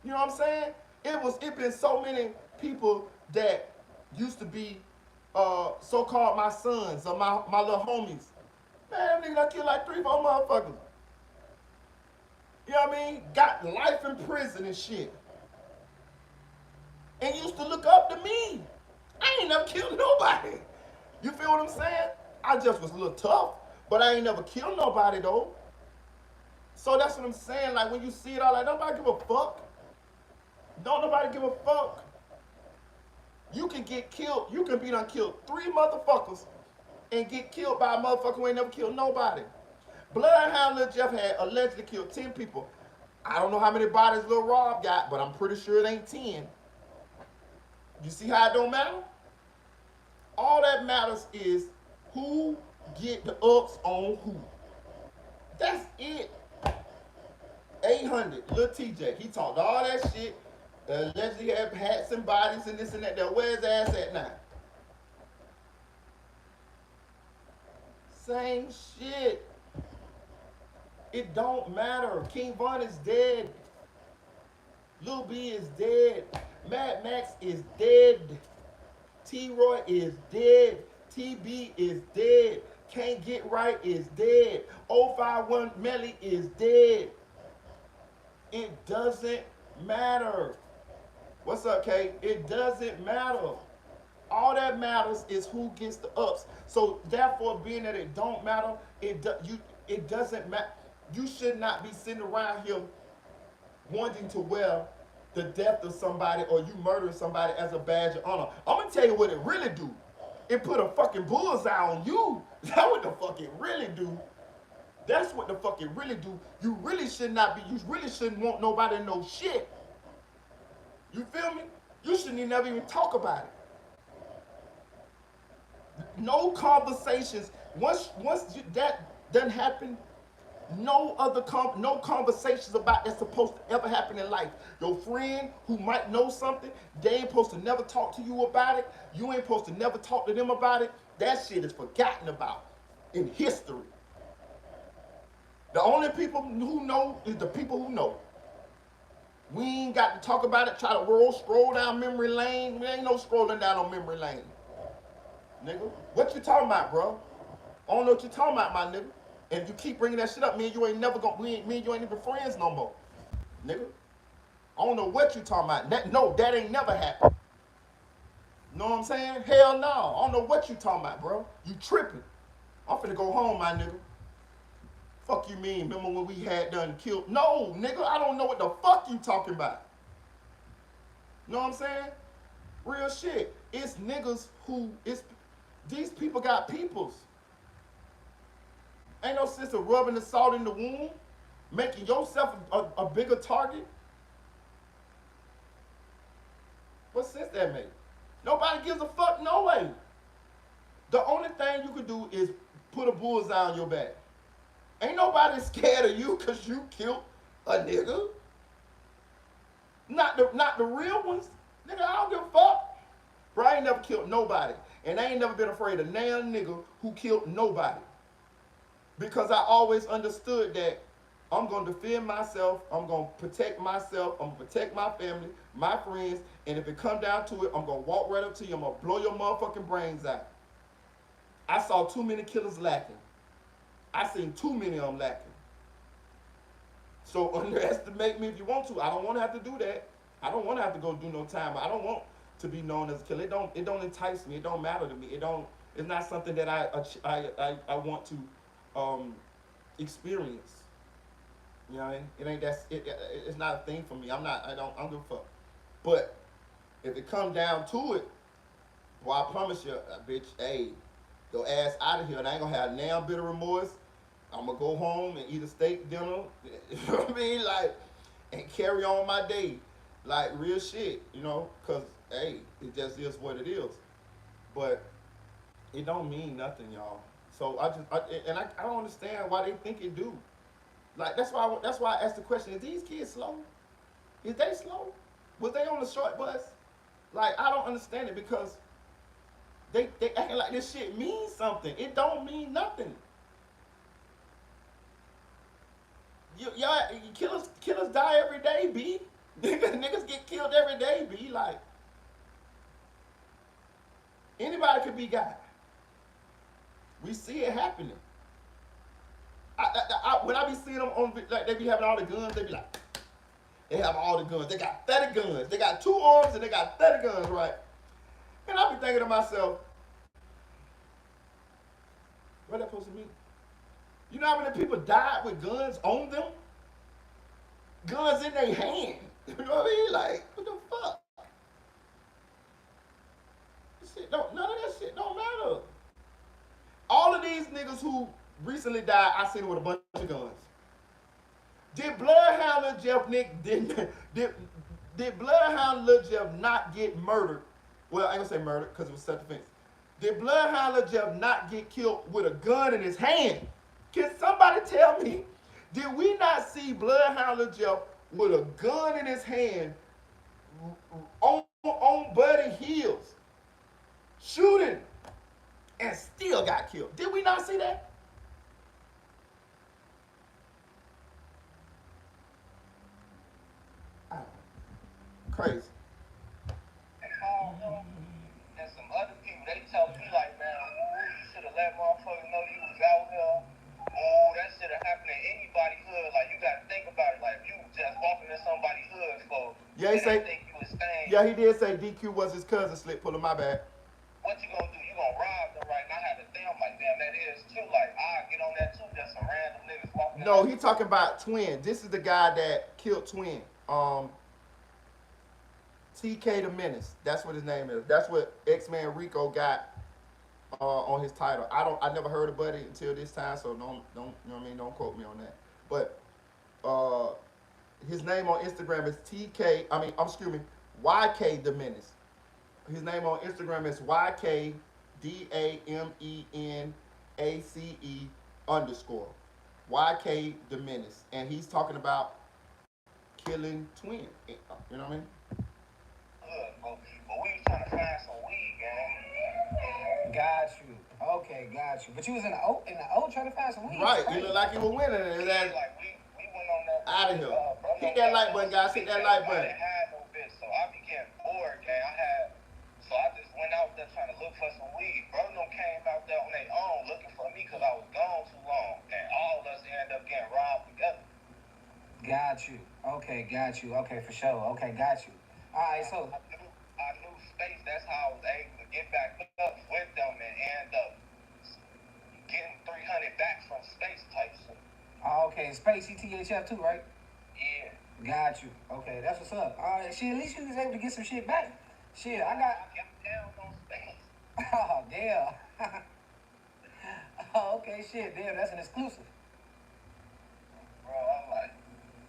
You know what I'm saying? It been so many people that used to be so-called my sons or my little homies. Man, them niggas done killed like 3, 4 motherfuckers. You know what I mean? Got life in prison and shit. And used to look up to me. I ain't never killed nobody. You feel what I'm saying? I just was a little tough, but I ain't never killed nobody though. So that's what I'm saying. Like when you see it all, like nobody give a fuck. Don't nobody give a fuck. You can get killed. You can be done killed 3 motherfuckers and get killed by a motherfucker who ain't never killed nobody. Bloodhound Lil Jeff had allegedly killed 10 people. I don't know how many bodies Lil Rob got, but I'm pretty sure it ain't 10. You see how it don't matter? All that matters is who get the ups on who. That's it. 800, Lil TJ, he talked all that shit. Allegedly had some bodies and this and that. Where's his ass at now? Same shit. It don't matter. King Von is dead. Lil B is dead. Mad Max is dead. T-Roy is dead. TB is dead. Can't Get Right is dead. 051 Melly is dead. It doesn't matter. What's up, Kay? It doesn't matter. All that matters is who gets the ups. So therefore, being that it don't matter, it doesn't matter. You should not be sitting around here wanting to wear the death of somebody or you murdering somebody as a badge of honor. I'm gonna tell you what it really do. It put a fucking bullseye on you. That's what the fuck it really do. That's what the fuck it really do. You really should not be. You really shouldn't want nobody to know shit. You feel me? You shouldn't never even talk about it. No conversations. Once that doesn't happen, no conversations about that's supposed to ever happen in life. Your friend who might know something, they ain't supposed to never talk to you about it. You ain't supposed to never talk to them about it. That shit is forgotten about in history. The only people who know is the people who know. We ain't got to talk about it, try to scroll down memory lane. We ain't no scrolling down on memory lane. Nigga, what you talking about, bro? I don't know what you talking about, my nigga. And if you keep bringing that shit up, me and you ain't never gonna, me and you ain't even friends no more. Nigga, I don't know what you talking about. That ain't never happened. Know what I'm saying? Hell no, I don't know what you talking about, bro. You tripping. I'm finna go home, my nigga. Fuck you mean? Remember when we had done killed? No, nigga, I don't know what the fuck you talking about. Know what I'm saying? Real shit. It's niggas who it's these people got peoples. Ain't no sense of rubbing the salt in the wound, making yourself a bigger target. What sense that make? Nobody gives a fuck no way. The only thing you can do is put a bullseye on your back. Ain't nobody scared of you because you killed a nigga. Not the real ones. Nigga, I don't give a fuck. Bro, I ain't never killed nobody. And I ain't never been afraid of damn nigga who killed nobody. Because I always understood that I'm going to defend myself. I'm going to protect myself. I'm going to protect my family, my friends. And if it come down to it, I'm going to walk right up to you. I'm going to blow your motherfucking brains out. I saw too many killers lacking. I seen too many of them lacking. So underestimate me if you want to. I don't want to have to do that. I don't want to have to go do no time. I don't want to be known as a killer. It don't entice me. It don't matter to me. It's not something that I want to experience. You know what I mean? It ain't it's not a thing for me. I don't give a fuck. But if it come down to it, well, I promise you, bitch, hey, your ass out of here, and I ain't gonna have now bitter remorse. I'm gonna go home and eat a steak dinner. You know what I mean? Like, and carry on my day. Like, real shit, you know? Because, hey, it just is what it is. But it don't mean nothing, y'all. So I don't understand why they think it do. Like, that's why I asked the question, is these kids slow? Is they slow? Was they on the short bus? Like, I don't understand it because they acting like this shit means something. It don't mean nothing. Y'all, killers die every day, B. Niggas get killed every day, B. Like, anybody could be got. We see it happening. When I be seeing them on, like, they be having all the guns, they be like, they have all the guns. They got 30 guns. They got 2 arms and they got 30 guns, right? And I be thinking to myself, what that supposed to mean? You know how many people died with guns on them? Guns in their hand. You know what I mean? Like, what the fuck? None of that shit don't matter. All of these niggas who recently died, I seen them with a bunch of guns. Did Bloodhound Lil Jeff did Bloodhound Lil Jeff not get murdered? Well, I ain't gonna say murdered because it was self-defense. Did Bloodhound Lil Jeff not get killed with a gun in his hand? Can somebody tell me, did we not see Bloodhound Lil Jeff with a gun in his hand on Buddy Hills shooting and still got killed? Did we not see that? Crazy.
And some other people, they tell me like, man, you should have let motherfuckers know you was out here. Oh, that should have happened in anybody's hood. Like, you gotta think about it. Like, if you just walking in somebody's hood for,
yeah, he say,
think you was staying.
Yeah, he did say DQ was his cousin. Slip pulling my bag.
What you gonna do? You gonna rob them, right? And I had to think, I'm like, damn, that is too. Like, I get on that too. Just some random niggas walking.
No, he talking about Twin. This is the guy that killed Twin. TK the Menace. That's what his name is. That's what X-Man Rico got on his title. I never heard of Buddy until this time, so don't you know what I mean? Don't quote me on that. But his name on Instagram is YK the Menace. His name on Instagram is YKDAMENACE_. YK the Menace. And he's talking about killing Twin. You know what I mean?
But we was trying to find some weed, gang.
Got you. Okay, got you. But you was in the O trying to find some weed.
Right. You look like you were winning. And that,
like we went on that.
Out of here. Hit that like button, guys. Hit that like button.
I didn't have no bitch, so I be getting bored, gang. So I just went out there trying to look for some weed. Bro, them came out there on their own looking for me because I was gone too long. And all of us ended up getting robbed together.
Got you. Okay, got you. Okay, for sure. Okay, got you. All right, so
I knew Space. That's how I was able to get back up with them and end up getting 300 back from Space type shit.
okay, Space THF too, right?
Yeah.
Got you. Okay, that's what's up. All right, shit, at least you was able to get some shit back. Shit, I got.
I'm down on space.
Oh, damn. Oh, okay, shit, damn, that's an exclusive.
Bro, I'm like,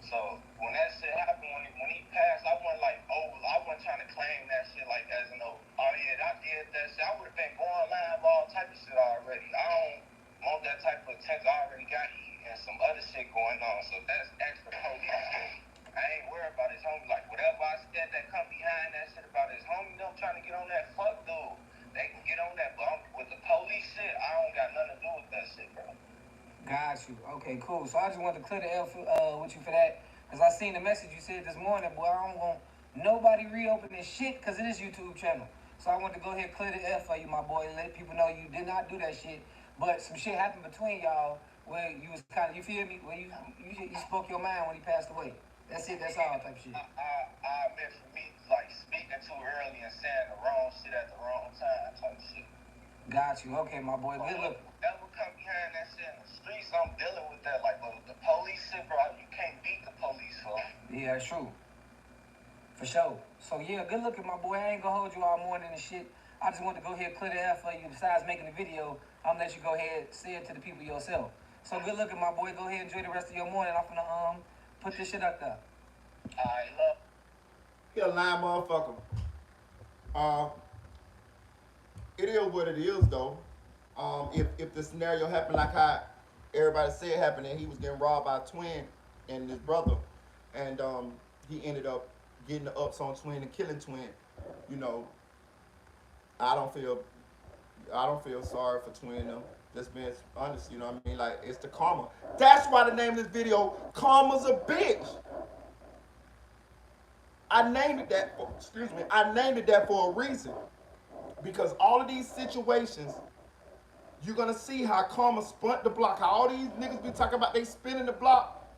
so when that shit happened, when he passed, I wasn't like over. I wasn't trying to claim that shit like as an oh yeah, I did that shit. I would have been going live all type of shit already. I don't want that type of attention. I already got E and some other shit going on, so that's extra police shit. I ain't worried about his homie. Like whatever I said that come behind that shit about his homie, them trying to get on that fuck dude. They can get on that, but with the police shit, I don't got nothing to do with that shit, bro.
Got you. Okay, cool. So I just wanted to clear the L with you for that. Because I seen the message you said this morning, boy, I don't want nobody reopen this shit because it is YouTube channel. So I wanted to go ahead and clear the F for you, my boy, and let people know you did not do that shit. But some shit happened between y'all where you was kind of, you feel me? Where you spoke your mind when he passed away. That's it, that's all type of shit.
I meant for me, like, speaking too early and saying the wrong shit at the wrong time type shit.
Got you. Okay, my boy. Good look.
Whatever come behind that shit in the streets, I'm dealing with that. Like, but with the police shit, bro, you can't beat the police, so.
Yeah, that's true. For sure. So, yeah, good looking, my boy. I ain't gonna hold you all morning and shit. I just want to go ahead and clear the F for you. Besides making the video, I'm gonna let you go ahead and say it to the people yourself. So, good looking, my boy. Go ahead and enjoy the rest of your morning. I'm gonna put this shit up there.
Alright, love.
He a lying motherfucker. It is what it is though. If the scenario happened like how everybody said it happened, and he was getting robbed by a twin and his brother, and he ended up getting the ups on twin and killing twin, you know, I don't feel sorry for twin them. Just being honest, you know what I mean? Like, it's the karma. That's why the name of this video, Karma's a Bitch. I named it that for a reason. Because all of these situations, you're gonna see how karma spun the block. How all these niggas be talking about they spinning the block.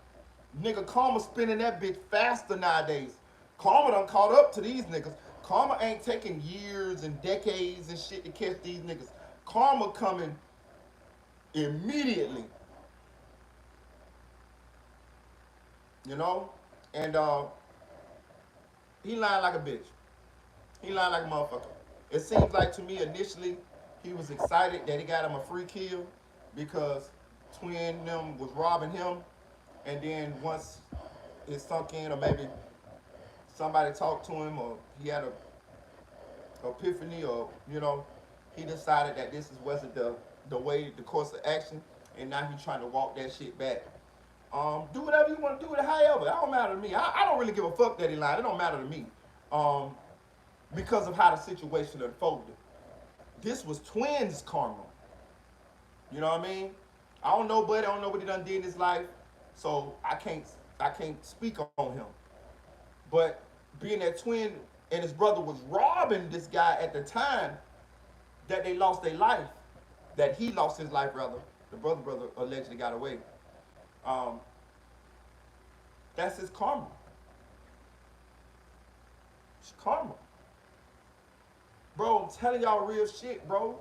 Nigga, karma spinning that bitch faster nowadays. Karma done caught up to these niggas. Karma ain't taking years and decades and shit to catch these niggas. Karma coming immediately. You know? And he lying like a bitch. He lying like a motherfucker. It seems like to me initially he was excited that he got him a free kill because twin them was robbing him, and then once it sunk in, or maybe somebody talked to him, or he had a epiphany, or you know, he decided that this wasn't the way, the course of action, and now he's trying to walk that shit back. Do whatever you want to do with it, however. That don't matter to me. I don't really give a fuck that he lied. It don't matter to me. Because of how the situation unfolded. This was twins karma. You know what I mean? I don't know, buddy. I don't know what he done did in his life, so I can't speak on him. But being that twin and his brother was robbing this guy at the time that they lost their life, that he lost his life rather, the brother allegedly got away. That's his karma. It's karma. Bro, I'm telling y'all real shit, bro.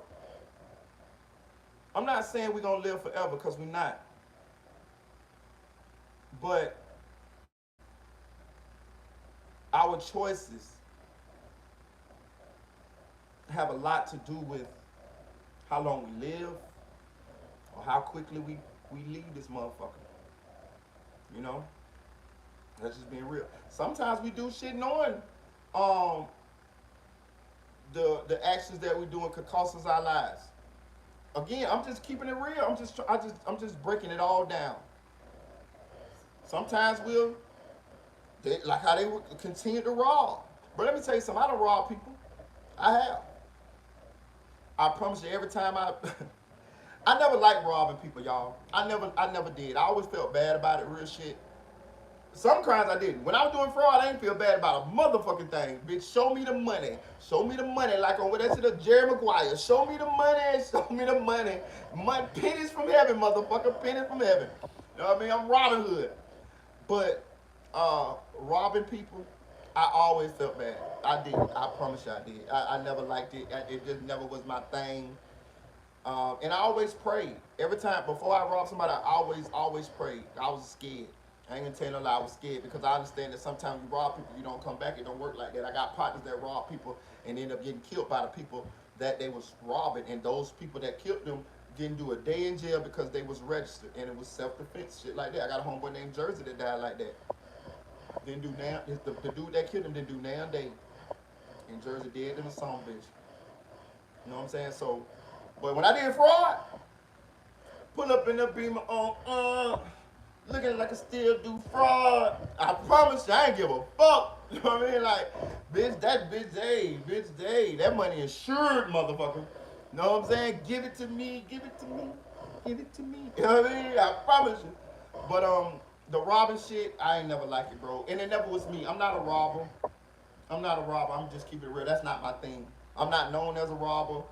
I'm not saying we're gonna live forever, because we're not. But our choices have a lot to do with how long we live, or how quickly we leave this motherfucker. You know? That's just being real. Sometimes we do shit knowing the actions that we're doing could cost us our lives. Again, I'm just keeping it real. I'm just breaking it all down. Sometimes like how they would continue to rob. But let me tell you something. I don't rob people. I have. I promise you, every time I never liked robbing people, y'all. I never did. I always felt bad about it, real shit. Some crimes I didn't. When I was doing fraud, I didn't feel bad about a motherfucking thing. Bitch, show me the money. Show me the money. Like on what that shit of Jerry Maguire. Show me the money. Show me the money. Pennies from heaven, motherfucker. Pennies from heaven. You know what I mean? I'm Robin Hood. But robbing people, I always felt bad. I did. I promise you I did. I never liked it. It just never was my thing. And I always prayed. Every time, before I robbed somebody, I always prayed. I was scared. I ain't gonna tell you no lie, I was scared because I understand that sometimes you rob people, you don't come back, it don't work like that. I got partners that rob people and end up getting killed by the people that they was robbing, and those people that killed them didn't do a day in jail because they was registered and it was self-defense, shit like that. I got a homeboy named Jersey that died like that. Didn't do now, the dude that killed him didn't do now day. And Jersey dead in the song, bitch. You know what I'm saying? So, but when I did fraud, pull up in the Beamer on, looking like I still do fraud. I promise you, I ain't give a fuck. You know what I mean? Like, bitch, that money insured, motherfucker. You know what I'm saying? Give it to me, give it to me, give it to me. You know what I mean? I promise you. But the robbing shit, I ain't never liked it, bro. And it never was me. I'm not a robber. I'm just keeping it real. That's not my thing. I'm not known as a robber.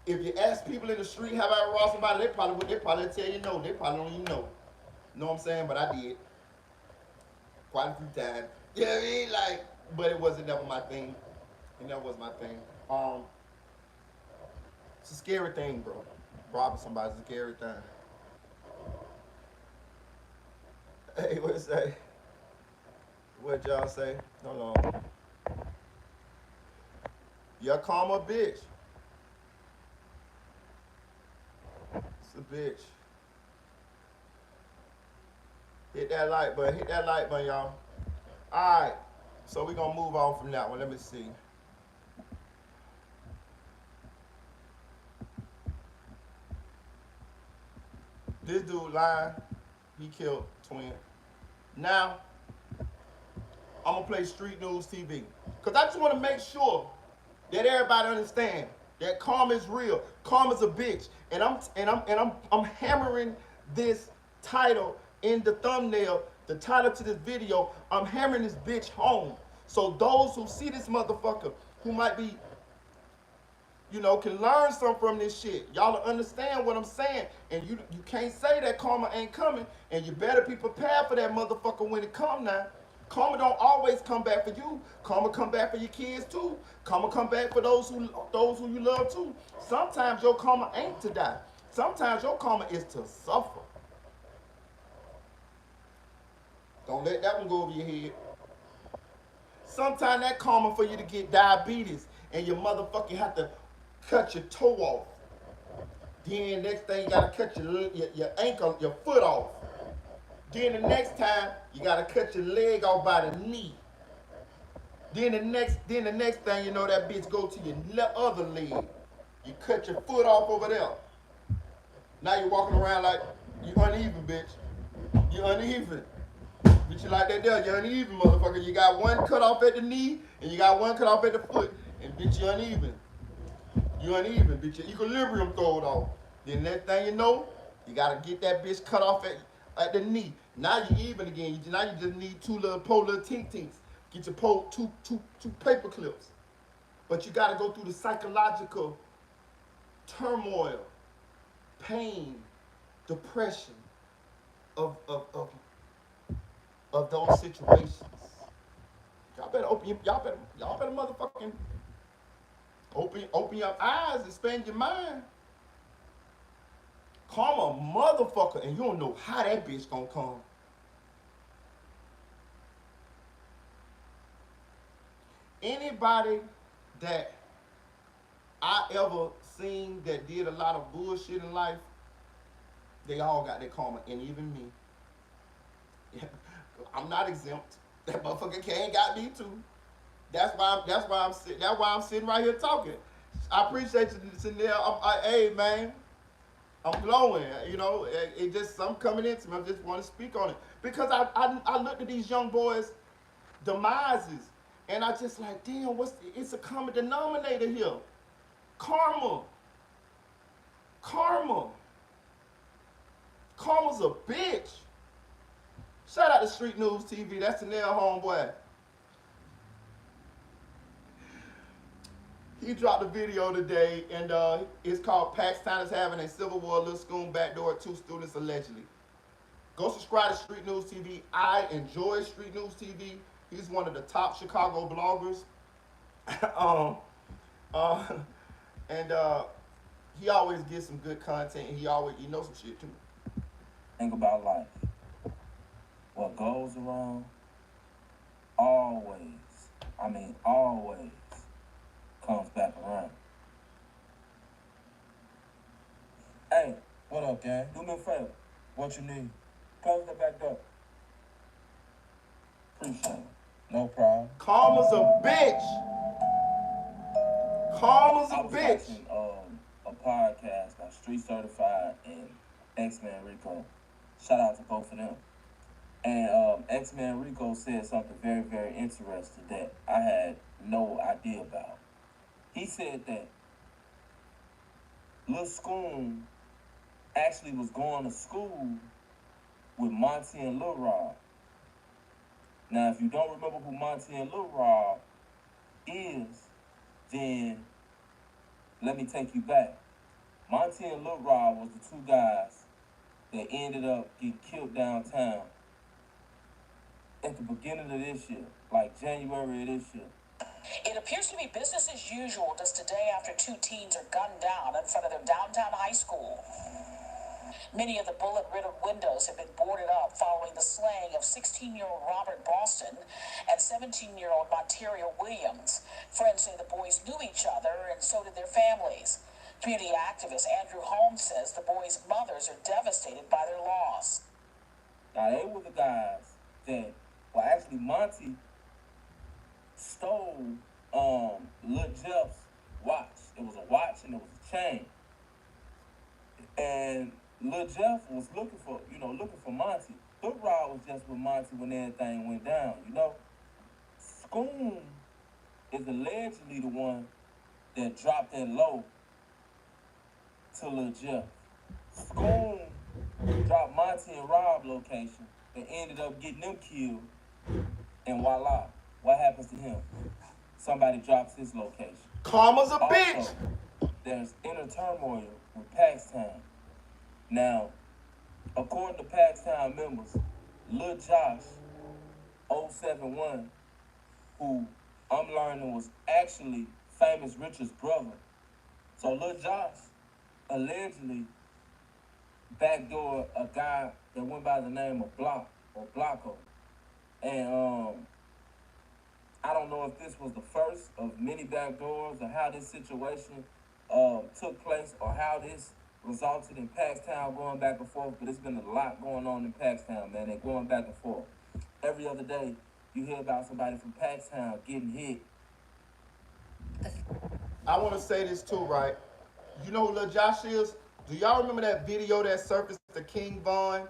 If you ask people in the street, have I ever robbed somebody, they probably tell you no. They probably don't even know. You know what I'm saying? But I did. Quite a few times. You know what I mean? Like, but it wasn't never my thing. It never was my thing. It's a scary thing, bro. Robbing somebody's a scary thing. Hey, what it say? What y'all say? Hold on. Your karma bitch. It's a bitch. Hit that like button, y'all. Alright. So we're gonna move on from that one. Let me see. This dude lying. He killed twin. Now, I'm gonna play Street News TV. Cause I just wanna make sure that everybody understand that karma is real. Karma's a bitch. And I'm hammering this title in the thumbnail, the title to this video. I'm hammering this bitch home. So those who see this motherfucker, who might be, you know, can learn something from this shit. Y'all understand what I'm saying. And you can't say that karma ain't coming. And you better be prepared for that motherfucker when it come now. Karma don't always come back for you. Karma come back for your kids too. Karma come back for those who you love too. Sometimes your karma ain't to die. Sometimes your karma is to suffer. Don't let that one go over your head. Sometimes that karma for you to get diabetes and your motherfucking have to cut your toe off. Then next thing you gotta cut your ankle, your foot off. Then the next time you gotta cut your leg off by the knee. Then the next thing you know, that bitch go to your other leg. You cut your foot off over there. Now you're walking around like you uneven, bitch. You uneven. Bitch, you like that there, you uneven, motherfucker. You got one cut off at the knee and you got one cut off at the foot. And bitch, you uneven. You uneven, bitch. Your equilibrium thrown off. Then next thing you know, you gotta get that bitch cut off at the knee. Now you even again. Now you just need two little tink-tinks. Get your two paper clips. But you gotta go through the psychological turmoil, pain, depression of those situations. Y'all better motherfucking open your eyes, expand your mind. Karma, motherfucker, and you don't know how that bitch gonna come. Anybody that I ever seen that did a lot of bullshit in life, they all got their karma, and even me. I'm not exempt. That motherfucker Kane got me too. That's why I'm sitting right here talking. I appreciate you, Chanel. Hey man, I'm glowing. You know, it just something coming into me. I just want to speak on it because I looked at these young boys' demises, and I just like, damn, it's a common denominator here. Karma. Karma's a bitch. Shout out to Street News TV. That's the nail homeboy. He dropped a video today, and it's called Pakistan is having a civil war. Little SCOOM backdoor 2 students allegedly. Go subscribe to Street News TV. I enjoy Street News TV. He's one of the top Chicago bloggers. And he always gets some good content. And he knows some shit too.
Think about life. What goes around, always, I mean always, comes back around. Hey, what up, gang? Do me a favor. What you need? Close that back door. Appreciate it. No problem.
Karma's a bitch. Karma's
I
a
was
bitch.
watching a podcast by Street Certified and X-Man Rico. Shout out to both of them. And X-Man Rico said something very, very interesting that I had no idea about. He said that Lil SCOOM actually was going to school with Monty and Lil Rob. Now, if you don't remember who Monty and Lil Rob is, then let me take you back. Monty and Lil Rob was the two guys that ended up getting killed downtown at the beginning of this year, like January of this year.
It appears to be business as usual just a day after two teens are gunned down in front of their downtown high school. Many of the bullet-riddled windows have been boarded up following the slaying of 16-year-old Robert Boston and 17-year-old Monterio Williams. Friends say the boys knew each other, and so did their families. Community activist Andrew Holmes says the boys' mothers are devastated by their loss.
Now, they were the guys that, well, actually, Monty stole Lil Jeff's watch. It was a watch and it was a chain. And Lil Jeff was looking for Monty. Lil Rod was just with Monty when everything went down, you know. SCOOM is allegedly the one that dropped that low to Lil Jeff. SCOOM dropped Monty and Rob location and ended up getting them killed. And voila, what happens to him? Somebody drops his location.
Karma's a bitch.
There's inner turmoil with Paxtown. Now, according to Paxtown members, Lil Josh 071, who I'm learning was actually Famous Richard's brother. So Lil Josh allegedly backdoored a guy that went by the name of Blocko. And I don't know if this was the first of many backdoors or how this situation took place or how this resulted in Paxtown going back and forth, but it's been a lot going on in Paxtown, man. They're going back and forth. Every other day, you hear about somebody from Paxtown getting hit.
I want to say this too, right? You know who Lil Josh is? Do y'all remember that video that surfaced to King Von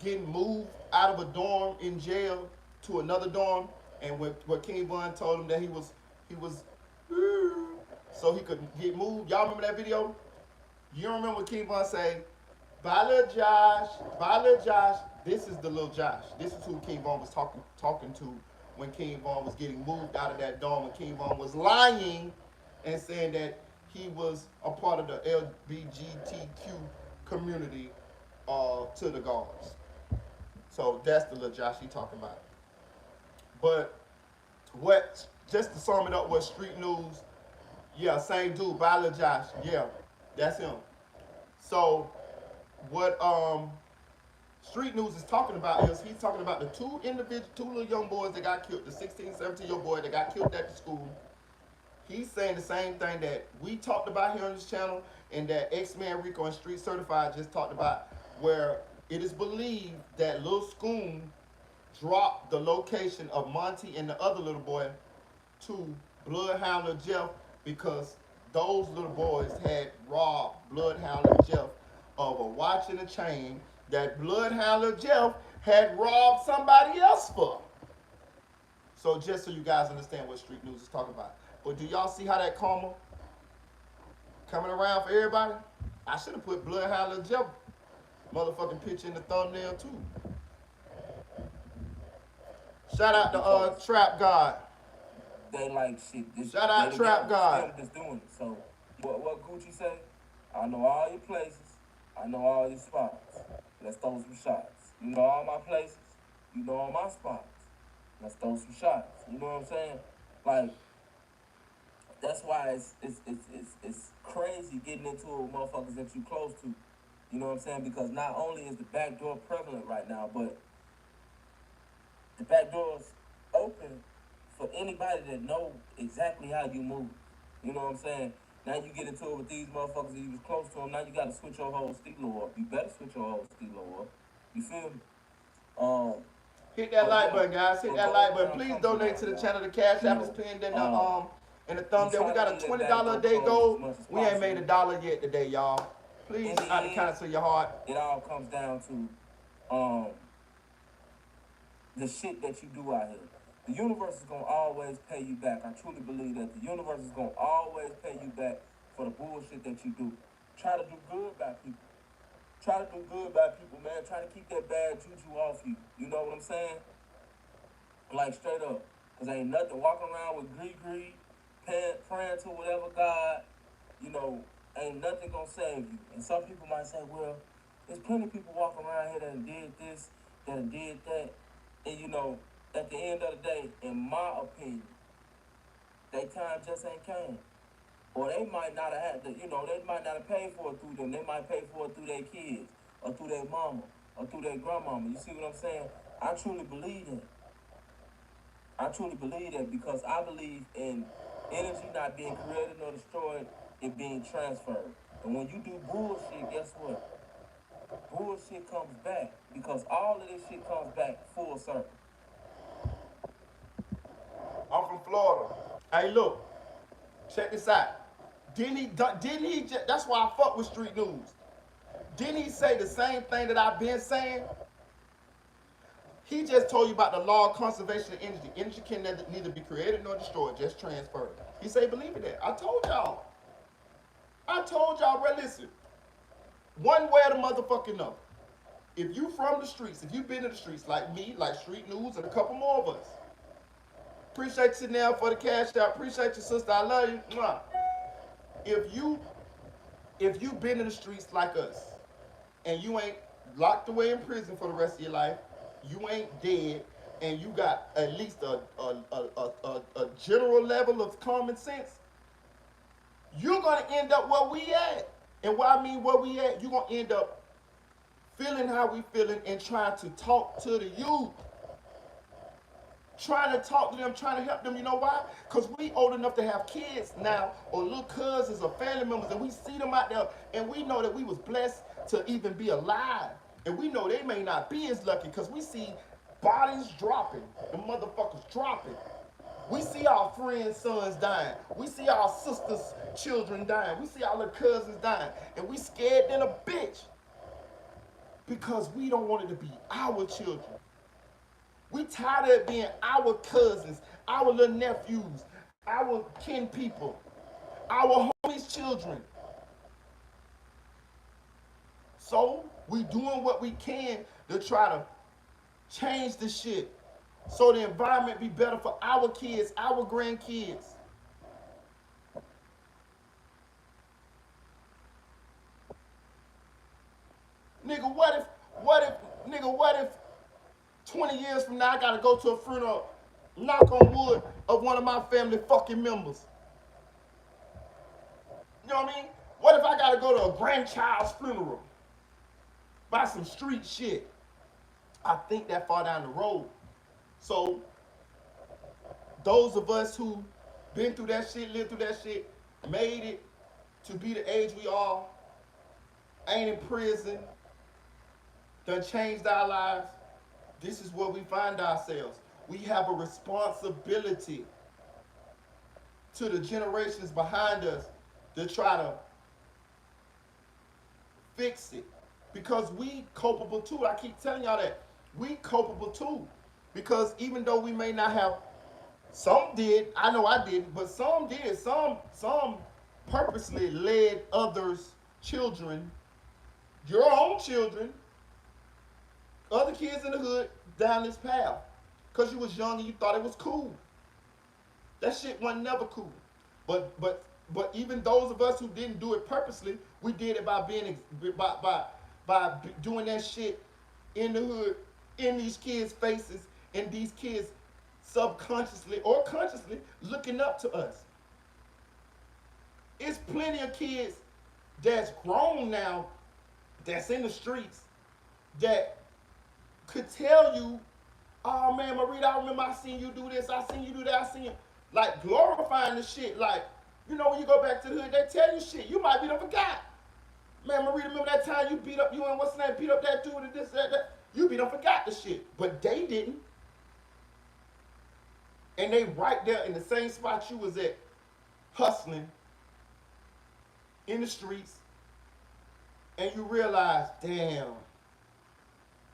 getting moved out of a dorm in jail to another dorm, and where King Von told him that he was so he could get moved? Y'all remember that video? You don't remember what King Von say? Bye, Lil Josh. Bye, Lil Josh. This is the Lil Josh. This is who King Von was talking to when King Von was getting moved out of that dorm, when King Von was lying and saying that he was a part of the LGBTQ community to the guards. So that's the Lil Josh he talking about. But just to sum it up, what Street News, yeah, same dude, by Lil Josh, yeah, that's him. So what Street News is talking about is he's talking about the two little young boys that got killed, the 16, 17-year-old boy that got killed at the school. He's saying the same thing that we talked about here on this channel and that X-Man Rico and Street Certified just talked about, where it is believed that Lil SCOOM dropped the location of Monty and the other little boy to Bloodhound Lil Jeff because those little boys had robbed Bloodhound Lil Jeff of a watch and a chain that Bloodhound Lil Jeff had robbed somebody else for. So just so you guys understand what Street News is talking about. But do y'all see how that karma coming around for everybody? I should have put Bloodhound Lil Jeff motherfucking picture in the thumbnail too. Shout out to Trap God.
They like shit.
Shout out Trap God.
Just doing it. So what Gucci say? I know all your places. I know all your spots. Let's throw some shots. You know all my places. You know all my spots. Let's throw some shots. You know what I'm saying? Like, that's why it's crazy getting into it with motherfuckers that you close to. You know what I'm saying? Because not only is the back door prevalent right now, but the back door's open for anybody that know exactly how you move. You know what I'm saying? Now you get into it with these motherfuckers that you was close to them. Now you got to switch your whole stilo up. You better switch your whole stilo up. You feel me?
Hit that
But
like
yeah,
button, guys. Hit
what
that
goes
like button.
around
Please
comes
donate to
around,
the
y'all.
channel. The cash
You
app is
know,
pinned in the
you
thumbnail. We
try
got
to
a
leave that
$20
back
a
door
day
closed
goal.
as much as
We ain't made
possible.
$1 yet today, y'all. Please,
In the
out the
end,
kindness of your heart.
it all comes down to the shit that you do out here. The universe is gonna always pay you back. I truly believe that the universe is gonna always pay you back for the bullshit that you do. Try to do good by people. Try to do good by people, man. Try to keep that bad juju off you. You know what I'm saying? Like straight up. Cause ain't nothing walking around with greed, praying to whatever God, you know, ain't nothing gonna save you. And some people might say, well, there's plenty of people walking around here that did this, that did that. And you know, at the end of the day, in my opinion, their time just ain't came. Or they might not have had to, you know, they might not have paid for it through them. They might pay for it through their kids, or through their mama, or through their grandmama. You see what I'm saying? I truly believe that. I truly believe that because I believe in energy not being created nor destroyed, it being transferred. And when you do bullshit, guess what? Bullshit comes back because all of this shit comes back full circle.
I'm from Florida. Hey, look. Check this out. That's why I fuck with street news. Didn't he say the same thing that I've been saying? He just told you about the law of conservation of energy. Energy can neither be created nor destroyed, just transferred. He say, believe in that. I told y'all, bro, listen. One way or the motherfucking know. If you from the streets, if you been in the streets like me, like Street News, and a couple more of us. Appreciate you now for the cash out. Appreciate you, sister. I love you. Mwah. If you been in the streets like us, and you ain't locked away in prison for the rest of your life, you ain't dead, and you got at least a general level of common sense, you're gonna end up where we at. And what I mean where we at, you're gonna end up feeling how we feeling and trying to talk to the youth. Trying to talk to them, trying to help them. You know why? Because we old enough to have kids now, or little cousins or family members, and we see them out there, and we know that we was blessed to even be alive. And we know they may not be as lucky because we see bodies dropping, the motherfuckers dropping. We see our friends' sons dying. We see our sisters' children dying. We see our little cousins dying. And we scared than a bitch because we don't want it to be our children. We tired of it being our cousins, our little nephews, our kin people, our homies' children. So we doing what we can to try to change the shit so the environment be better for our kids, our grandkids. Nigga, what if 20 years from now I gotta go to a funeral, knock on wood, of one of my family fucking members? You know what I mean? What if I gotta go to a grandchild's funeral? Buy some street shit. I think that far down the road. So those of us who been through that shit, lived through that shit, made it to be the age we are, ain't in prison, done changed our lives, this is where we find ourselves. We have a responsibility to the generations behind us to try to fix it. Because we culpable too. I keep telling y'all that. We culpable too. Because even though we may not have, some did, I know I didn't, but some did. Some purposely led others' children, your own children, other kids in the hood down this path. Because you was young and you thought it was cool. That shit wasn't never cool. But even those of us who didn't do it purposely, we did it by being by doing that shit in the hood, in these kids' faces, and these kids subconsciously or consciously looking up to us. It's plenty of kids that's grown now, that's in the streets, that could tell you oh man, Marita, I remember I seen you do this, I seen you do that, I seen you. Like glorifying the shit. Like, you know, when you go back to the hood, they tell you shit. You might be done forgot. Man, Marita, remember that time you beat up, you and what's the name, beat up that dude and this, that. You be done forgot the shit. But they didn't. And they right there in the same spot you was at, hustling in the streets, and you realize, damn,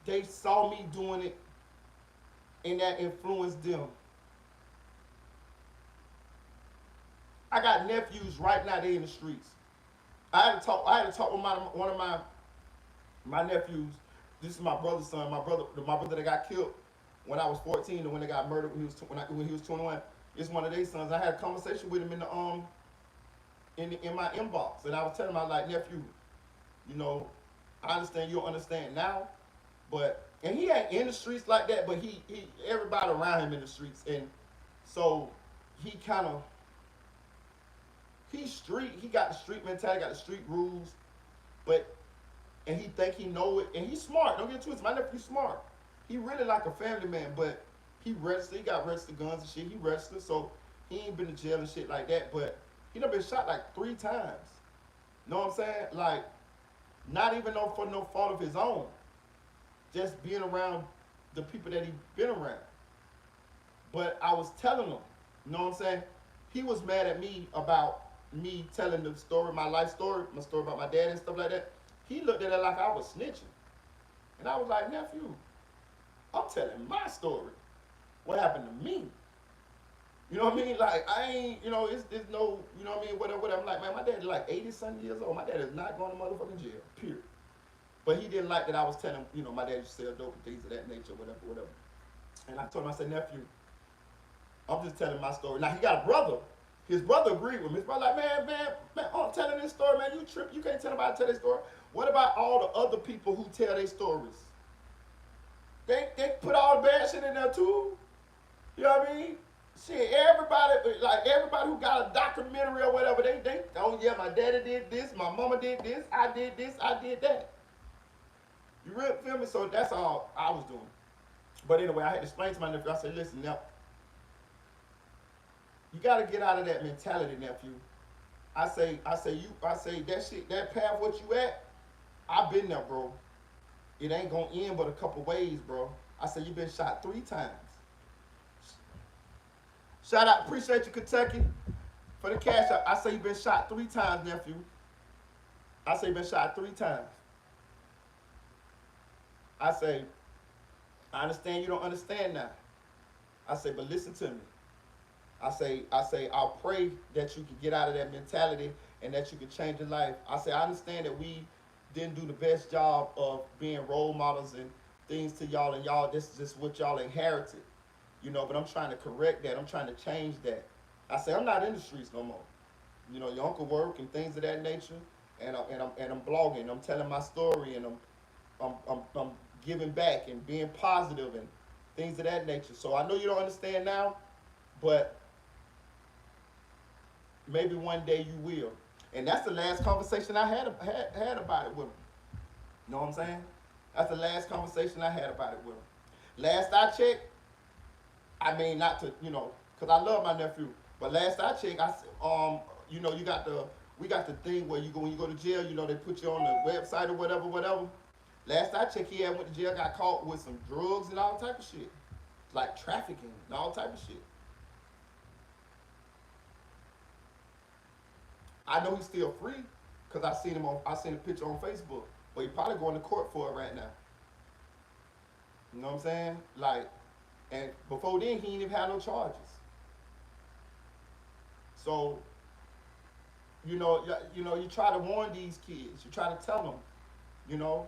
they saw me doing it, and that influenced them. I got nephews right now, they in the streets. I had to talk with one of my nephews. This is my brother's son. My brother that got killed when I was 14, and when they got murdered when he was 21. It's one of their sons. I had a conversation with him in my inbox, and I was telling him, I was like, nephew, you know, I understand you don't understand now, but and he ain't in the streets like that, but he everybody around him in the streets, and so he kind of he got the street mentality, got the street rules, but and he think he know it, and he's smart. Don't get it twisted. My nephew's smart. He really like a family man, but he registered. He got registered guns and shit. He registered, so he ain't been to jail and shit like that. But he done been shot like 3 times. Know what I'm saying? Like, not even for no fault of his own. Just being around the people that he been around. But I was telling him, you know what I'm saying? He was mad at me about me telling the story, my life story, my story about my dad and stuff like that. He looked at it like I was snitching. And I was like, nephew, I'm telling my story. What happened to me? You know what I mean? Like, I ain't, you know, it's no, you know what I mean? Whatever. I'm like, man, my dad is like 80-something years old. My dad is not going to motherfucking jail, period. But he didn't like that I was telling him, you know, my dad used to sell dope and things of that nature, whatever. And I told him, I said, nephew, I'm just telling my story. Now, he got a brother. His brother agreed with me. His brother like, man, I'm telling this story, man. You trip. You can't tell nobody to tell their story. What about all the other people who tell their stories? They put all the bad shit in there too. You know what I mean? Shit, everybody who got a documentary or whatever, they oh yeah, my daddy did this, my mama did this, I did that. You really feel me? So that's all I was doing. But anyway, I had to explain to my nephew. I said, listen, now, you gotta get out of that mentality, nephew. I say that shit, that path what you at, I've been there, bro. It ain't gonna end but a couple ways, bro. I said, you been shot 3 times. Shout out, appreciate you, Kentucky, for the cash out. I say you been shot 3 times, nephew. I say you been shot 3 times. I say, I understand you don't understand now. I say, but listen to me. I say, I'll pray that you can get out of that mentality and that you can change your life. I say, I understand that we didn't do the best job of being role models and things to y'all, and y'all, this is just what y'all inherited. You know, but I'm trying to correct that. I'm trying to change that. I say, I'm not in the streets no more. You know, your uncle work and things of that nature, and I'm blogging. I'm telling my story, and I'm giving back and being positive and things of that nature. So I know you don't understand now, but maybe one day you will. And that's the last conversation I had about it with him. You know what I'm saying? That's the last conversation I had about it with him. Last I checked, I mean, not to, you know, because I love my nephew, but last I checked, you know, we got the thing where when you go to jail, you know, they put you on the website or whatever. Last I checked, he had went to jail, got caught with some drugs and all type of shit, like trafficking and all type of shit. I know he's still free because I seen a picture on Facebook, but he probably going to court for it right now. You know what I'm saying? Like, and before then, he ain't even had no charges. So, you know, you try to warn these kids. You try to tell them, you know.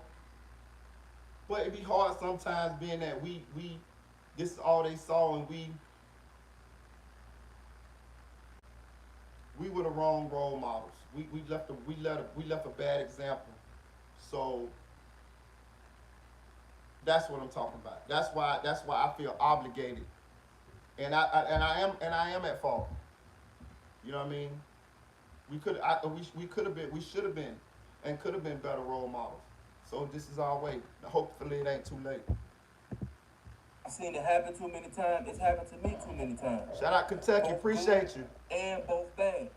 But it be hard sometimes, being that we this is all they saw, and we were the wrong role models. We left a bad example. So that's what I'm talking about. That's why I feel obligated, and I am at fault. You know what I mean? We should have been, and could have been better role models. So this is our way. Hopefully it ain't too late.
I've seen it happen too many times. It's happened to me too many times.
Shout out Kentucky,
Both
appreciate
good
you.
and both bad.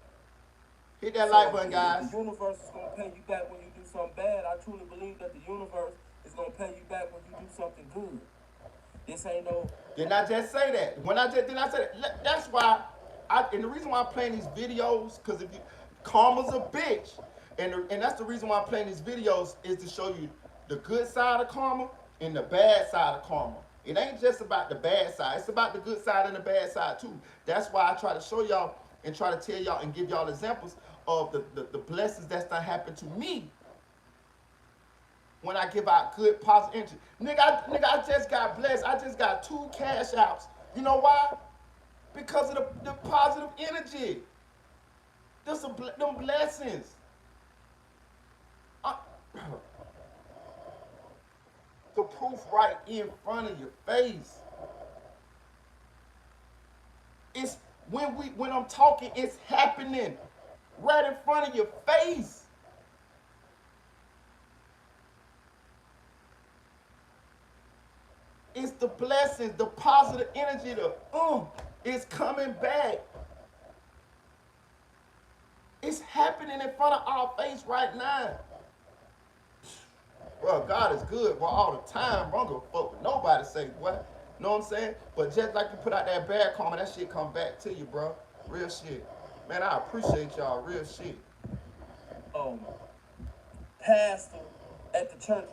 Hit that
So
like button,
if
guys.
the universe is gonna pay you back when you do something bad, I truly believe that the universe is gonna pay you back when you do something good. This ain't no.
Didn't I just say that? When I just didn't I say that? That's why and the reason why I'm playing these videos, because if you karma's a bitch. And that's the reason why I'm playing these videos is to show you the good side of karma and the bad side of karma. It ain't just about the bad side. It's about the good side and the bad side too. That's why I try to show y'all and try to tell y'all and give y'all examples of the blessings that's done happened to me when I give out good positive energy. Nigga, I just got blessed. I just got 2 cash outs. You know why? Because of the positive energy. Them blessings. The proof right in front of your face. It's when I'm talking, it's happening right in front of your face. It's the blessings, the positive energy, it's coming back. It's happening in front of our face right now. Bro, God is good, bro, all the time. Bro, I don't give a fuck what nobody say, boy. You know what I'm saying? But just like you put out that bad karma, that shit come back to you, bro. Real shit. Man, I appreciate y'all. Real shit.
Pastor at the church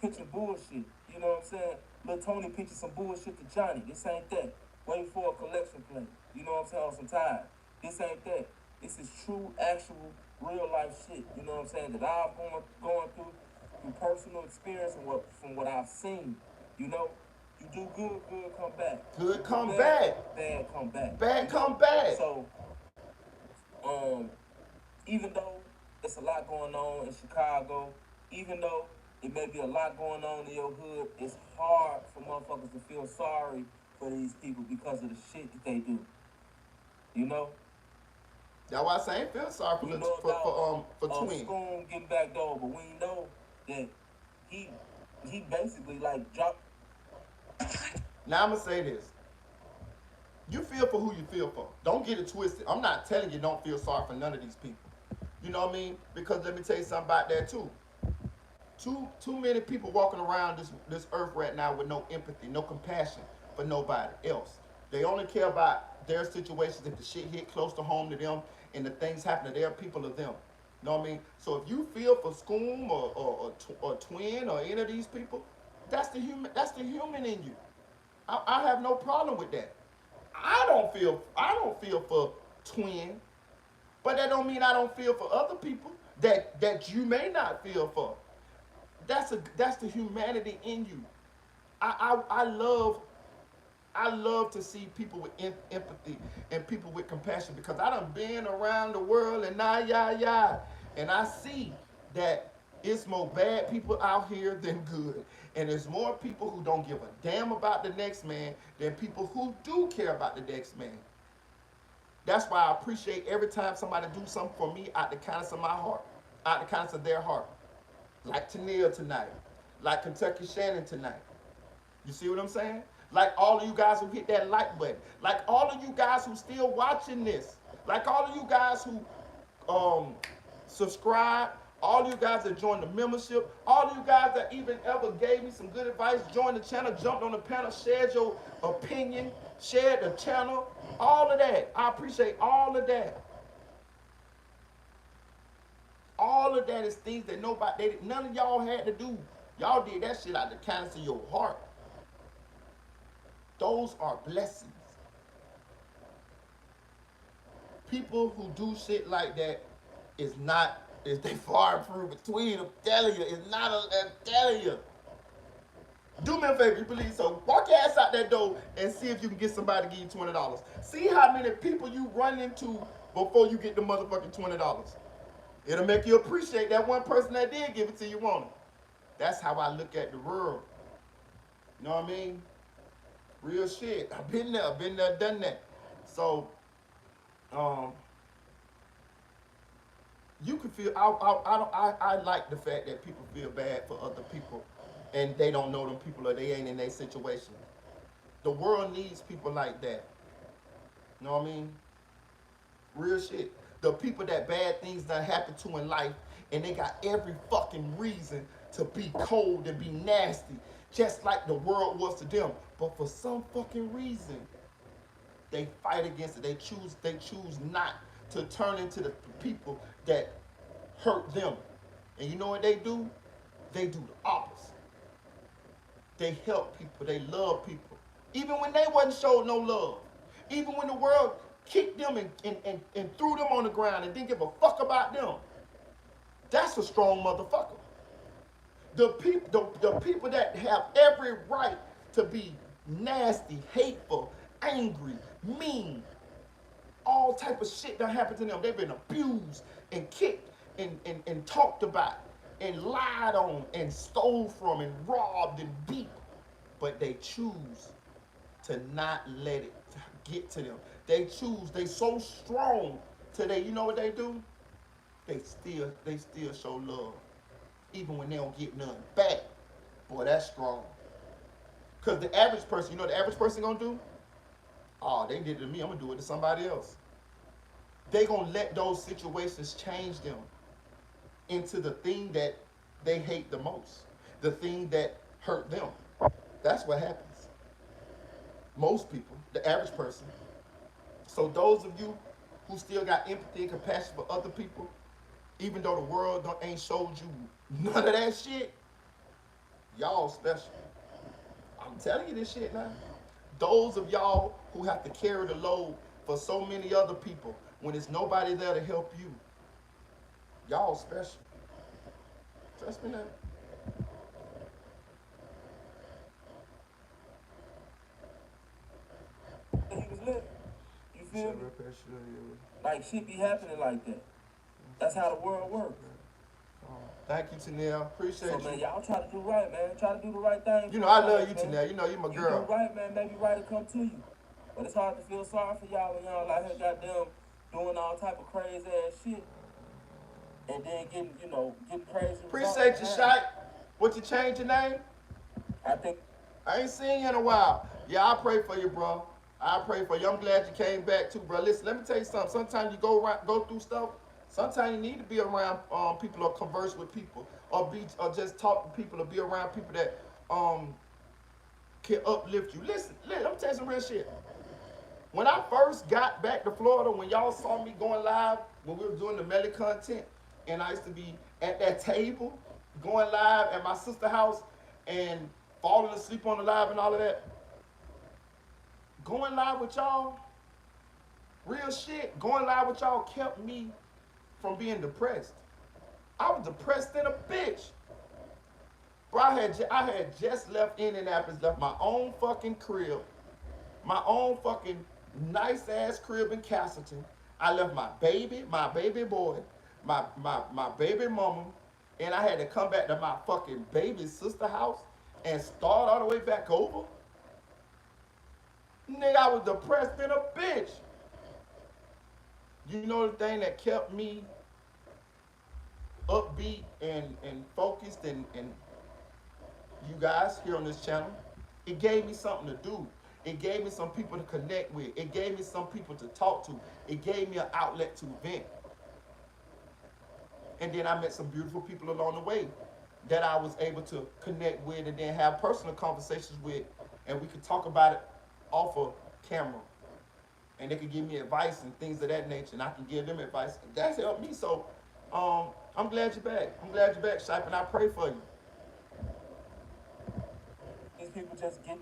pitching bullshit. You know what I'm saying? Lil Tony pitching some bullshit to Johnny. This ain't that. Waiting for a collection plate. You know what I'm saying? On some time. This ain't that. This is true, actual, real life shit. You know what I'm saying? That I've going through personal experience and from what I've seen. You know, you do good, good come back.
Good come
bad,
back.
Bad come back.
Bad come back.
So, even though it's a lot going on in Chicago, even though it may be a lot going on in your hood, it's hard for motherfuckers to feel sorry for these people because of the shit that they do. You know?
That's why I say I ain't feel sorry for Twin.
SCOOM getting back door, but we know that he basically like dropped.
Now I'm gonna say this. You feel for who you feel for. Don't get it twisted. I'm not telling you don't feel sorry for none of these people. You know what I mean? Because let me tell you something about that too. Too many people walking around this earth right now with no empathy, no compassion for nobody else. They only care about their situations if the shit hit close to home to them and the things happen to their people or them. You know what I mean? So if you feel for SCOOM or Twin or any of these people, that's the human in you. I have no problem with that. I don't feel for Twin, but that don't mean I don't feel for other people that you may not feel for. That's the humanity in you. I love to see people with empathy and people with compassion because I done been around the world and and I see that it's more bad people out here than good. And there's more people who don't give a damn about the next man than people who do care about the next man. That's why I appreciate every time somebody do something for me out the kindness of my heart, out the kindness of their heart. Like Tennille tonight, like Kentucky Shannon tonight. You see what I'm saying? Like all of you guys who hit that like button. Like all of you guys who still watching this. Like all of you guys who subscribe. All of you guys that joined the membership. All of you guys that even ever gave me some good advice. Joined the channel, jumped on the panel, shared your opinion, shared the channel. All of that. I appreciate all of that. All of that is things that none of y'all had to do. Y'all did that shit out the kindness of your heart. Those are blessings. People who do shit like that is they far and few between. I'm telling you, I'm telling you. Do me a favor, you believe so. Walk your ass out that door and see if you can get somebody to give you $20. See how many people you run into before you get the motherfucking $20. It'll make you appreciate that one person that did give it to you, won't it? That's how I look at the world. You know what I mean? Real shit. I've been there, done that. So, you can feel. I like the fact that people feel bad for other people, and they don't know them people or they ain't in their situation. The world needs people like that. You know what I mean? Real shit. The people that bad things that happen to in life, and they got every fucking reason to be cold and be nasty, just like the world was to them. But for some fucking reason, they fight against it. They choose not to turn into the people that hurt them. And you know what they do? They do the opposite. They help people. They love people. Even when they wasn't showed no love. Even when the world kicked them and threw them on the ground and didn't give a fuck about them. That's a strong motherfucker. The people that have every right to be nasty, hateful, angry, mean, all type of shit that happened to them. They've been abused and kicked and talked about and lied on and stole from and robbed and beat. But they choose to not let it get to them. They choose, they so strong today, you know what they do? They still show love. Even when they don't get none back. Boy, that's strong. Because the average person, you know what the average person gonna do? Oh, they did it to me, I'm gonna do it to somebody else. They gonna let those situations change them into the thing that they hate the most. The thing that hurt them. That's what happens. Most people, the average person. So those of you who still got empathy and compassion for other people, even though the world ain't showed you none of that shit, y'all special. I'm telling you this shit now. Those of y'all who have to carry the load for so many other people when there's nobody there to help you, y'all special. Trust me now.
He was living. You feel me? Like shit be happening like that. That's how the world works.
Thank you, Tanel. Appreciate you.
So man, y'all try to do right, man. Try to do the right thing.
You know I love you, Tanel. You know you my girl.
You do right, man. Maybe right will come to you. But it's hard to feel sorry for y'all when y'all out here goddamn doing all type of crazy ass shit. And then getting crazy.
Appreciate you, Shite. What, you change your name? I ain't seen you in a while. Yeah, I pray for you, bro. I pray for you. I'm glad you came back too, bro. Listen, let me tell you something. Sometimes you go through stuff. Sometimes you need to be around people or converse with people or just talk to people or be around people that can uplift you. Listen, let me tell you some real shit. When I first got back to Florida, when y'all saw me going live, when we were doing the Melly content, and I used to be at that table, going live at my sister's house and falling asleep on the live and all of that. Going live with y'all, real shit, going live with y'all kept me from being depressed. I was depressed in a bitch. Bro, I had just left Indianapolis, left my own fucking crib, my own fucking nice ass crib in Castleton. I left my baby boy, my baby mama, and I had to come back to my fucking baby sister house and start all the way back over. Nigga, I was depressed in a bitch. You know the thing that kept me upbeat and focused and you guys here on this channel? It gave me something to do. It gave me some people to connect with. It gave me some people to talk to. It gave me an outlet to vent. And then I met some beautiful people along the way that I was able to connect with and then have personal conversations with, and we could talk about it off of camera. And they could give me advice and things of that nature, and I can give them advice. That's helped me. So I'm glad you're back. I'm glad you're back, Shipe, and I pray for you.
These people just getting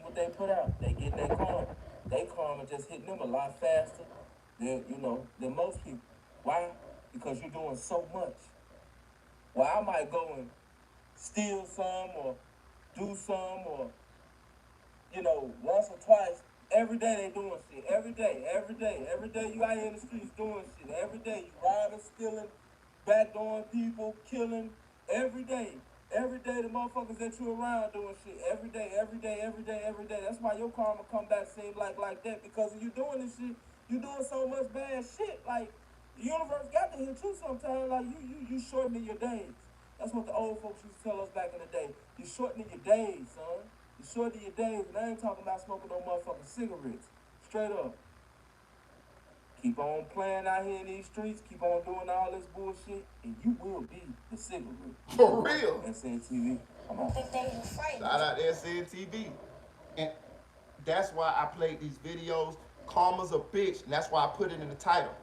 what they put out. They get their karma. They karma just hitting them a lot faster than most people. Why? Because you're doing so much. Well, I might go and steal some or do some or, once or twice. Every day they doing shit. Every day you out here in the streets doing shit. Every day you robbing, stealing, backdooring people, killing. Every day the motherfuckers that you around doing shit. Every day. That's why your karma come back seem like that, because you doing this shit. You doing so much bad shit. Like, the universe got to hit you sometimes. Like, you shortening your days. That's what the old folks used to tell us back in the day. You shortening your days, son. You shorten your days, and I ain't talking about smoking no motherfucking cigarettes. Straight up. Keep on playing out here in these streets, keep on doing all this bullshit, and you will be the cigarette.
For real.
SNTV. Come on.
Shout out to SNTV. And that's why I played these videos. Karma's a bitch, and that's why I put it in the title.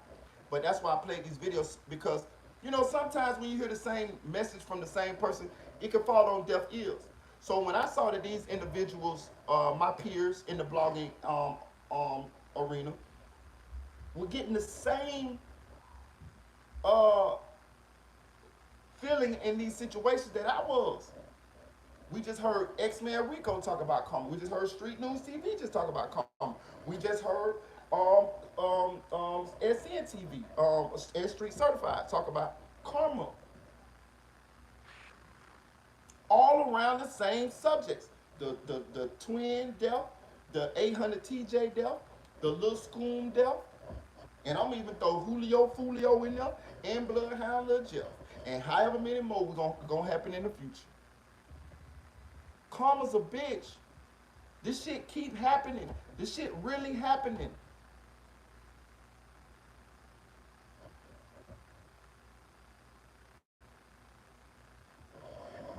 But that's why I played these videos, because, you know, sometimes when you hear the same message from the same person, it can fall on deaf ears. So when I saw that these individuals, my peers in the blogging arena, were getting the same feeling in these situations that I was. We just heard X-Man Rico talk about karma. We just heard Street News TV just talk about karma. We just heard SCN TV, and Street Certified talk about karma. All around the same subjects. The twin death, the 800 TJ death, the little SCOOM death, and I'm even throw Julio, FOOLIO in there, and Bloodhound Lil Jeff. And however many more we're gonna happen in the future. Karma's a bitch. This shit keep happening. This shit really happening.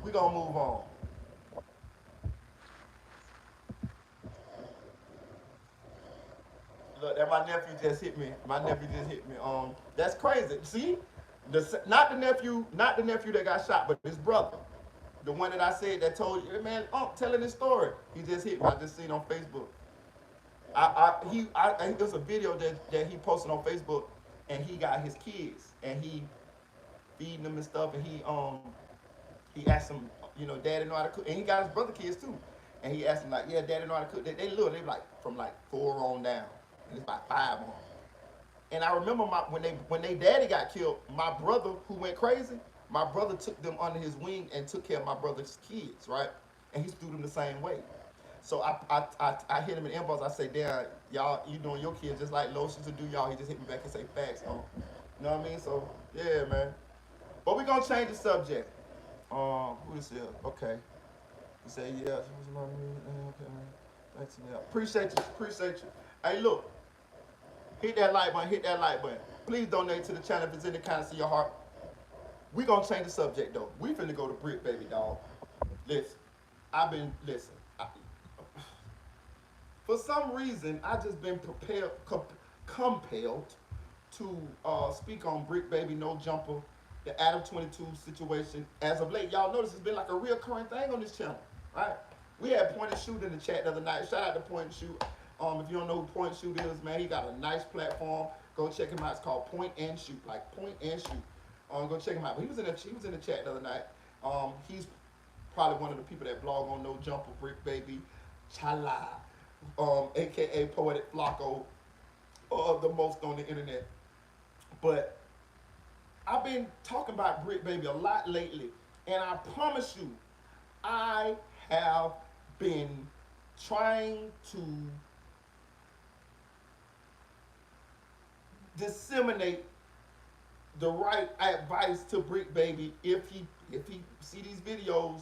We gonna move on. Look, that my nephew just hit me. My nephew just hit me. That's crazy. See, not the nephew that got shot, but his brother, the one that I said that told you, man, telling this story. He just hit me. I just seen on Facebook. It was a video that he posted on Facebook, and he got his kids, and he feeding them and stuff, and he asked them, you know, Daddy know how to cook, and he got his brother kids too, and he asked them like, yeah, Daddy know how to cook. They little, they like from like 4 on down. And it's about 5 on. And I remember when they daddy got killed, my brother, who went crazy, my brother took them under his wing and took care of my brother's kids, right? And he threw them the same way. So I hit him in the inbox. I say, damn, y'all, you doing your kids just like Lotions to do y'all. He just hit me back and say, facts, you know what I mean? So, yeah, man. But we're going to change the subject. Who is here? Okay. He said, yeah. Okay, man. Thanks, man. Appreciate you. Hey, look. Hit that like button. Please donate to the channel if it's in the kindness of your heart. We gonna change the subject though. We finna go to BRICC, baby, dog. Listen, for some reason, I just been compelled to speak on BRICC, baby, no jumper, the Adam 22 situation. As of late, y'all notice it's been like a reoccurring thing on this channel, right? We had Point and Shoot in the chat the other night. Shout out to Point and Shoot. If you don't know who Point and Shoot is, man, he got a nice platform. Go check him out. It's called Point and Shoot, like Point and Shoot. Go check him out. But he was in the chat the other night. He's probably one of the people that blog on No Jumper, BRICC Baby, Chala, aka Poetic Flocko, the most on the internet. But I've been talking about BRICC Baby a lot lately, and I promise you, I have been trying to disseminate the right advice to BRICC Baby if he see these videos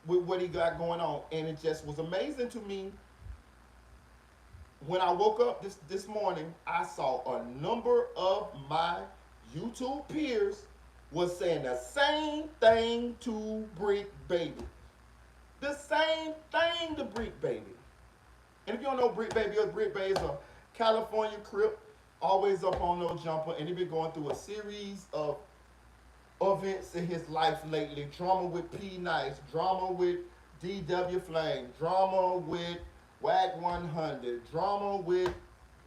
with what he got going on. And it just was amazing to me when I woke up this morning. I saw a number of my YouTube peers was saying the same thing to BRICC Baby. The same thing to BRICC Baby. And if you don't know BRICC Baby is a California Crip, always up on No Jumper, and he been going through a series of events in his life lately. Drama with P Nice, drama with DW Flame, drama with WAG 100, drama with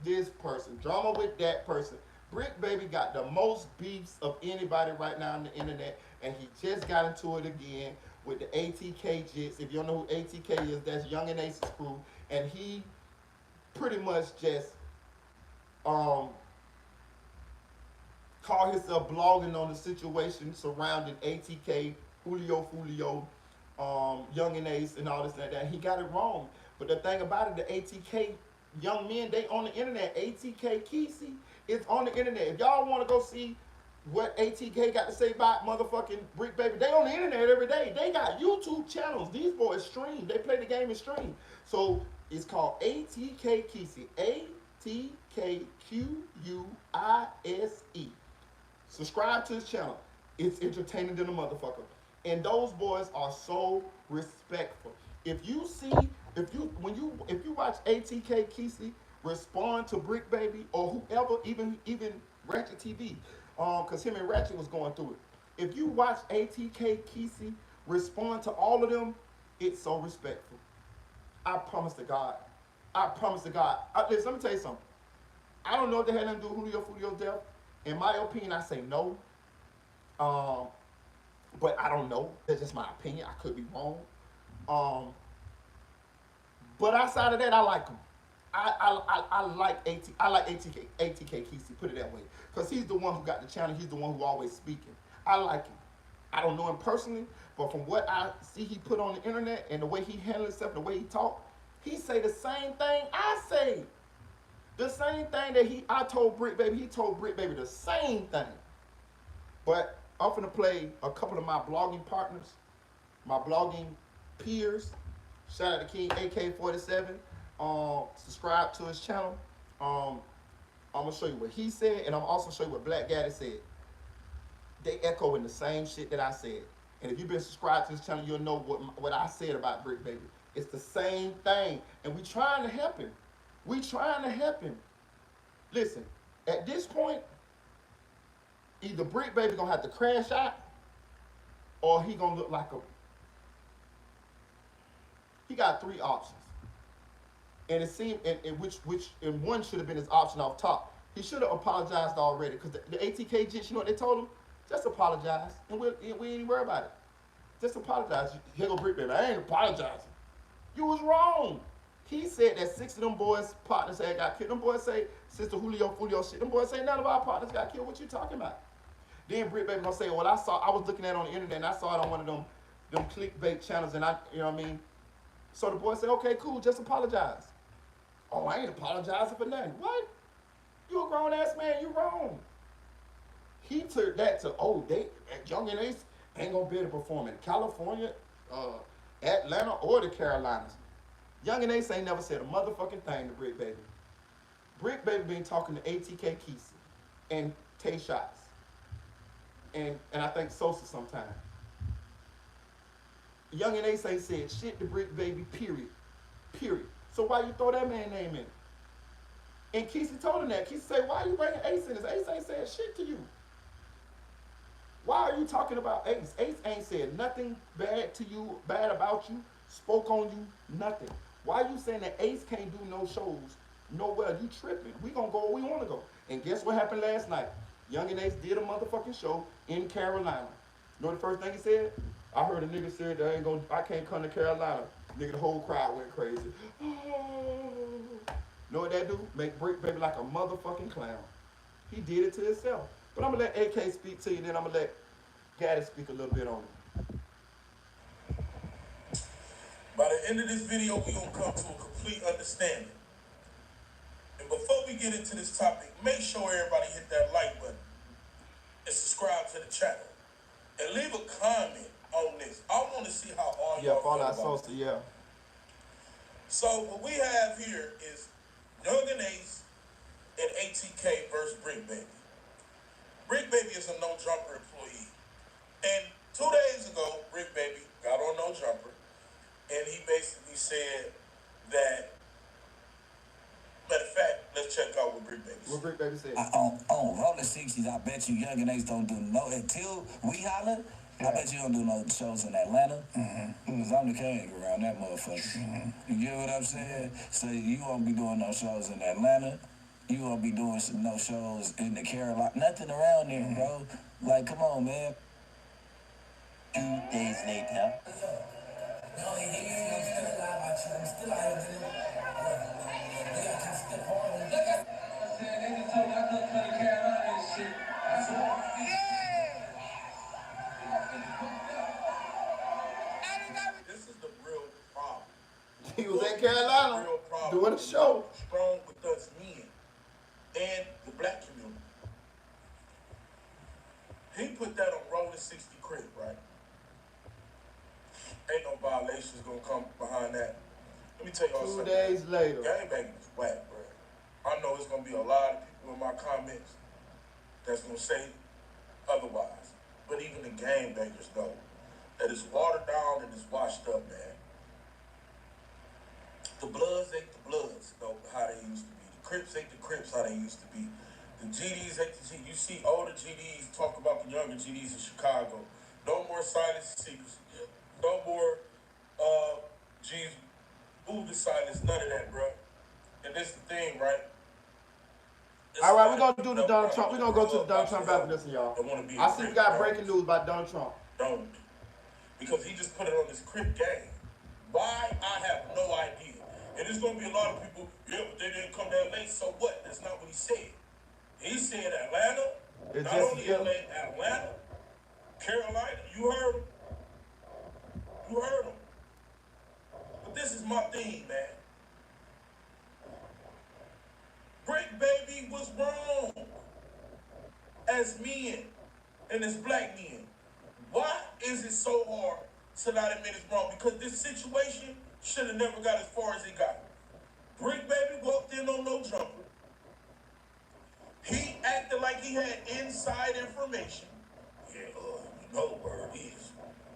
this person, drama with that person. BRICC Baby got the most beefs of anybody right now on the internet, and he just got into it again with the ATK jits. If you don't know who ATK is, that's Young and Ace's crew, and he pretty much just called himself blogging on the situation surrounding ATK, FOOLIO, Young and Ace, and all this and that. He got it wrong. But the thing about it, the ATK young men, they on the internet. ATK Kesey is on the internet. If y'all want to go see what ATK got to say about motherfucking BRICC Baby. They on the internet every day. They got YouTube channels. These boys stream. They play the game and stream. So it's called ATK Keisy. ATKQUISE. Subscribe to his channel. It's entertaining than a motherfucker. And those boys are so respectful. If you watch ATK Keisy respond to BRICC Baby or whoever, even Ratchet TV, because him and Ratchet was going through it. If you watch ATK Keisy respond to all of them, it's so respectful. I promise to God. I promise to God. Listen, let me tell you something. I don't know if they had nothing to do with Julio Foolio's death. In my opinion, I say no. But I don't know. That's just my opinion. I could be wrong. But outside of that, I like him. I like ATK Keisy, put it that way. Because he's the one who got the channel. He's the one who always speaking. I like him. I don't know him personally, but from what I see he put on the internet and the way he handles himself, the way he talk, he say the same thing I say. The same thing that I told BRICC Baby, he told BRICC Baby the same thing. But I'm finna play a couple of my blogging partners, my blogging peers. Shout out to King AK-47. Subscribe to his channel. I'm gonna show you what he said, and I'm also show you what Black Gaddy said. They echo in the same shit that I said. And if you've been subscribed to this channel, you'll know what I said about BRICC Baby. It's the same thing, and we trying to help him. We trying to help him. Listen, at this point, either BRICC Baby gonna have to crash out, or he gonna look like a. He got three options. And it seemed, and which one should have been his option off top. He should have apologized already, because the ATK jits, you know what they told him? Just apologize, and we ain't even worry about it. Just apologize. Here go BRICC Baby. I ain't apologizing. You was wrong. He said that 6 of them boys' partners had got killed. Them boys say, Sister Julio, Foolio shit. Them boys say none of our partners got killed. What you talking about? Then BRICC Baby gonna say, well, I was looking at it on the internet, and I saw it on one of them clickbait channels, and you know what I mean? So the boy said, okay, cool, just apologize. Oh, I ain't apologizing for nothing. What? You a grown-ass man, you wrong. He took that to, Young and Ace ain't gonna be able to perform in California, Atlanta, or the Carolinas. Young and Ace ain't never said a motherfucking thing to BRICC Baby. BRICC Baby been talking to ATK Keisy and Tay Shots. And I think Sosa sometime. Young and Ace ain't said shit to BRICC Baby, period. So why you throw that man name in? And Keisy told him that. Keisy said, why are you bringing Ace in this? Ace ain't said shit to you. Why are you talking about Ace? Ace ain't said nothing bad to you, bad about you, spoke on you, nothing. Why are you saying that Ace can't do no shows nowhere? You tripping. We gonna go where we wanna go. And guess what happened last night? Young and Ace did a motherfucking show in Carolina. You know the first thing he said? I heard a nigga said I can't come to Carolina. Nigga, the whole crowd went crazy. Know what that do? Make BRICC Baby like a motherfucking clown. He did it to himself. But I'm gonna let AK speak to you, then I'm gonna let Gaddy speak a little bit on it.
By the end of this video, we're gonna come to a complete understanding. And before we get into this topic, make sure everybody hit that like button and subscribe to the channel. And leave a comment on this. I want to see how all y'all feel about
Sosa, yeah.
So what we have here is Young and Ace and ATK versus BRICC Baby. BRICC Baby is a No Jumper employee. And 2 days ago, BRICC Baby got on No Jumper, and he basically said that, matter of fact, let's check out what BRICC Baby said.
What BRICC Baby said?
On Rolling 60s, I bet you Young and Ace don't do until we holler. I bet you don't do no shows in Atlanta. Because I'm the king around that motherfucker. You get what I'm saying? So you won't be doing no shows in Atlanta. You won't be doing no shows in the Carolina. Nothing around there, bro. Like, come on, man. 2 days later.
This is the real problem.
He was in Carolina doing a show.
Strong with us men and the black community. He put that on Rolling 60 Crib, right? Ain't no violations gonna come behind that. Let me tell y'all
2
something.
days later.
Gangbanging is whack, bro. I know it's gonna be a lot of people in my comments that's gonna say otherwise. But even the gangbangers know that it's watered down and it's washed up, man. The Bloods ain't the Bloods, though, how they used to be. The Crips ain't the Crips, how they used to be. The GDs ain't the GDs. You see older GDs talk about the younger GDs in Chicago. No more silence seekers. No more G's move the silence. None of that, bro. And this the thing, right?
All right, we're going to do the Donald Trump. We're going to go to the Donald Trump after this, y'all. I see we got breaking news about Donald Trump.
Don't. Because he just put it on this Crip gang. Why? I have no idea. And there's going to be a lot of people, yeah, but they didn't come that late, so what? That's not what he said. He said Atlanta, not only LA, Atlanta, Carolina, you heard him. You heard him. But this is my thing, man. BRICC baby was wrong as men and as black men. Why is it so hard to not admit it's wrong? Because this situation should have never got as far as it got. BRICC baby walked in on no jumper. He acted like he had inside information. Yeah, you know where it is.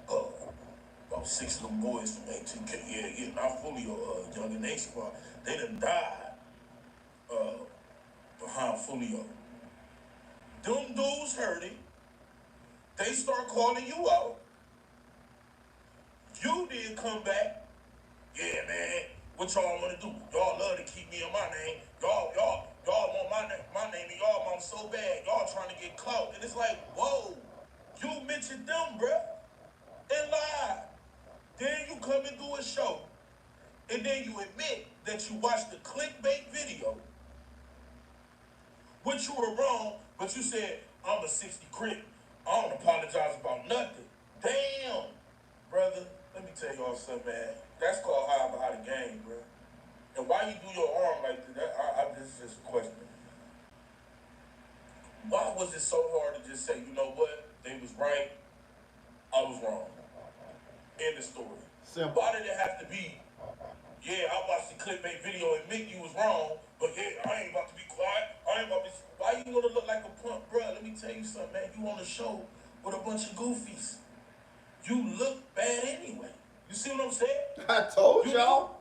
About 6 of them boys from ATK, yeah, not FOOLIO, Young and Ace Squad, they done died behind FOOLIO. Them dudes heard it. They start calling you out. You did come back. Yeah, man, what y'all want to do? Y'all love to keep me in my name. Y'all want my name in y'all mom so bad. Y'all trying to get clout. And it's like, whoa, you mentioned them, bruh, and lied. Then you come and do a show. And then you admit that you watched the clickbait video, which you were wrong, but you said, I'm a 60 Crip. I don't apologize about nothing. Damn, brother. Let me tell y'all something, man. That's called high behind the game, bro. And why you do your arm like that? This is just a question. Why was it so hard to just say, you know what? They was right. I was wrong. End of story.
Simple.
Why did it have to be, yeah, I watched the clickbait video and admit you was wrong, but yeah, I ain't about to be quiet. I ain't about to be... Why you want to look like a punk, bro? Let me tell you something, man. You on a show with a bunch of goofies. You look bad anyway. You see what I'm saying?
I told y'all.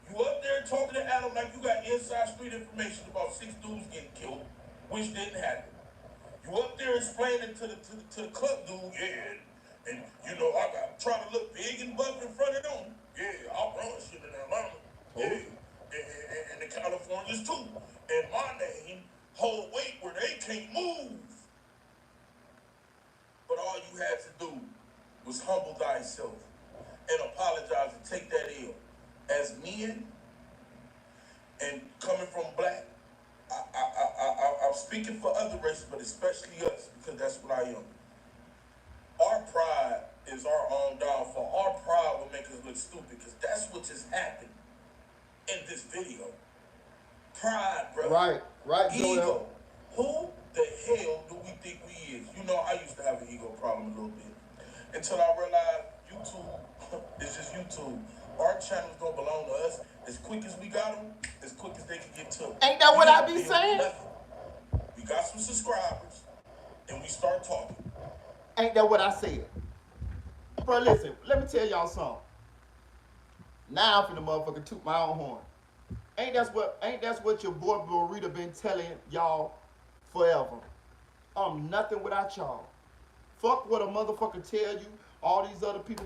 You up there talking to Adam like you got inside street information about 6 dudes getting killed, which didn't happen. You up there explaining to the club dude, yeah, and you know I got trying to look big and buff in front of them. Yeah, I'll run shit in Atlanta. Yeah, and the Californians too. And my name hold weight where they can't move. But all you had to do was humble thyself and apologize and take that ill. As men and coming from black, I'm speaking for other races, but especially us, because that's what I am. Our pride is our own downfall. Our pride will make us look stupid, because that's what just happened in this video. Pride, bro.
Right,
Ego. Who the hell do we think we is? You know, I used to have an ego problem a little bit. Until I realized YouTube is just YouTube. Our channels don't belong to us. As quick as we got them, as quick as they can get to them.
Ain't that what I be saying?
Nothing. We got some subscribers, and we start talking.
Ain't that what I said? Bro, listen, let me tell y'all something. Now I'm finna motherfucker toot my own horn. Ain't that's what your boy Burrito been telling y'all forever. I'm nothing without y'all. Fuck what a motherfucker tell you. All these other people,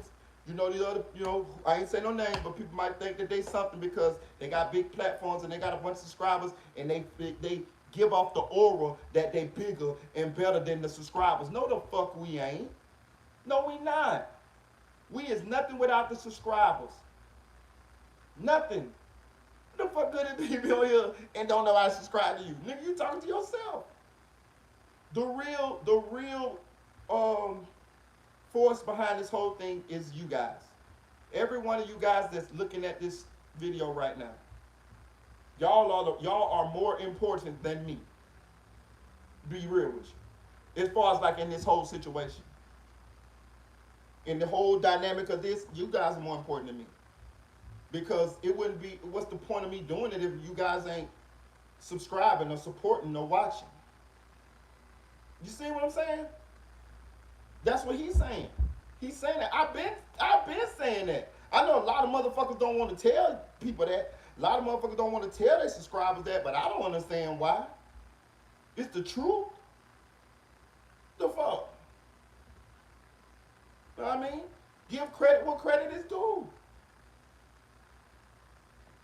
I ain't say no names, but people might think that they something because they got big platforms and they got a bunch of subscribers and they give off the aura that they bigger and better than the subscribers. No, the fuck we ain't. No, we not. We is nothing without the subscribers. Nothing. What the fuck good it be on here and don't know how to subscribe to you? Nigga, you talking to yourself. The real force behind this whole thing is you guys. Every one of you guys that's looking at this video right now. Y'all are more important than me. Be real with you. As far as like in this whole situation, in the whole dynamic of this, you guys are more important to me. Because it wouldn't be, what's the point of me doing it if you guys ain't subscribing or supporting or watching? You see what I'm saying? That's what he's saying. He's saying that. I've been saying that. I know a lot of motherfuckers don't want to tell people that. A lot of motherfuckers don't want to tell their subscribers that, but I don't understand why. It's the truth. The fuck? You know what I mean? Give credit what credit is due.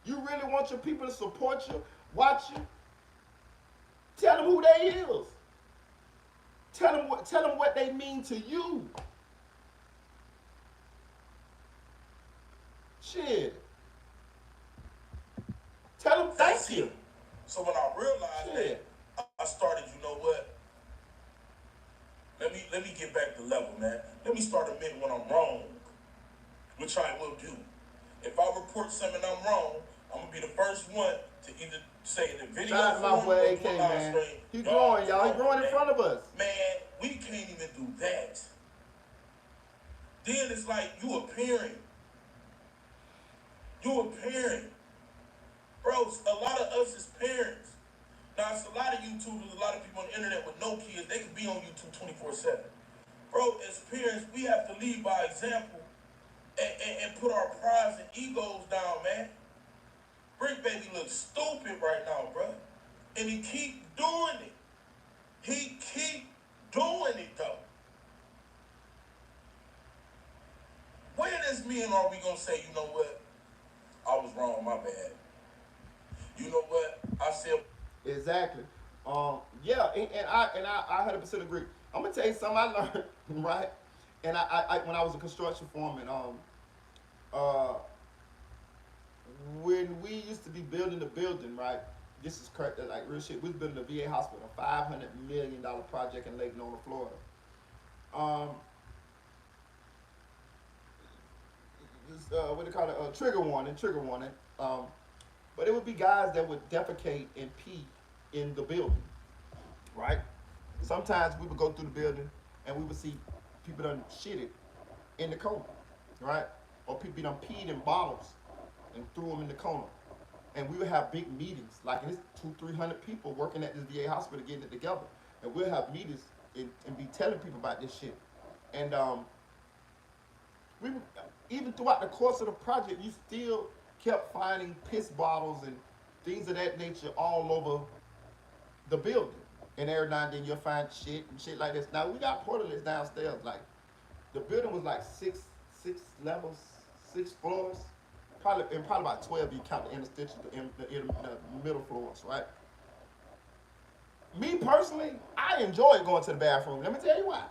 You really want your people to support you, watch you? Tell them who they is. Tell them what they mean to you. Shit. Tell them thank you.
So when I realized that, I started, you know what? Let me get back to level, man. Let me start admitting when I'm wrong, which I will do. If I report something I'm wrong, I'm gonna be the first one to either say the video
shout out to my boy AK, man. He's growing, y'all. He's growing in front of us.
Man, we can't even do that. Then it's like you a parent. You a parent. Bro, a lot of us as parents. Now, it's a lot of YouTubers, a lot of people on the internet with no kids. They can be on YouTube 24/7. Bro, as parents, we have to lead by example and put our prides and egos down, man. BRICC Baby looks stupid right now, bro. And he keep doing it. He keep doing it, though. When is me and are we going to say, you know what? I was wrong, my bad. You know what? I said...
Exactly. Yeah, and I 100% agree. I'm gonna tell you something I learned, right? And I when I was a construction foreman, when we used to be building the building, right? This is correct, like real shit. We was building a VA hospital, a $500 million project in Lake Nona, Florida. What they call it? Trigger warning. But it would be guys that would defecate and pee in the building, right? Sometimes we would go through the building and we would see people done shitted in the corner, right? Or people done peed in bottles and threw them in the corner. And we would have big meetings, like it's 200-300 people working at this VA hospital getting it together. And we'll have meetings and be telling people about this shit. And we would, even throughout the course of the project, you still kept finding piss bottles and things of that nature all over the building. And every now and then you'll find shit and shit like this. Now we got portals downstairs. Like the building was like six levels, 6 floors. Probably about 12 if you count the interstitial, the middle floors, right? Me personally, I enjoy going to the bathroom. Let me tell you why.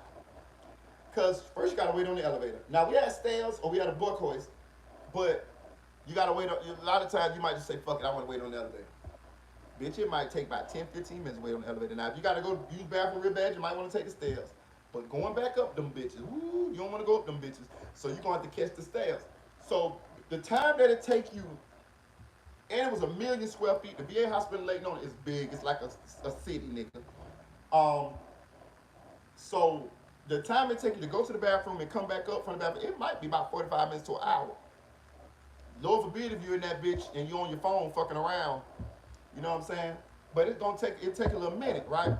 Because first you gotta wait on the elevator. Now we had stairs or we had a book hoist, but you gotta wait on, a lot of times you might just say, fuck it, I wanna wait on the elevator. Bitch, it might take about 10-15 minutes to wait on the elevator. Now if you gotta go use the bathroom real bad, you might wanna take the stairs. But going back up them bitches, woo, you don't wanna go up them bitches. So you're gonna have to catch the stairs. So the time that it take you, and it was 1 million square feet. The VA hospital in Lake Nona is big. It's like a city, nigga. So the time it take you to go to the bathroom and come back up from the bathroom, it might be about 45 minutes to an hour. Lord forbid if you're in that bitch and you're on your phone fucking around, you know what I'm saying? But it take a little minute, right?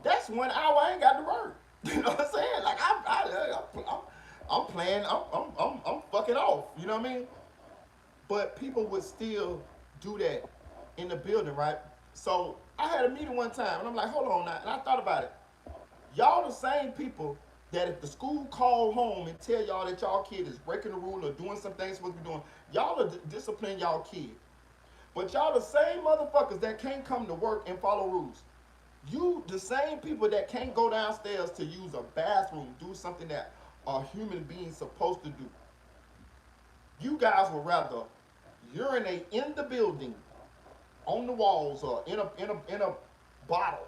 That's 1 hour I ain't got to work. You know what I'm saying? Like I'm playing, I'm fucking off. You know what I mean? But people would still do that in the building, right? So I had a meeting one time, and I'm like, hold on now. And I thought about it. Y'all the same people that if the school call home and tell y'all that y'all kid is breaking the rule or doing some things supposed to be doing, y'all are discipline y'all kid. But y'all the same motherfuckers that can't come to work and follow rules. You the same people that can't go downstairs to use a bathroom, do something that a human being supposed to do. You guys would rather urinate in the building, on the walls, or in a bottle,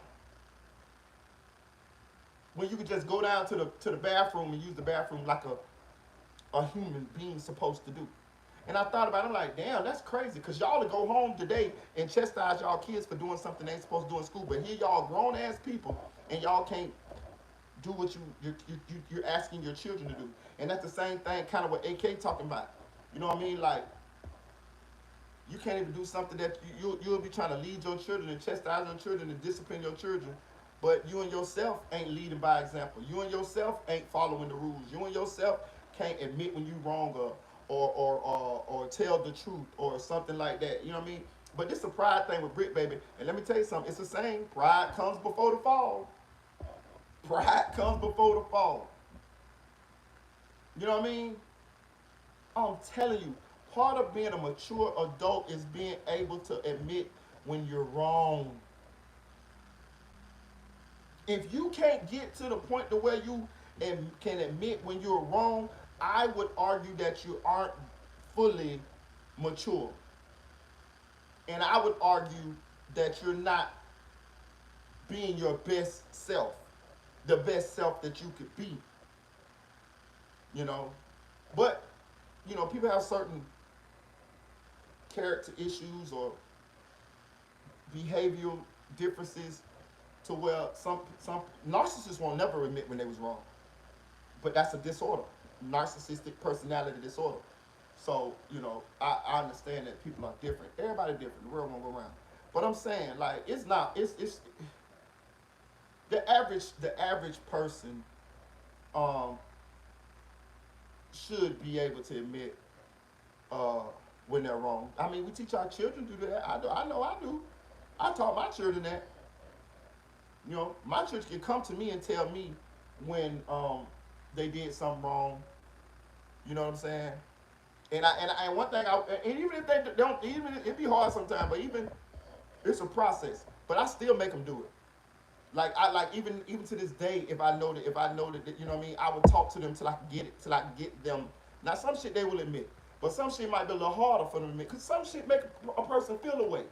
when you could just go down to the bathroom and use the bathroom like a human being supposed to do. And I thought about it, I'm like, damn, that's crazy, because y'all to go home today and chastise y'all kids for doing something they ain't supposed to do in school, but here y'all grown ass people and y'all can't do what you're asking your children to do. And that's the same thing kind of what AK talking about. You know what I mean? Like, you can't even do something that you'll be trying to lead your children and chastise your children and discipline your children, but you and yourself ain't leading by example. You and yourself ain't following the rules. You and yourself can't admit when you wrong or tell the truth or something like that. You know what I mean? But this is a pride thing with BRICC, baby. And let me tell you something. It's the same. Pride comes before the fall. Pride comes before the fall. You know what I mean? I'm telling you, part of being a mature adult is being able to admit when you're wrong. If you can't get to the point to where you can admit when you're wrong, I would argue that you aren't fully mature. And I would argue that you're not being your best self, the best self that you could be. You know? But, you know, people have certain character issues or behavioral differences to where some narcissists won't never admit when they was wrong. But that's a disorder, narcissistic personality disorder. So, you know, I understand that people are different. Everybody different. The world won't go around. But I'm saying, like, it's the average person should be able to admit when they're wrong. I mean, we teach our children to do that. I know I do. I taught my children that. You know, my children can come to me and tell me when they did something wrong. You know what I'm saying? And one thing, and even if they don't, even it be hard sometimes, but even it's a process. But I still make them do it. Like even to this day, if I know that you know what I mean, I would talk to them till I can get it, till I can get them. Now some shit they will admit, but some shit might be a little harder for them to admit, cause some shit make a person feel away.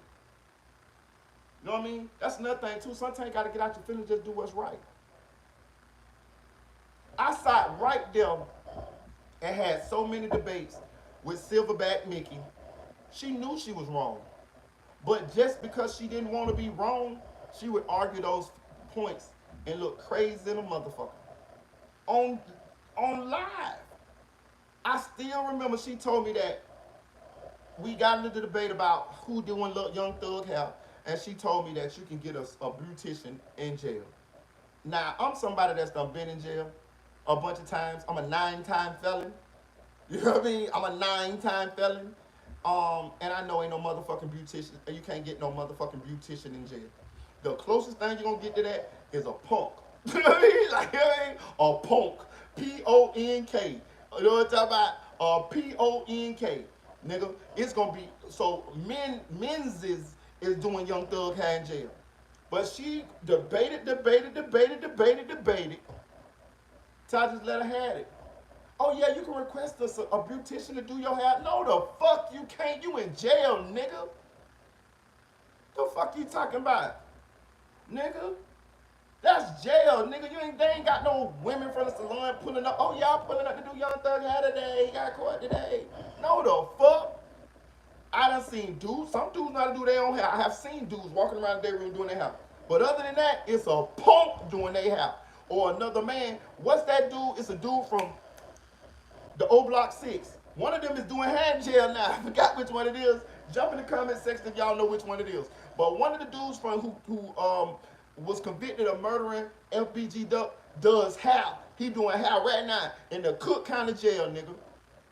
You know what I mean? That's another thing too. Sometimes you gotta get out your feelings, just do what's right. I sat right there and had so many debates with Silverback Mickey. She knew she was wrong, but just because she didn't want to be wrong, she would argue those points and look crazy in a motherfucker on live. I still remember she told me that we got into the debate about who doing Young Thug hair, and she told me that you can get a beautician in jail. Now, I'm somebody that's done been in jail a bunch of times. I'm a 9-time felon. You know what I mean? I'm a 9-time felon. And I know ain't no motherfucking beautician. You can't get no motherfucking beautician in jail. The closest thing you're gonna get to that is a punk. You know what I mean? Like, you know what I mean? A punk. P-O-N-K. You know what I'm talking about? P-O-N-K. Nigga, it's gonna be, so Men's is doing Young Thug hair in jail. But she debated. Till I just let her have it. Oh yeah, you can request a beautician to do your hair. No, the fuck you can't. You in jail, nigga. The fuck you talking about, nigga? That's jail, nigga. They ain't got no women from the salon pulling up. Oh, y'all pulling up to do Young Thug hair today. He got caught today. No, the fuck. I done seen dudes. Some dudes know how to do their own hair. I have seen dudes walking around the day room doing their hair. But other than that, it's a punk doing their hair. Or another man. What's that dude? It's a dude from the O Block 6. One of them is doing hair in jail now. I forgot which one it is. Jump in the comment section if y'all know which one it is. But one of the dudes from who was convicted of murdering FBG Duck does hair. He doing hair right now in the Cook County jail, nigga.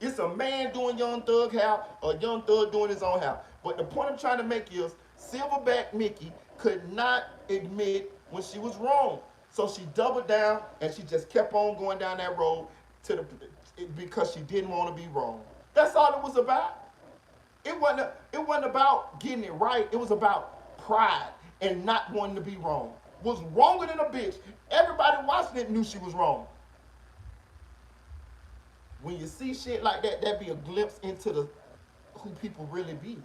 It's a man doing Young Thug hair or Young Thug doing his own hair. But the point I'm trying to make is Silverback Mickey could not admit when she was wrong. So she doubled down and she just kept on going down that road because she didn't want to be wrong. That's all it was about. It wasn't about getting it right. It was about pride and not wanting to be wrong. Was wronger than a bitch. Everybody watching it knew she was wrong. When you see shit like that, that be a glimpse into who people really be.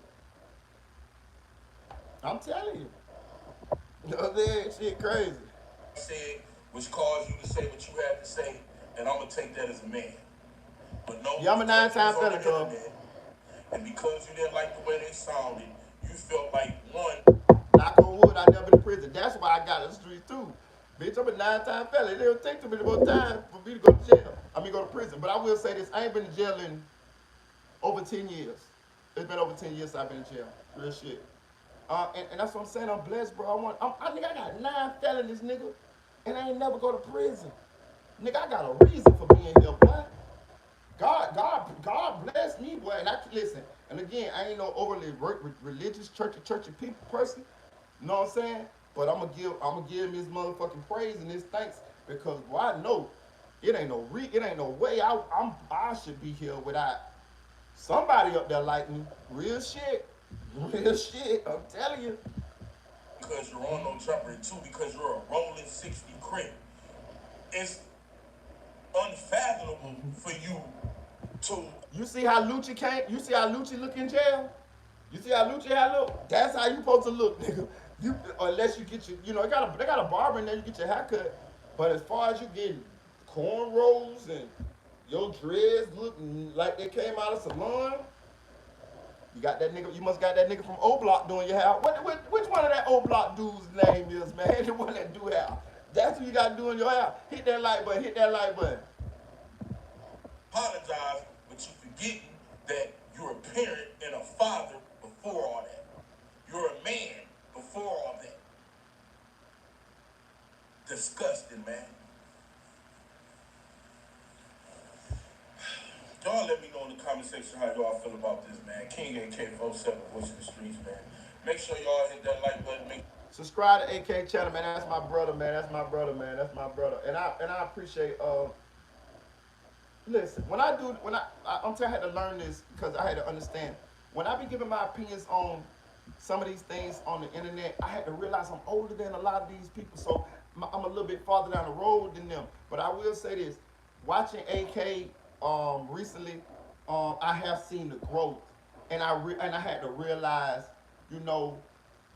I'm telling you. You know what I'm saying? Shit crazy.
Said, which caused you to say what you had to say, and I'm gonna take that as a man. But no,
yeah, I'm a 9-time felon, cuz.
And because you didn't like the way they sounded, you felt like one.
Knock on wood, I never been to prison. That's why I got in the street too. Bitch, I'm a 9-time felon. It don't take too many more time for me to go to jail. I mean, go to prison. But I will say this: I ain't been in jail in over 10 years. It's been over 10 years I've been in jail. Real shit. And that's what I'm saying. I'm blessed, bro. I think I got 9 felonies, nigga, and I ain't never go to prison. Nigga, I got a reason for being here, boy. God bless me, boy. And I listen. And again, I ain't no overly religious, churchy people person. You know what I'm saying? But I'm gonna give him his motherfucking praise and his thanks because, boy, I know it ain't no way I should be here without somebody up there like me. Real shit, real shit. I'm telling you.
Because you're on no jumper, and 2, because you're a rolling 60 crit. It's unfathomable for you to.
You see how Lucci came? You see how Lucci look in jail? You see how Lucci had look? That's how you supposed to look, nigga. You unless you get your, they got a barber in there. You get your haircut. But as far as you getting cornrows and your dreads looking like they came out of salon, you got that nigga. You must got that nigga from O Block doing your hair. Which one of that O Block dude's name is, man? The one that do hair. That's who you got doing your hair. Hit that like button. Hit that like button.
Apologize, but you forgetting that you're a parent and a father before all that. You're a man before all that. Disgusting, man. Y'all let me know in the comment section how y'all feel about this, man. King AK47, Voice of the Streets, man. Make sure y'all hit that like button.
Subscribe to AK channel, man. That's my brother, man. That's my brother, man. That's my brother. And I appreciate listen, I'm telling you, I had to learn this because I had to understand. When I be giving my opinions on some of these things on the internet, I had to realize I'm older than a lot of these people, so I'm a little bit farther down the road than them. But I will say this: watching AK recently, I have seen the growth, and I had to realize,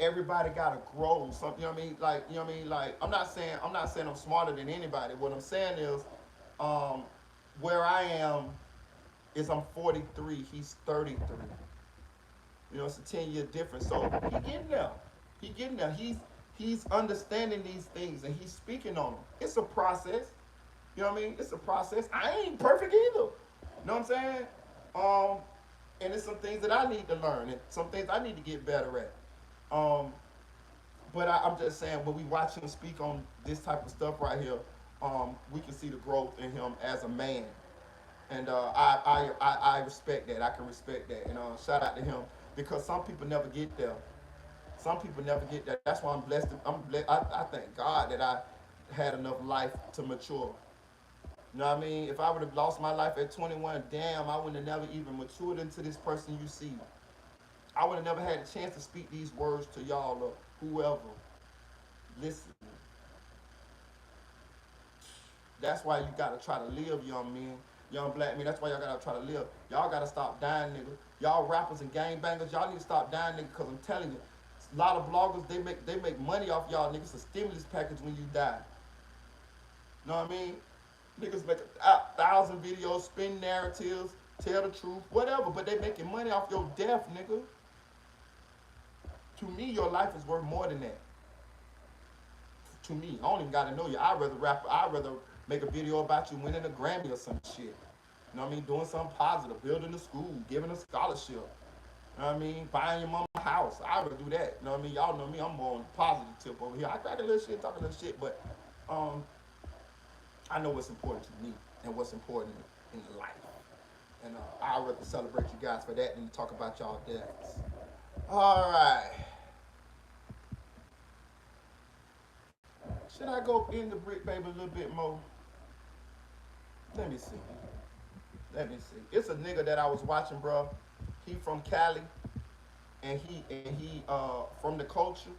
everybody gotta grow. Something, you know what I mean? Like, you know what I mean? Like, I'm not saying I'm smarter than anybody. What I'm saying is, where I am is I'm 43, he's 33. It's a 10-year difference. So he getting there. He's understanding these things and he's speaking on them. It's a process. You know what I mean? It's a process. I ain't perfect either. You know what I'm saying? And it's some things that I need to learn and some things I need to get better at. But I'm just saying, when we watch him speak on this type of stuff right here, we can see the growth in him as a man. And I respect that. I can respect that. And shout out to him because some people never get there. Some people never get there. That's why I'm blessed. I thank God that I had enough life to mature. You know what I mean? If I would have lost my life at 21, damn, I would have never even matured into this person you see. I would have never had a chance to speak these words to y'all or whoever. Listen. That's why you gotta try to live, young men, young black men. That's why y'all gotta try to live. Y'all gotta stop dying, nigga. Y'all rappers and gangbangers, y'all need to stop dying, nigga, because I'm telling you, a lot of bloggers, they make money off y'all niggas, a stimulus package when you die. You know what I mean? Niggas make 1,000 videos, spin narratives, tell the truth, whatever, but they making money off your death, nigga. To me, your life is worth more than that. To me, I don't even gotta know you. I'd rather make a video about you winning a Grammy or some shit. You know what I mean? Doing something positive, building a school, giving a scholarship. You know what I mean? Buying your mama a house. I would do that. You know what I mean? Y'all know me, I'm more on the positive tip over here. I crack a little shit, talk a little shit, but I know what's important to me and what's important in life. And I'd rather celebrate you guys for that than talk about y'all deaths. All right. Should I go into BRICC Baby a little bit more? Let me see. It's a nigga that I was watching, bro. He from Cali, and he from the culture,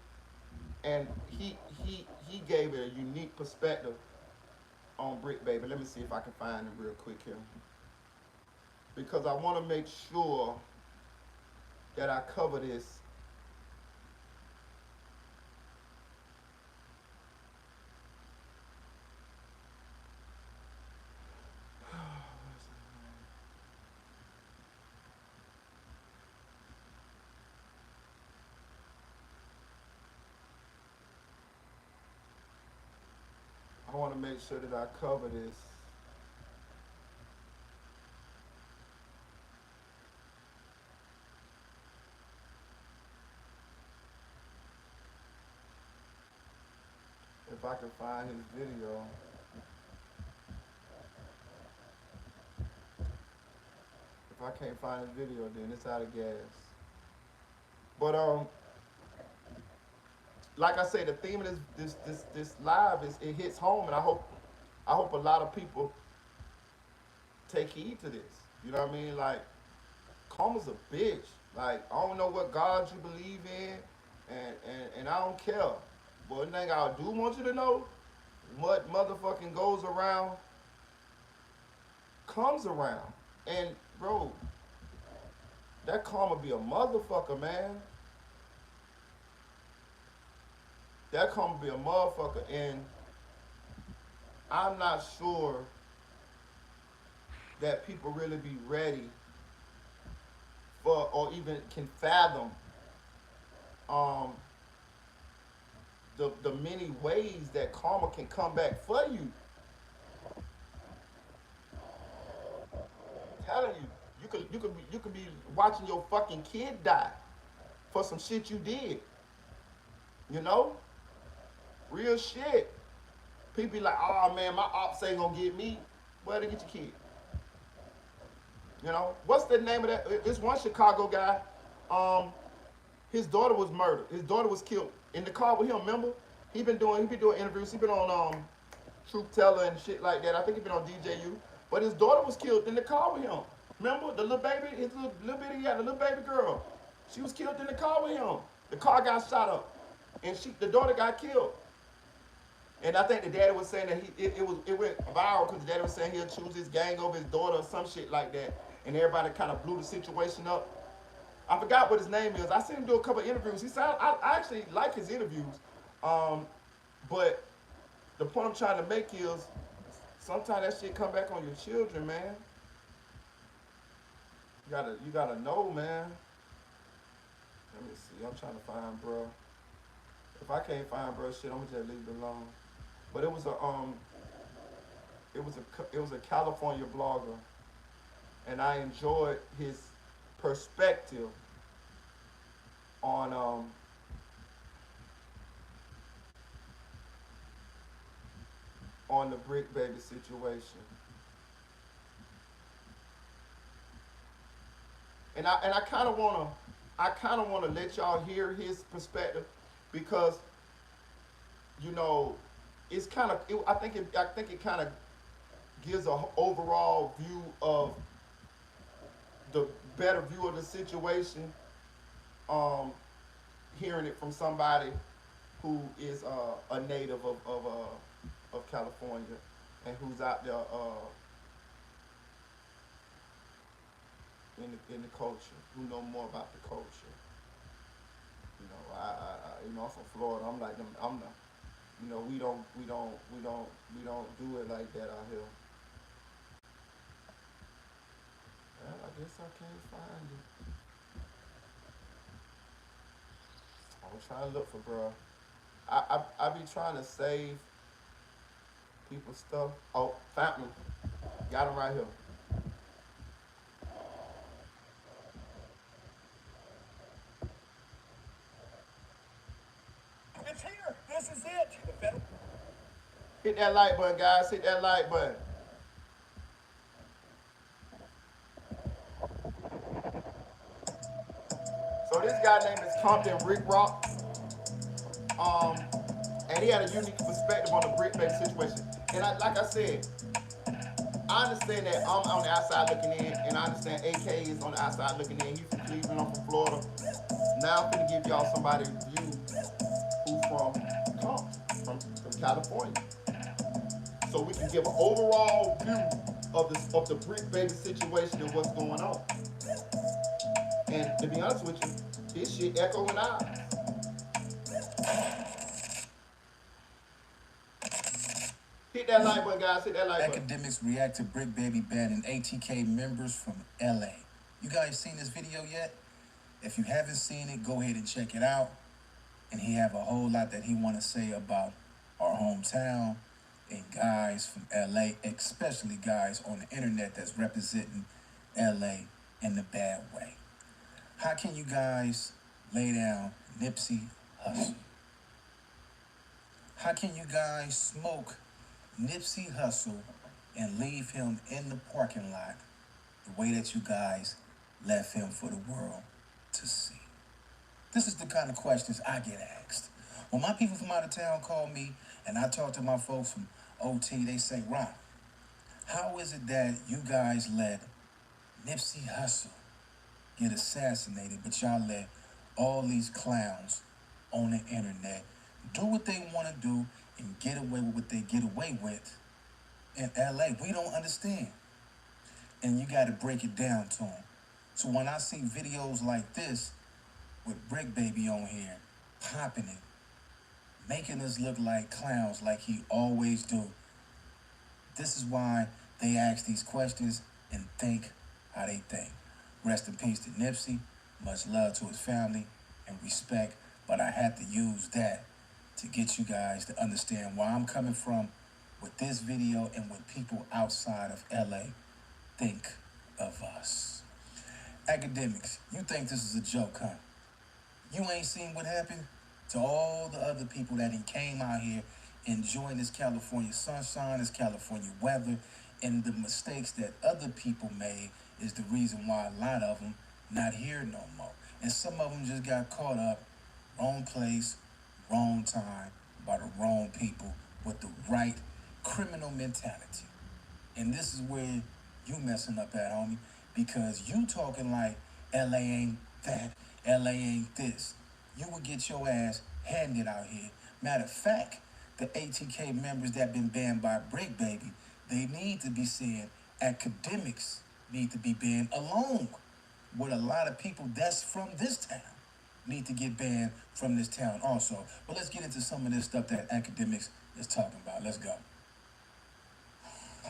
and he gave it a unique perspective on BRICC Baby. Let me see if I can find him real quick here, because I want to make sure that I cover this. I want to make sure that I cover this. If I can find his video. If I can't find his video, then it's out of gas. But like I say, the theme of this live is it hits home, and I hope a lot of people take heed to this. You know what I mean? Like, karma's a bitch. Like, I don't know what God you believe in, and I don't care. But one thing I do want you to know, what motherfucking goes around comes around. And bro, that karma be a motherfucker, man. That karma be a motherfucker, and I'm not sure that people really be ready for, or even can fathom the many ways that karma can come back for you. I'm telling you, you could be watching your fucking kid die for some shit you did. You know? Real shit. People be like, oh man, my ops ain't gonna get me. Well, they get your kid. You know? What's the name of that? This one Chicago guy, his daughter was murdered. His daughter was killed in the car with him, remember? He been doing interviews. He been on Truth Teller and shit like that. I think he been on DJU. But his daughter was killed in the car with him. Remember? The little baby, his little bitty, the little baby girl. She was killed in the car with him. The car got shot up. And the daughter got killed. And I think the daddy was saying that it went viral because the daddy was saying he'll choose his gang over his daughter or some shit like that. And everybody kind of blew the situation up. I forgot what his name is. I seen him do a couple of interviews. I actually like his interviews. But the point I'm trying to make is sometimes that shit come back on your children, man. You gotta know, man. Let me see. I'm trying to find bro. If I can't find bro shit, I'm gonna just leave it alone. But it was a California blogger, and I enjoyed his perspective on the BRICC baby situation. And I kind of wanna let y'all hear his perspective because, you know, it's kind of I think it kind of gives an overall view of the better view of the situation. Hearing it from somebody who is a native of California and who's out there in the culture, who know more about the culture. You know, I'm from Florida. I'm like them. You know, we don't do it like that out here. Well, I guess I can't find it. I'm trying to look for bro. I be trying to save people's stuff. Oh, found him. Got him right here.
It's here. This is it.
Hit that like button, guys. Hit that like button. So this guy named is Compton Rick Rock. And he had a unique perspective on the BRICC baby situation. And like I said, I understand that I'm on the outside looking in, and I understand AK is on the outside looking in. He's from Cleveland, I'm from Florida. Now I'm gonna give y'all somebody's view who's from Compton, from California. So we can give an overall view of the BRICC baby situation and what's going on. And to be honest with you, this shit echoing ours. Hit that like button, guys. Hit that like button.
Academics react to BRICC baby banning ATK members from LA. You guys seen this video yet? If you haven't seen it, go ahead and check it out. And he have a whole lot that he want to say about our hometown
and guys from LA, especially guys on the internet that's representing LA in the bad way. How can you guys lay down Nipsey Hussle? How can you guys smoke Nipsey Hussle and leave him in the parking lot the way that you guys left him for the world to see? This is the kind of questions I get asked. When my people from out of town call me and I talk to my folks from OT, they say, Ron, how is it that you guys let Nipsey Hussle get assassinated, but y'all let all these clowns on the internet do what they want to do and get away with what they get away with in LA? We don't understand. And you got to break it down to them. So when I see videos like this with BRICC Baby on here, popping it, making us look like clowns like he always do, this is why they ask these questions and think how they think. Rest in peace to Nipsey, much love to his family and respect, but I had to use that to get you guys to understand where I'm coming from with this video and what people outside of LA think of us. Academics, you think this is a joke, huh? You ain't seen what happened to all the other people that came out here enjoying this California sunshine, this California weather, and the mistakes that other people made is the reason why a lot of them not here no more. And some of them just got caught up, wrong place, wrong time, by the wrong people with the right criminal mentality. And this is where you messing up at, homie, because you talking like LA ain't that, LA ain't this. You would get your ass handed out here. Matter of fact, the ATK members that been banned by BRICC Baby, they need to be saying academics need to be banned along with a lot of people that's from this town need to get banned from this town also. But let's get into some of this stuff that academics is talking about. Let's go.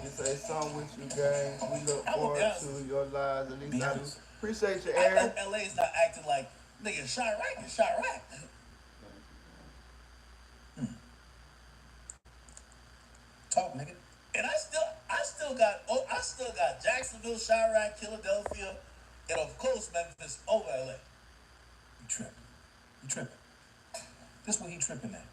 You say something with you, gang. We look forward to your lives. At least I do. Appreciate you,
I
Aaron.
hope LA's not acting like nigga Chirac is Chirac.
Talk, nigga.
And I still got Jacksonville, Chirac, Philadelphia, and of course Memphis over LA.
You tripping. You tripping. This what he tripping at.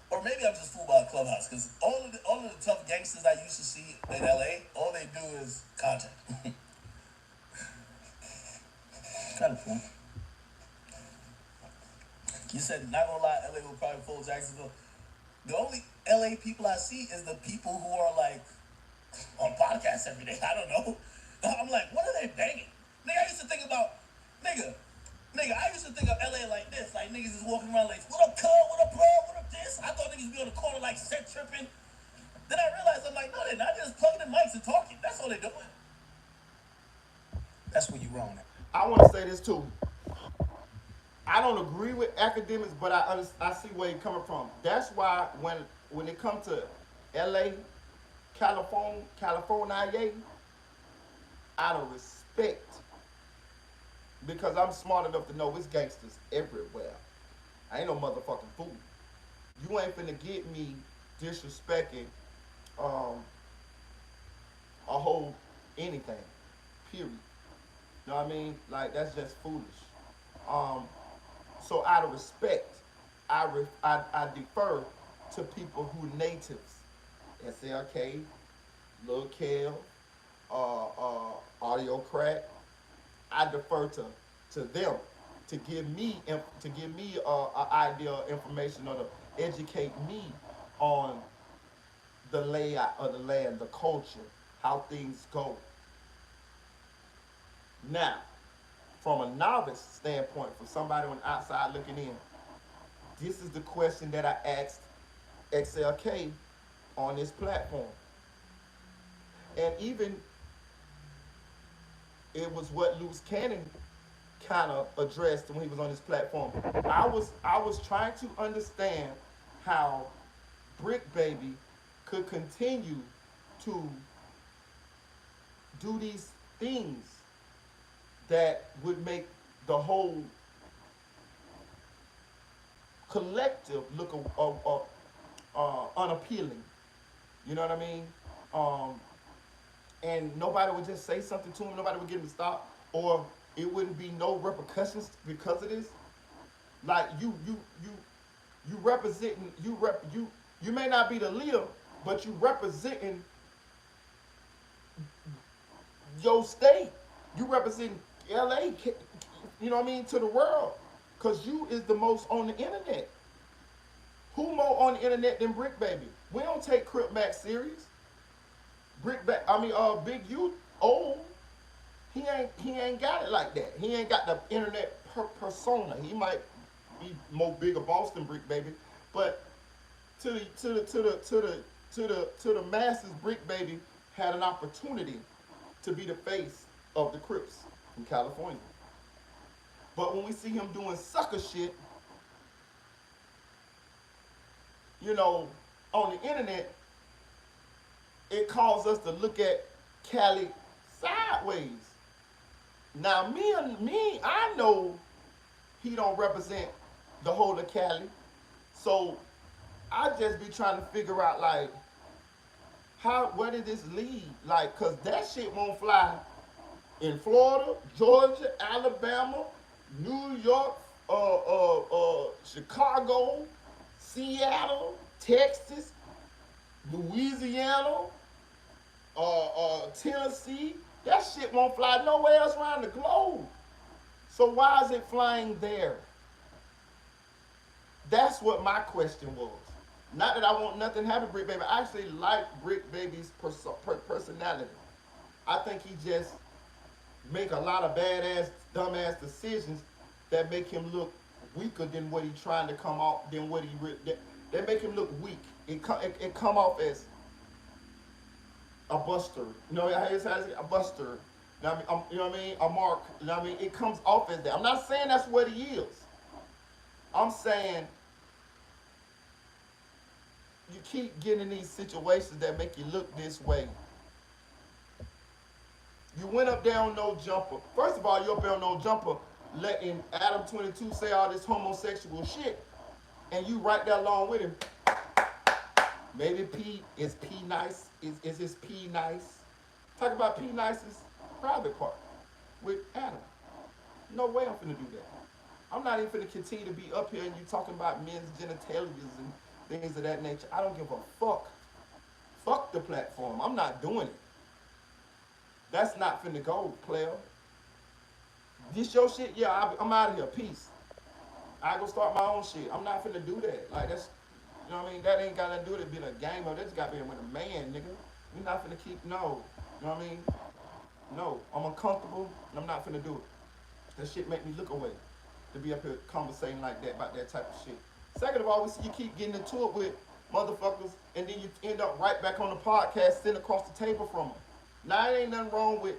Or maybe I'm just fooled by a clubhouse, because all of the tough gangsters I used to see in LA, all they do is content.
Got a point.
You said, not gonna lie, LA will probably fold Jacksonville. The only LA people I see is the people who are like on podcasts every day. I don't know. I'm like, what are they banging? Nigga, I used to think about, I used to think of LA like this. Like niggas is walking around like, what up, cuz? What up, bro? What up, this? I thought niggas be on the corner like set tripping. Then I realized, I'm like, no, they're not. They're just plugging in mics and talking. That's all they're doing.
That's where you wrong at.
I want to say this too. I don't agree with academics, but I see where you're coming from. That's why when it comes to LA, California, out of respect, because I'm smart enough to know it's gangsters everywhere. I ain't no motherfucking fool. You ain't finna get me disrespecting a whole anything. Period. You know what I mean? Like that's just foolish. So out of respect, I defer to people who natives. SLK, Lil Kel, Audio Crack. I defer to them to give me an idea of information or to educate me on the layout of the land, the culture, how things go. Now, from a novice standpoint, from somebody on the outside looking in, this is the question that I asked XLK on this platform. And even it was what Loose Cannon kind of addressed when he was on this platform. I was trying to understand how BRICC Baby could continue to do these things that would make the whole collective look unappealing. You know what I mean? Um, and nobody would just say something to him. Nobody would get him to stop, or it wouldn't be no repercussions because of this. Like you representing you may not be the leader, but you representing your state. You represent LA, you know what I mean, to the world. Cause you is the most on the internet. Who more on the internet than Brick Baby? We don't take Crip Mac serious. Big U old. He ain't got it like that. He ain't got the internet persona. He might be more bigger boss than Brick Baby, but to the masses, Brick Baby had an opportunity to be the face of the Crips in California. But when we see him doing sucker shit, you know, on the internet, it calls us to look at Cali sideways. Now, I know he don't represent the whole of Cali, so I just be trying to figure out like where did this lead? Like, cause that shit won't fly in Florida, Georgia, Alabama, New York, Chicago, Seattle, Texas, Louisiana, Tennessee. That shit won't fly nowhere else around the globe. So why is it flying there? That's what my question was. Not that I want nothing to happen to Brick Baby. I actually like Brick Baby's personality. I think he just make a lot of badass, dumbass decisions that make him look weaker than what he's trying to come off, than what he really, that make him look weak. It come off as a buster. You know, a buster. You know what I mean? A mark. You know what I mean? It comes off as that. I'm not saying that's what he is. I'm saying you keep getting in these situations that make you look this way. You went up there on No Jumper. First of all, you up there on No Jumper letting Adam 22 say all this homosexual shit, and you right there along with him. Maybe is P nice? Is his P nice? Talk about P Nice's private part with Adam. No way I'm finna do that. I'm not even finna continue to be up here and you talking about men's genitalias and things of that nature. I don't give a fuck. Fuck the platform. I'm not doing it. That's not finna go, player. This your shit? Yeah, I'm out of here. Peace. I go start my own shit. I'm not finna do that. Like, that's, you know what I mean? That ain't got nothing to do with it being a gamer. That's got to be with a man, nigga. We not finna keep, no. You know what I mean? No. I'm uncomfortable and I'm not finna do it. That shit make me look away to be up here conversating like that about that type of shit. Second of all, we see you keep getting into it with motherfuckers and then you end up right back on the podcast sitting across the table from them. Now, it ain't nothing wrong with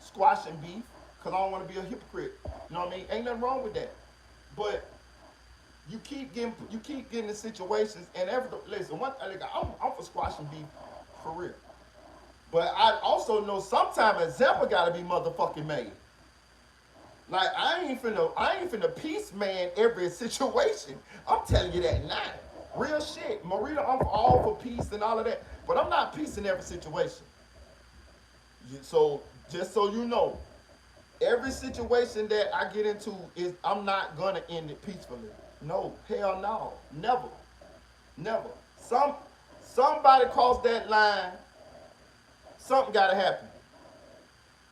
squashing beef because I don't want to be a hypocrite. You know what I mean? Ain't nothing wrong with that. But you keep getting in situations and listen, I'm for squashing beef for real. But I also know sometimes an example gotta be motherfucking made. Like I ain't finna peace man every situation. I'm telling you that now. Real shit. Marita, I'm all for peace and all of that. But I'm not peacing every situation. So just so you know, every situation that I get into is I'm not gonna end it peacefully. No, hell no. Never. Never. Somebody crossed that line, something gotta happen.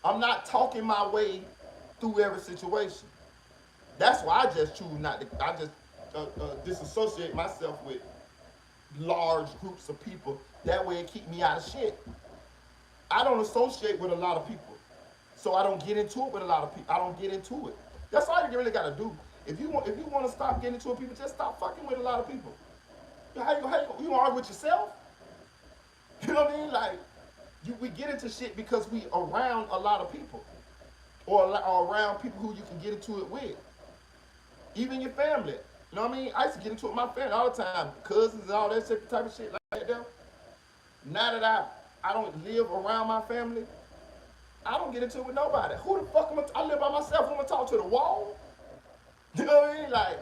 I'm not talking my way through every situation. That's why I just choose not to, I just disassociate myself with large groups of people. That way it keep me out of shit. I don't associate with a lot of people. So I don't get into it with a lot of people. I don't get into it. That's all you really gotta do. If you want to stop getting into it, people, just stop fucking with a lot of people. How you argue with yourself? You know what I mean? Like, we get into shit because we around a lot of people. Or around people who you can get into it with. Even your family. You know what I mean? I used to get into it with my family all the time. Cousins and all that type of shit like that. Now that I don't live around my family, I don't get into it with nobody. Who the fuck I live by myself. Who am I talk to, the wall? You know what I mean? Like,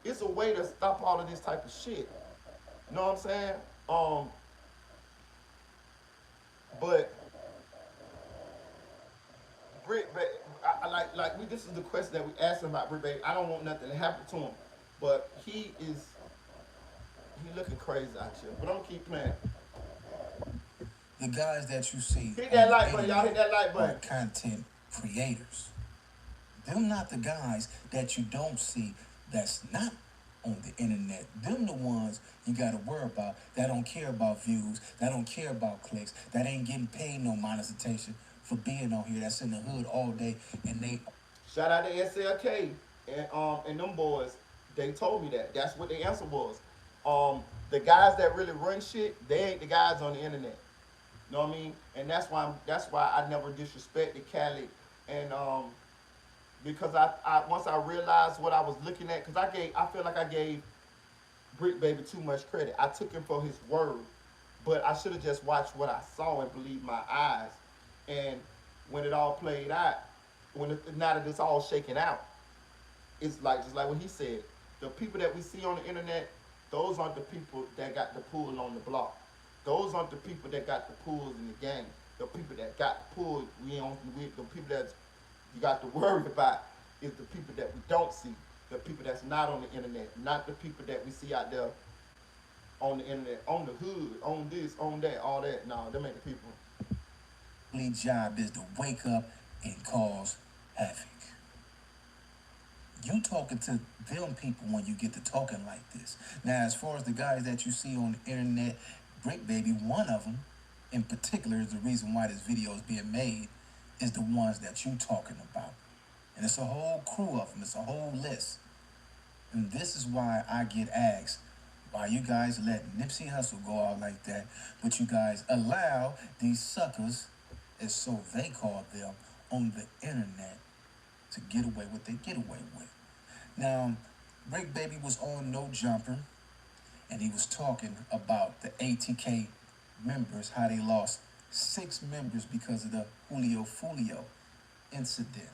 it's a way to stop all of this type of shit. You know what I'm saying? But Brick, like we. This is the question that we asked him about Brick Baby. I don't want nothing to happen to him, but he looking crazy out here. But I'm gonna keep playing.
The guys that you see
Hit
on
that
the
like button, y'all. Hit
internet
that like
are
button.
content creators. Them not the guys that you don't see that's not on the internet. Them the ones you gotta worry about that don't care about views, that don't care about clicks, that ain't getting paid no monetization for being on here, that's in the hood all day, and they
Shout out to SLK and them boys. They told me that. That's what the answer was. The guys that really run shit, they ain't the guys on the internet. You know what I mean? And that's why I never disrespected Cali, and because I once I realized what I was looking at, because I feel like I gave Brick Baby too much credit. I took him for his word, but I should have just watched what I saw and believed my eyes. And when it all played out, now that it's all shaken out, it's like just like what he said. The people that we see on the internet, those aren't the people that got the pull on the block. Those aren't the people that got the pulls in the game. The people that got the pull, the people that you got to worry about is the people that we don't see. The people that's not on the internet, not the people that we see out there on the internet, on the hood, on this, on that, all that. No, them ain't the people.
only job is to wake up and cause havoc. You talking to them people when you get to talking like this. Now, as far as the guys that you see on the internet, Brick Baby, one of them in particular is the reason why this video is being made, is the ones that you talking about. And it's a whole crew of them. It's a whole list. And this is why I get asked, why you guys let Nipsey Hussle go out like that, but you guys allow these suckers, as so they call them, on the internet to get away with what they get away with. Now, Brick Baby was on No Jumper, and he was talking about the ATK members, how they lost 6 members because of the Julio FOOLIO incident.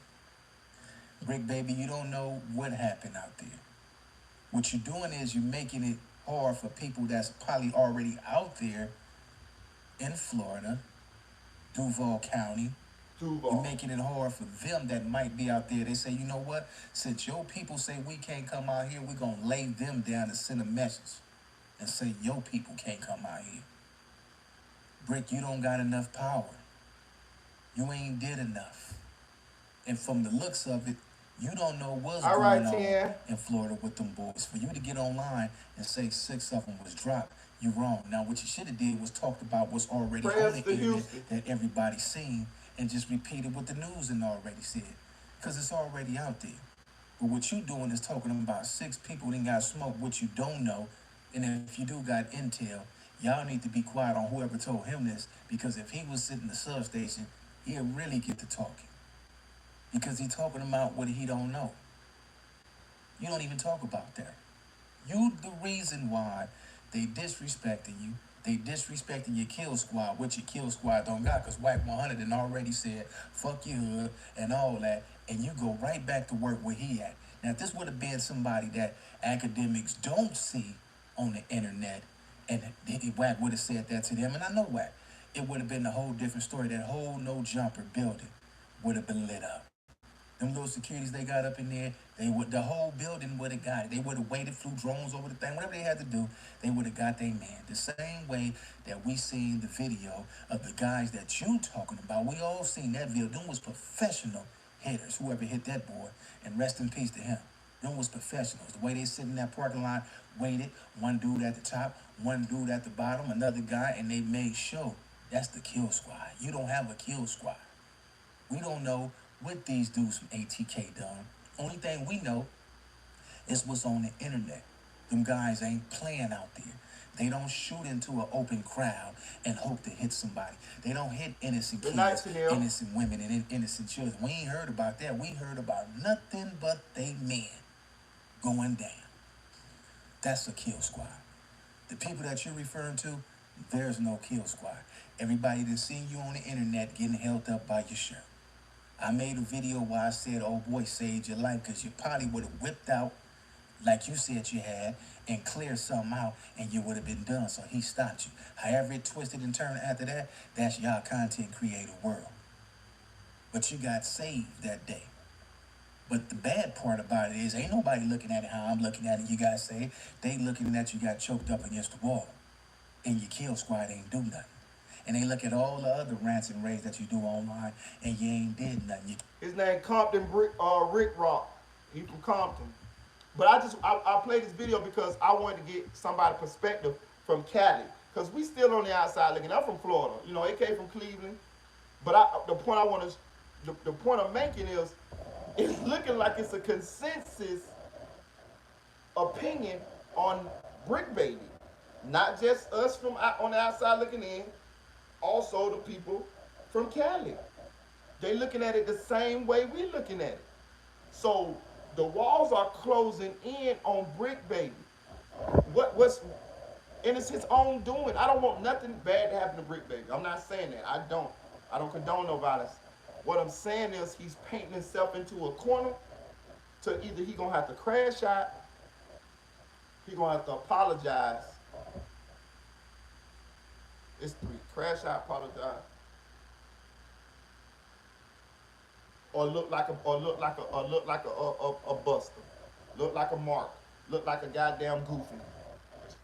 Brick Baby, you don't know what happened out there. What you're doing is you're making it hard for people that's probably already out there in Florida, Duval County. You're making it hard for them that might be out there. They say, you know what? Since your people say we can't come out here, we're going to lay them down and send a message and say your people can't come out here. Brick, you don't got enough power. You ain't did enough. And from the looks of it, you don't know what's
All
going
right,
on
Tia.
in Florida with them boys. For you to get online and say 6 of them was dropped, you're wrong. Now, what you should have did was talked about what's already
Prayers
on
to
the internet
Houston.
that everybody's seen and just repeated what the news and already said. Because it's already out there. But what you doing is talking about 6 people that got smoked, what you don't know. And if you do got intel, y'all need to be quiet on whoever told him this, because if he was sitting in the substation, he'll really get to talking. Because he talking about what he don't know. You don't even talk about that. You the reason why they disrespecting you. They disrespecting your kill squad, which your kill squad don't got, because White 100 and already said, fuck your hood and all that, and you go right back to work where he at. Now, if this would have been somebody that academics don't see on the internet, and Wack would have said that to them, and I know Wack, it would have been a whole different story. That whole No Jumper building would have been lit up. Them little securities they got up in there, the whole building would have got it. They would have waited, flew drones over the thing, whatever they had to do, they would have got their man. The same way that we seen the video of the guys that you talking about. We all seen that video. Them was professional hitters, whoever hit that boy, and rest in peace to him. Them was professionals. The way they sit in that parking lot, waited, one dude at the top, one dude at the bottom, another guy, and they made sure. That's the kill squad. You don't have a kill squad. We don't know what these dudes from ATK done. Only thing we know is what's on the internet. Them guys ain't playing out there. They don't shoot into an open crowd and hope to hit somebody. They don't hit innocent kids, innocent women, and innocent children. We ain't heard about that. We heard about nothing but they men going down. That's a kill squad. The people that you're referring to, there's no kill squad. Everybody that's seen you on the internet getting held up by your shirt. I made a video where I said, oh boy, saved your life, because you probably would have whipped out like you said you had, and clear something out, and you would have been done. So he stopped you. However it twisted and turned after that, that's y'all content creator world. But you got saved that day. But the bad part about it is ain't nobody looking at it how I'm looking at it, you guys say. They looking at you got choked up against the wall. And your kill squad ain't do nothing. And they look at all the other rants and raves that you do online, and you ain't did nothing.
His name Compton Rick Rock. He from Compton. But I played this video because I wanted to get somebody's perspective from Cali. Because we still on the outside looking. I'm from Florida. You know, it came from Cleveland. But the point I'm making is, it's looking like it's a consensus opinion on Brick Baby. Not just us from on the outside looking in, also the people from Cali. They looking at it the same way we looking at it. So the walls are closing in on Brick Baby. And it's his own doing. I don't want nothing bad to happen to Brick Baby. I'm not saying that. I don't condone no violence. What I'm saying is he's painting himself into a corner to either he gonna have to crash out, he gonna have to apologize. It's 3. Crash out, apologize. Or look like a buster. Look like a mark. Look like a goddamn goofy.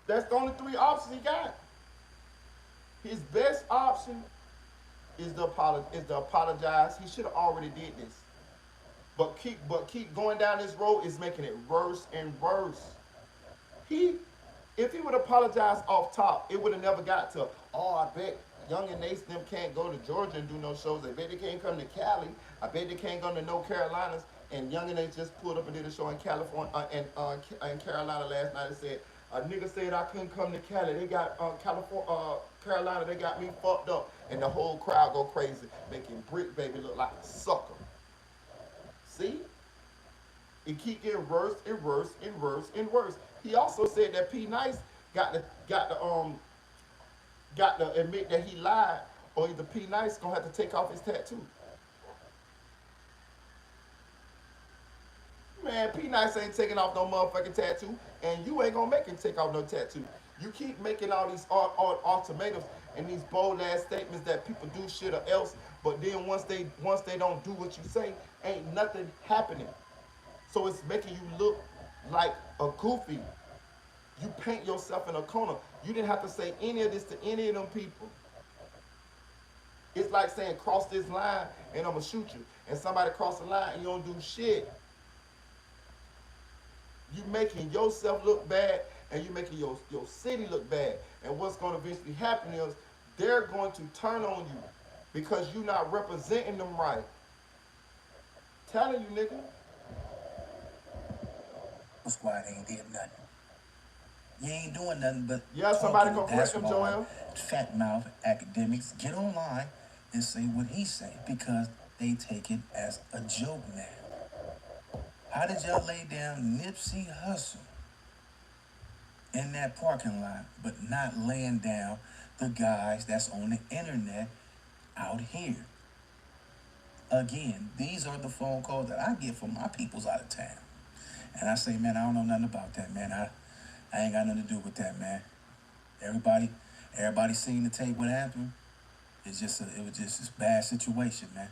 That's the only 3 options he got. His best option is the apologize. He should have already did this. But keep going down this road is making it worse and worse. If he would apologize off top, it would have never got to, oh, I bet Young and Nace them can't go to Georgia and do no shows. I bet they can't come to Cali. I bet they can't go to no Carolinas. And Young and Nace just pulled up and did a show in California in Carolina last night and said, a nigga said I couldn't come to Cali. They got Carolina, they got me fucked up. And the whole crowd go crazy, making Brick Baby look like a sucker. See? It keep getting worse and worse and worse and worse. He also said that P Nice got to admit that he lied, or either P Nice gonna have to take off his tattoo. Man, P Nice ain't taking off no motherfucking tattoo, and you ain't gonna make him take off no tattoo. You keep making all these ultimatums and these bold ass statements that people do shit or else, but then once they don't do what you say, ain't nothing happening. So it's making you look like a goofy. You paint yourself in a corner. You didn't have to say any of this to any of them people. It's like saying cross this line and I'm gonna shoot you. And somebody cross the line and you don't do shit. You making yourself look bad and you making your city look bad. And what's gonna eventually happen is they're going to turn on you because you're not representing them right. Telling you, nigga.
Squad ain't did nothing. You ain't doing nothing but
somebody gonna correct him, Joel.
Fat mouth academics get online and say what he say because they take it as a joke now. How did y'all lay down Nipsey Hussle in that parking lot, but not laying down the guys that's on the internet out here? Again, these are the phone calls that I get from my peoples out of town. And I say, man, I don't know nothing about that, man. I ain't got nothing to do with that, man. Everybody seen the tape what happened. It was just this bad situation, man.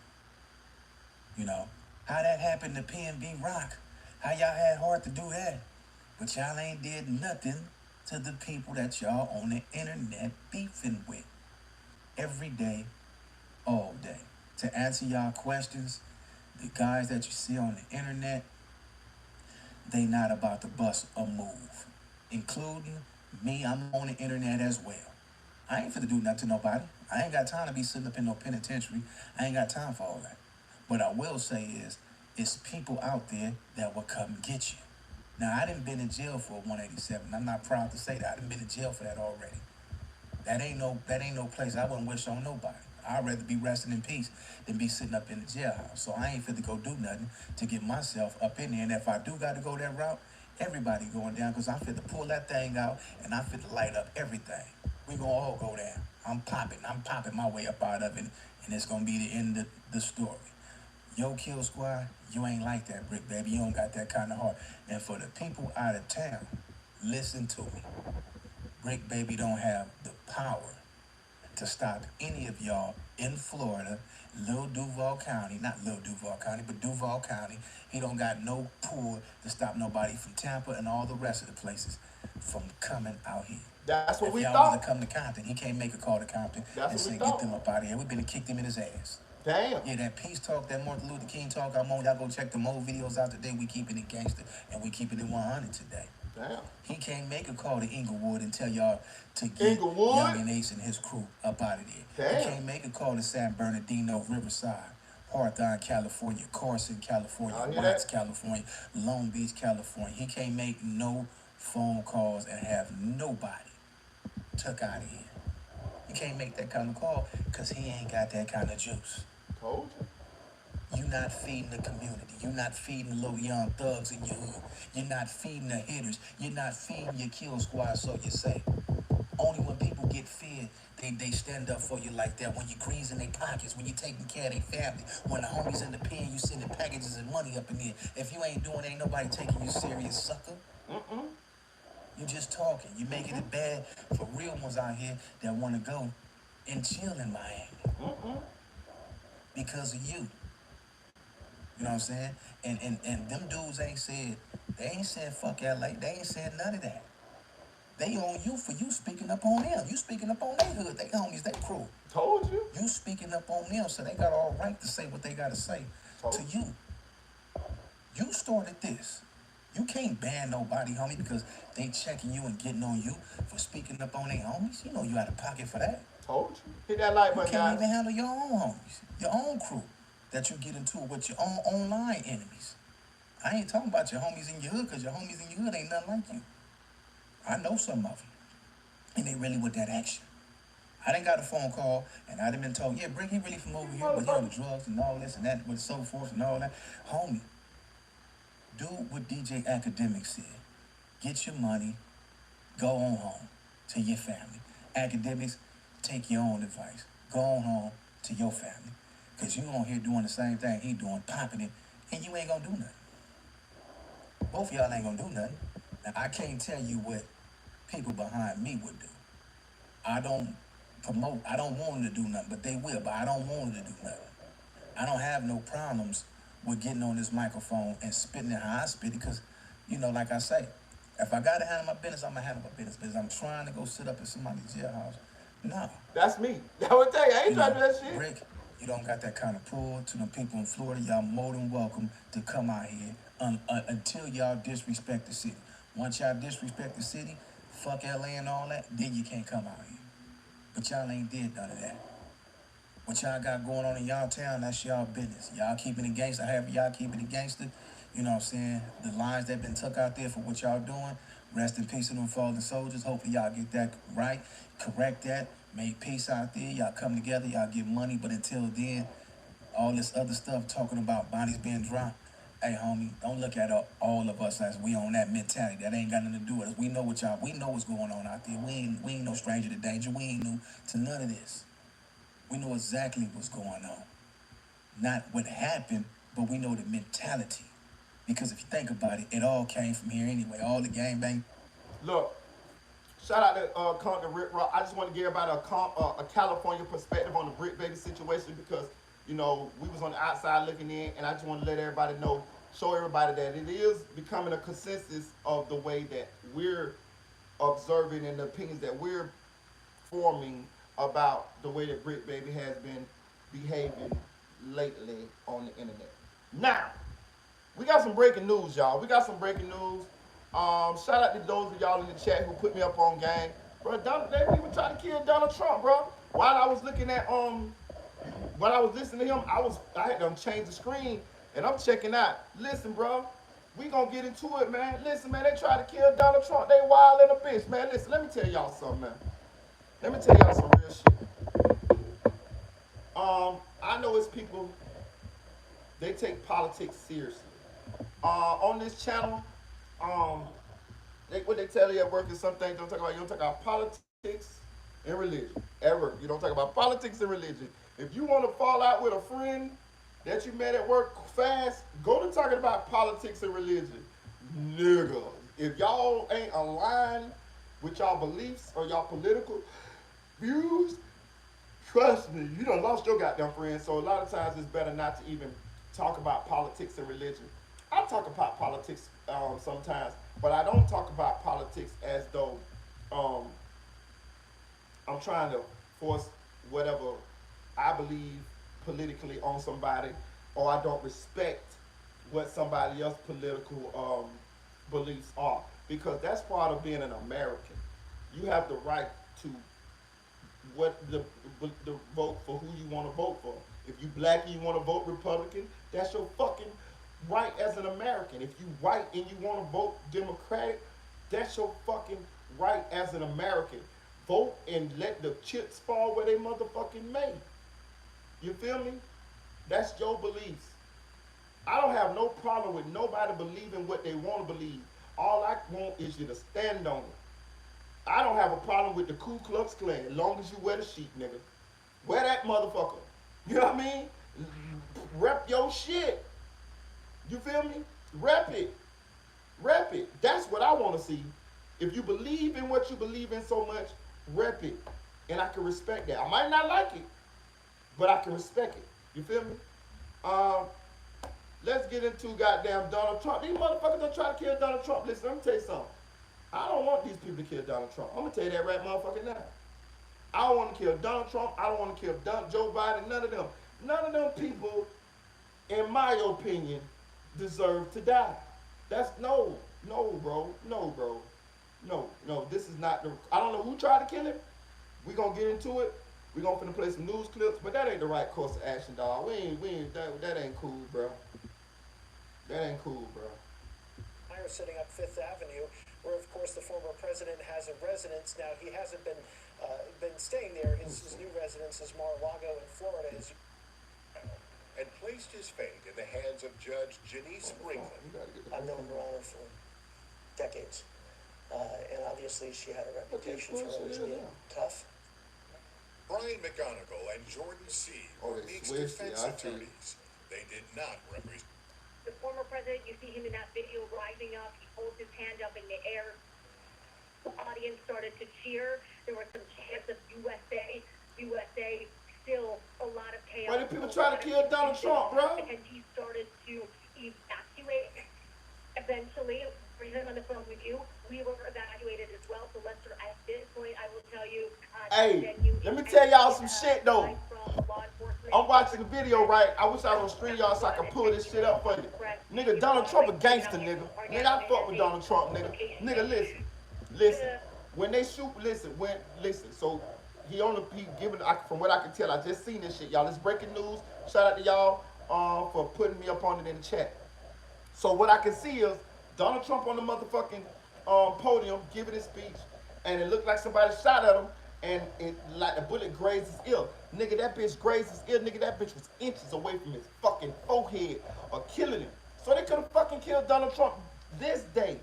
You know, how that happened to PNB Rock. How y'all had heart to do that. But y'all ain't did nothing to the people that y'all on the internet beefing with. Every day, all day. To answer y'all questions, the guys that you see on the internet, they not about to bust a move. Including me, I'm on the internet as well. I ain't finna do nothing to nobody. I ain't got time to be sitting up in no penitentiary. I ain't got time for all that. What I will say is, it's people out there that will come get you. Now, I done been in jail for 187. I'm not proud to say that. I done been in jail for that already. That ain't no place I wouldn't wish on nobody. I'd rather be resting in peace than be sitting up in the jailhouse. So I ain't fit to go do nothing to get myself up in there. And if I do got to go that route, everybody going down because I'm fit to pull that thing out and I'm fit to light up everything. We gonna all go down. I'm popping my way up out of it, and it's gonna be the end of the story. Yo, Kill Squad, you ain't like that, Brick Baby. You don't got that kind of heart. And for the people out of town, listen to me. Brick Baby don't have the power to stop any of y'all in Florida, Lil Duval County, not Lil Duval County, but Duval County. He don't got no pull to stop nobody from Tampa and all the rest of the places from coming out here.
That's what
If
we
y'all was
thought.
to come to Compton, he can't make a call to Compton
That's
and
what we
say, get
thought.
them up out of here. We been and kicked him in his ass.
Damn.
Yeah, that peace talk, that Martin Luther King talk, I'm on. Y'all go check them old videos out today. We keeping it gangster and we keeping it 100 today.
Damn.
He can't make a call to Inglewood and tell y'all to get
Inglewood?
Young and Ace and his crew up out of there.
Damn.
He can't make a call to San Bernardino, Riverside, Hawthorne, California, Carson, California,
I hear
Watts,
that.
California, Long Beach, California. He can't make no phone calls and have nobody took out of here. He can't make that kind of call because he ain't got that kind of juice.
Told you.
You're not feeding the community. You're not feeding the little young thugs in your hood. You're not feeding the hitters. You're not feeding your kill squad, so you say. Only when people get fed, they stand up for you like that. When you're greasing their pockets, when you're taking care of their family, when the homies in the pen, you sending packages and money up in there. If you ain't doing, ain't nobody taking you serious, sucker. You just talking. You making it bad for real ones out here that want to go and chill in Miami. Because of you. You know what I'm saying? And them dudes ain't said fuck LA. They ain't said none of that. They on you for you speaking up on them. You speaking up on their hood, they homies, they crew.
Told you.
You speaking up on them, so they got all right to say what they gotta say to you. You started this. You can't ban nobody, homie, because they checking you and getting on you for speaking up on their homies. You know you out of pocket for that.
Told you. Hit that like
You
button,
can't
guys.
even handle your own homies, your own crew that you get into with your own online enemies. I ain't talking about your homies in your hood, because your homies in your hood ain't nothing like you. I know some of them, and they really with that action. I done got a phone call, and I done been told, yeah, Brick, he really from over here, but he on the drugs and all this and that, with so forth and all that. Homie, do what DJ Academic said. Get your money, go on home to your family. Academics, take your own advice. Go on home to your family. Because you on here doing the same thing he doing, popping it, and you ain't gonna do nothing. Both of y'all ain't gonna do nothing. Now, I can't tell you what people behind me would do. I don't promote, I don't want them to do nothing, but they will, but I don't want them to do nothing. I don't have no problems with getting on this microphone and spitting it how I spit it, because, you know, like I say, if I gotta handle my business, I'm gonna handle my business. But if I'm trying to go sit up in somebody's jailhouse, no.
That's me. I would tell you, I ain't trying to do that shit.
Brick, you don't got that kind of pull. To the people in Florida, y'all more than welcome to come out here until y'all disrespect the city. Once y'all disrespect the city, fuck LA and all that, then you can't come out here. But y'all ain't did none of that. What y'all got going on in y'all town, that's y'all business. Y'all keeping it gangster, however y'all keeping it gangster. You know what I'm saying? The lines that been took out there for what y'all doing, rest in peace to them fallen soldiers. Hopefully y'all get that right, correct that, make peace out there. Y'all come together, y'all get money. But until then, all this other stuff talking about bodies being dropped, hey, homie, don't look at all of us as we on that mentality. That ain't got nothing to do with us. We know we know what's going on out there. We ain't no stranger to danger. We ain't new to none of this. We know exactly what's going on. Not what happened, but we know the mentality. Because if you think about it, it all came from here anyway. All the gangbang.
Look, shout out to Compton Rick Rock. I just want to give everybody a California perspective on the Brick Baby situation, because, you know, we was on the outside looking in, and I just want to let everybody know, show everybody that it is becoming a consensus of the way that we're observing and the opinions that we're forming about the way that Brick Baby has been behaving lately on the internet. Now, we got some breaking news, y'all. We got some breaking news. Shout out to those of y'all in the chat who put me up on game. Bro, they even tried to kill Donald Trump, bro. While I was looking at while I was listening to him, I had to change the screen and I'm checking out. Listen, bro, we gonna get into it, man. Listen, man, they tried to kill Donald Trump. They wild in a bitch, man. Listen, let me tell y'all something, man. Let me tell y'all some real shit. I know it's people, they take politics seriously. On this channel, what they tell you at work is some things you don't talk about politics and religion. At work, you don't talk about politics and religion. If you want to fall out with a friend that you met at work fast, go to talking about politics and religion. Nigga, if y'all ain't aligned with y'all beliefs or y'all political views, trust me, you done lost your goddamn friends. So a lot of times it's better not to even talk about politics and religion. I talk about politics sometimes, but I don't talk about politics as though um, I'm trying to force whatever I believe politically on somebody, or I don't respect what somebody else's political beliefs are, because that's part of being an American. You have the right to the vote for who you want to vote for. If you black and you want to vote Republican, that's your fucking right as an American. If you white and you want to vote Democratic, that's your fucking right as an American. Vote and let the chips fall where they motherfucking may. You feel me? That's your beliefs. I don't have no problem with nobody believing what they want to believe. All I want is you to stand on it. I don't have a problem with the Ku Klux Klan as long as you wear the sheet, nigga. Wear that motherfucker. You know what I mean? Rep your shit. You feel me? Rep it. Rep it. That's what I want to see. If you believe in what you believe in so much, rep it. And I can respect that. I might not like it, but I can respect it. You feel me? Let's get into goddamn Donald Trump. These motherfuckers don't try to kill Donald Trump. Listen, let me tell you something. I don't want these people to kill Donald Trump. I'm going to tell you that right motherfucking now. I don't want to kill Donald Trump. I don't want to kill Joe Biden. None of them. None of them people, in my opinion, deserve to die. That's no, bro. No. This is not the. I don't know who tried to kill him. We gonna get into it. We gonna finna play some news clips, but that ain't the right course of action, dog. That ain't cool, bro. That ain't cool, bro.
Setting up Fifth Avenue, where of course the former president has a residence. Now he hasn't been staying there. His new residence is Mar-a-Lago in Florida.
And placed his fate in the hands of Judge Janice Brinkman.
I've known her for decades, and obviously she had a reputation for always being tough.
Brian McGonigal and Jordan C. were Meek's defense attorneys. They did not represent.
The former president, you see him in that video rising up. He holds his hand up in the air. The audience started to cheer. There were some chants of USA, USA. Still a lot of chaos.
Why did people try to kill Donald Trump, bro?
And he started to evacuate. Eventually, reason on the phone with you, we were evacuated as well. So Lester, at this point, I will tell you.
Hey, let me tell y'all some shit though. I'm watching the video, right? I wish I was on stream y'all so I could pull this shit up for you. Nigga, Donald Trump a gangster, nigga. Nigga, I fuck with Donald Trump, nigga. Nigga, listen. When they shoot, listen. So he giving, from what I can tell, I just seen this shit, y'all. It's breaking news. Shout out to y'all for putting me up on it in the chat. So what I can see is Donald Trump on the motherfucking podium giving his speech, and it looked like somebody shot at him. And it like the bullet grazed his ear. Nigga, that bitch grazed his ear. Nigga, that bitch was inches away from his fucking forehead or killing him. So they could have fucking killed Donald Trump this day.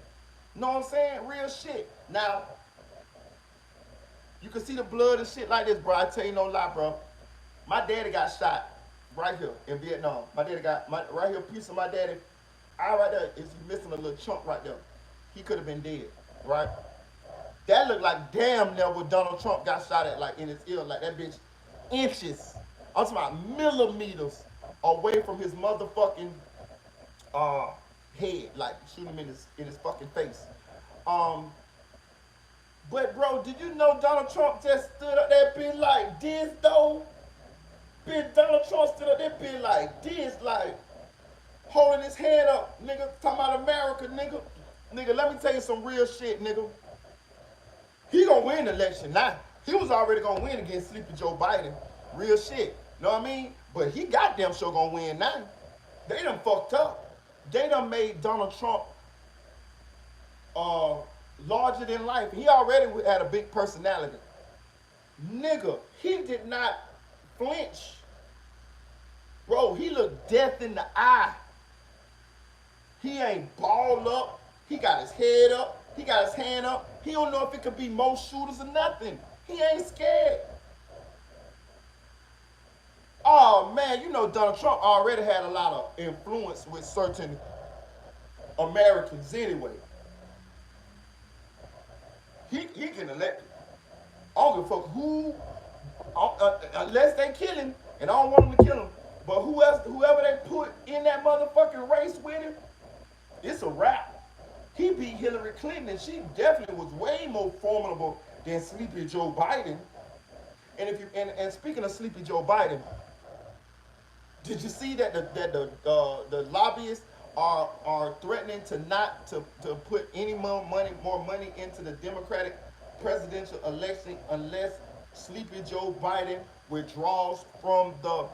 Know what I'm saying? Real shit. Now, you can see the blood and shit like this, bro. I tell you no lie, bro. My daddy got shot right here in Vietnam. My daddy got, right here, piece of my daddy. Right there is missing a little chunk right there. He could have been dead, right? That looked like damn near what Donald Trump got shot at, like in his ear, like that bitch inches. I'm talking about millimeters away from his motherfucking head, like shoot him in his fucking face. But bro, did you know Donald Trump just stood up there being like this though? Donald Trump stood up there being like this, like holding his head up, nigga, talking about America, nigga. Nigga, let me tell you some real shit, nigga. He gonna win the election now. He was already gonna win against Sleepy Joe Biden. Real shit. Know what I mean? But he goddamn sure gonna win now. They done fucked up. They done made Donald Trump larger than life. He already had a big personality. Nigga, he did not flinch. Bro, he looked death in the eye. He ain't balled up. He got his head up. He got his hand up. He don't know if it could be more shooters or nothing. He ain't scared. Oh man, you know Donald Trump already had a lot of influence with certain Americans anyway. He can elect. I don't give a fuck who, unless they kill him, and I don't want them to kill him. But whoever they put in that motherfucking race with him, it's a wrap. He beat Hillary Clinton, and she definitely was way more formidable than Sleepy Joe Biden. And if you and speaking of Sleepy Joe Biden, did you see that the lobbyists are threatening to not to put any more money into the Democratic presidential election unless Sleepy Joe Biden withdraws from the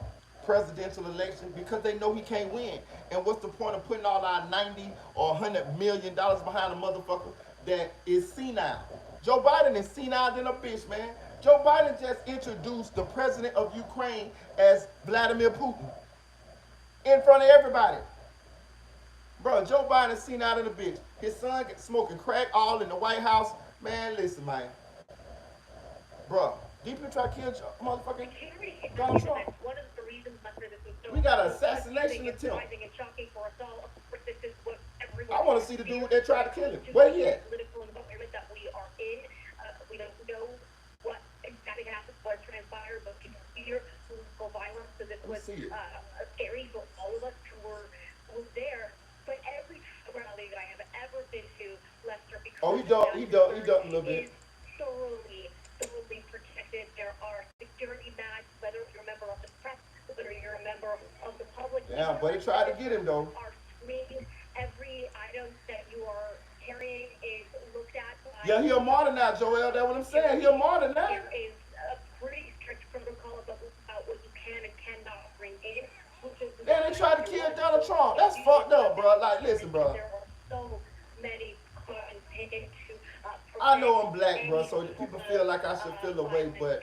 presidential election because they know he can't win. And what's the point of putting all our 90 or $100 million behind a motherfucker that is senile? Joe Biden is senile than a bitch, man. Joe Biden just introduced the president of Ukraine as Vladimir Putin in front of everybody. Bro, Joe Biden senile than a bitch. His son smoking crack all in the White House. Man, listen, man. Bro, deeply try to kill motherfucking Donald Trump.
One of the reasons after this was so
We got an assassination attempt.
and shocking for us all. This is what
I want to see the dude that tried to kill him. Where he at?
Political environment that we are in. We don't know what exactly happened, what transpired, but people fear political violence. So this was scary for all of us who were there. But every rally that I have ever been to, Lester, because
he ducked a little bit.
Thoroughly protected. There are security badges, whether you're a member of the press, whether you're a member of the public.
Yeah, but he tried to get him though.
Are screened. Every item that you are carrying is looked at.
Yeah, he a martyr now, Joel. That's what I'm saying. He a martyr now.
There is a pretty strict protocol about what you can and cannot bring in.
Yeah, they tried to kill Donald Trump. That's fucked up, bro. Like, listen, bro.
There are so many intended to.
I know I'm black, bro, so people feel like I should feel away, but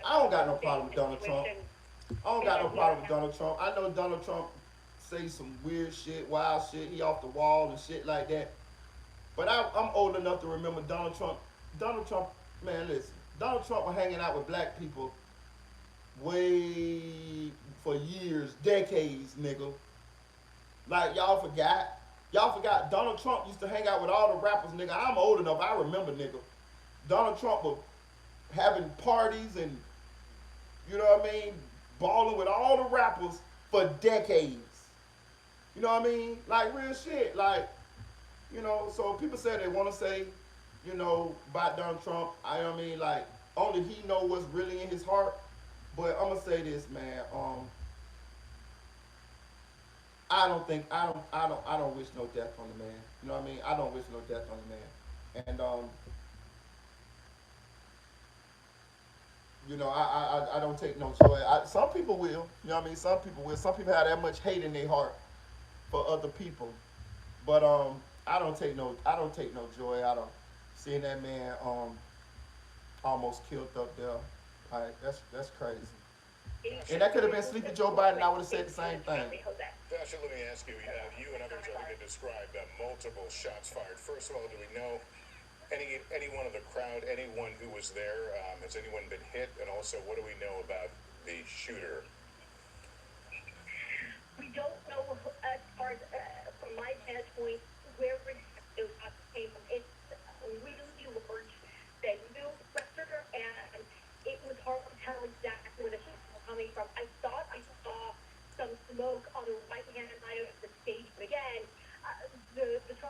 I don't got no problem with Donald Trump. I don't got no problem with Donald Trump. I know Donald Trump say some weird shit, wild shit. He off the wall and shit like that. But I'm old enough to remember Donald Trump. Donald Trump, man, listen. Donald Trump was hanging out with black people way for years, decades, nigga. Like, y'all forgot. Y'all forgot Donald Trump used to hang out with all the rappers, nigga. I'm old enough, I remember, nigga. Donald Trump was having parties and, you know what I mean, balling with all the rappers for decades. You know what I mean? Like, real shit. Like, you know, so people say they want to say, you know, about Donald Trump. I know what I mean, like, only he know what's really in his heart. But I'm going to say this, man. I don't wish no death on the man. You know what I mean? I don't wish no death on the man. And you know, I don't take no joy. Some people will. You know what I mean? Some people will. Some people have that much hate in their heart for other people. But I don't take no joy out of seeing that man almost killed up there. Like, that's crazy. And that could have been Sleepy Joe Biden. I would have said the same thing.
Pastor, let me ask you, you and others are going to describe multiple shots fired. First of all, do we know anyone of the crowd, anyone who was there? Has anyone been hit? And also, what do we know about the shooter?
We don't know as far as, from my standpoint, where it came from. It's really large venue, Lester, and it was hard to tell exactly where the shots were coming from. I thought I saw some smoke on the right-hand side of the stage, but again,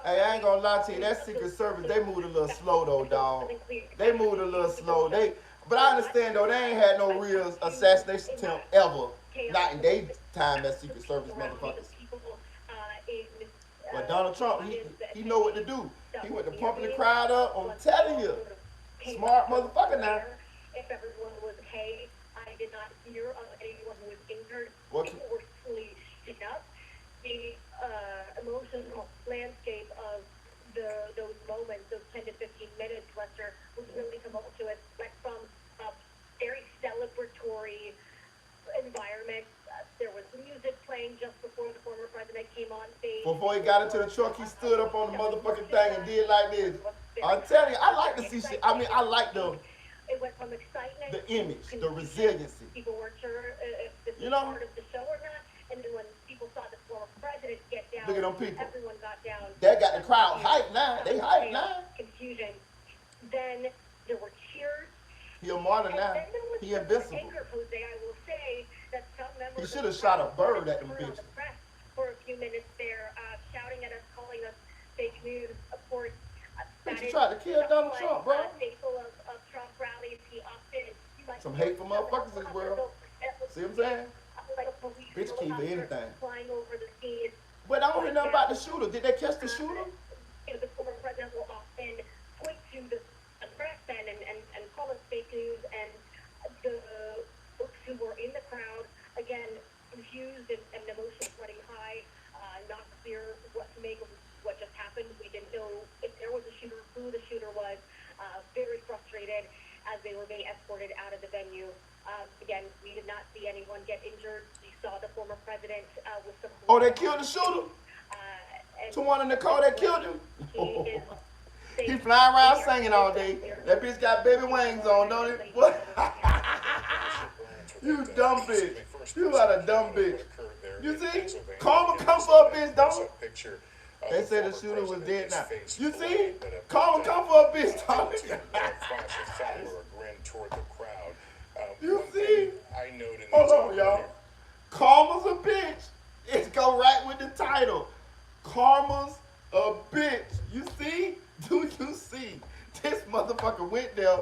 hey, I ain't gonna lie to you, that Secret Service, they moved a little slow though, dog. They moved a little slow. But I understand though, they ain't had no real assassination attempt ever. Not in their time as Secret Service motherfuckers. But Donald Trump, he know what to do. He went to pumping the crowd up. I'm telling you, smart motherfucker now.
If everyone was okay, I did not hear of anyone who was injured
What?
or fully shaken up. The emotional landscape of those moments, those 10 to 15 minutes, Lester, was really tumultuous. Went from a very celebratory environment. There was music playing just before the former president came on stage.
Before he got into the truck, he stood up on the motherfucking thing and did like this. I'm telling you, I like to see shit. I mean, I like
It went from excitement.
the image, the resiliency.
People weren't sure if this
You know?
part of the show or not. And then when people saw the former president get down,
Look at them people.
everyone got down.
That got the crowd hyped now. They hyped now.
Confusion. Then there were cheers.
He a martyr
And
now.
then there was
He
some
invincible.
anger, Jose. I will say that some members
He should
of
have
the
shot a
crowd
bird at them
turned on
bitches.
the press for a few minutes there, shouting at us, calling us fake news. Of course, that
He
is
tried to kill Donald
somewhat,
Trump, bro.
staple of Trump rallies. He often
Some hateful motherfuckers in this world. See what I'm saying?
Like a police
Bitch key for anything.
flying over the scene.
But I don't hear nothing about the shooter. Did they catch the shooter?
You know, the former president will often point to the press and call us fake news, and the folks who were in the crowd, again, confused and emotions running high, not clear what to make of what just happened. We didn't know if there was a shooter, who the shooter was, very frustrated as they were being escorted out of the venue. Again, we did not see anyone get injured. We saw the former president with some...
Oh, they killed the shooter? Tawana in the car, they killed him? He flying around singing all day. That bitch got baby wings on, don't it? What? You dumb bitch. You are a dumb bitch. You see? Karma come for a bitch, don't it? They said the shooter was dead now. You see? Karma come for a bitch, don't it? You see? Hold on, y'all. Karma's a bitch. It's go right with the title. Karma's a bitch. You see? Do you see? This motherfucker went there.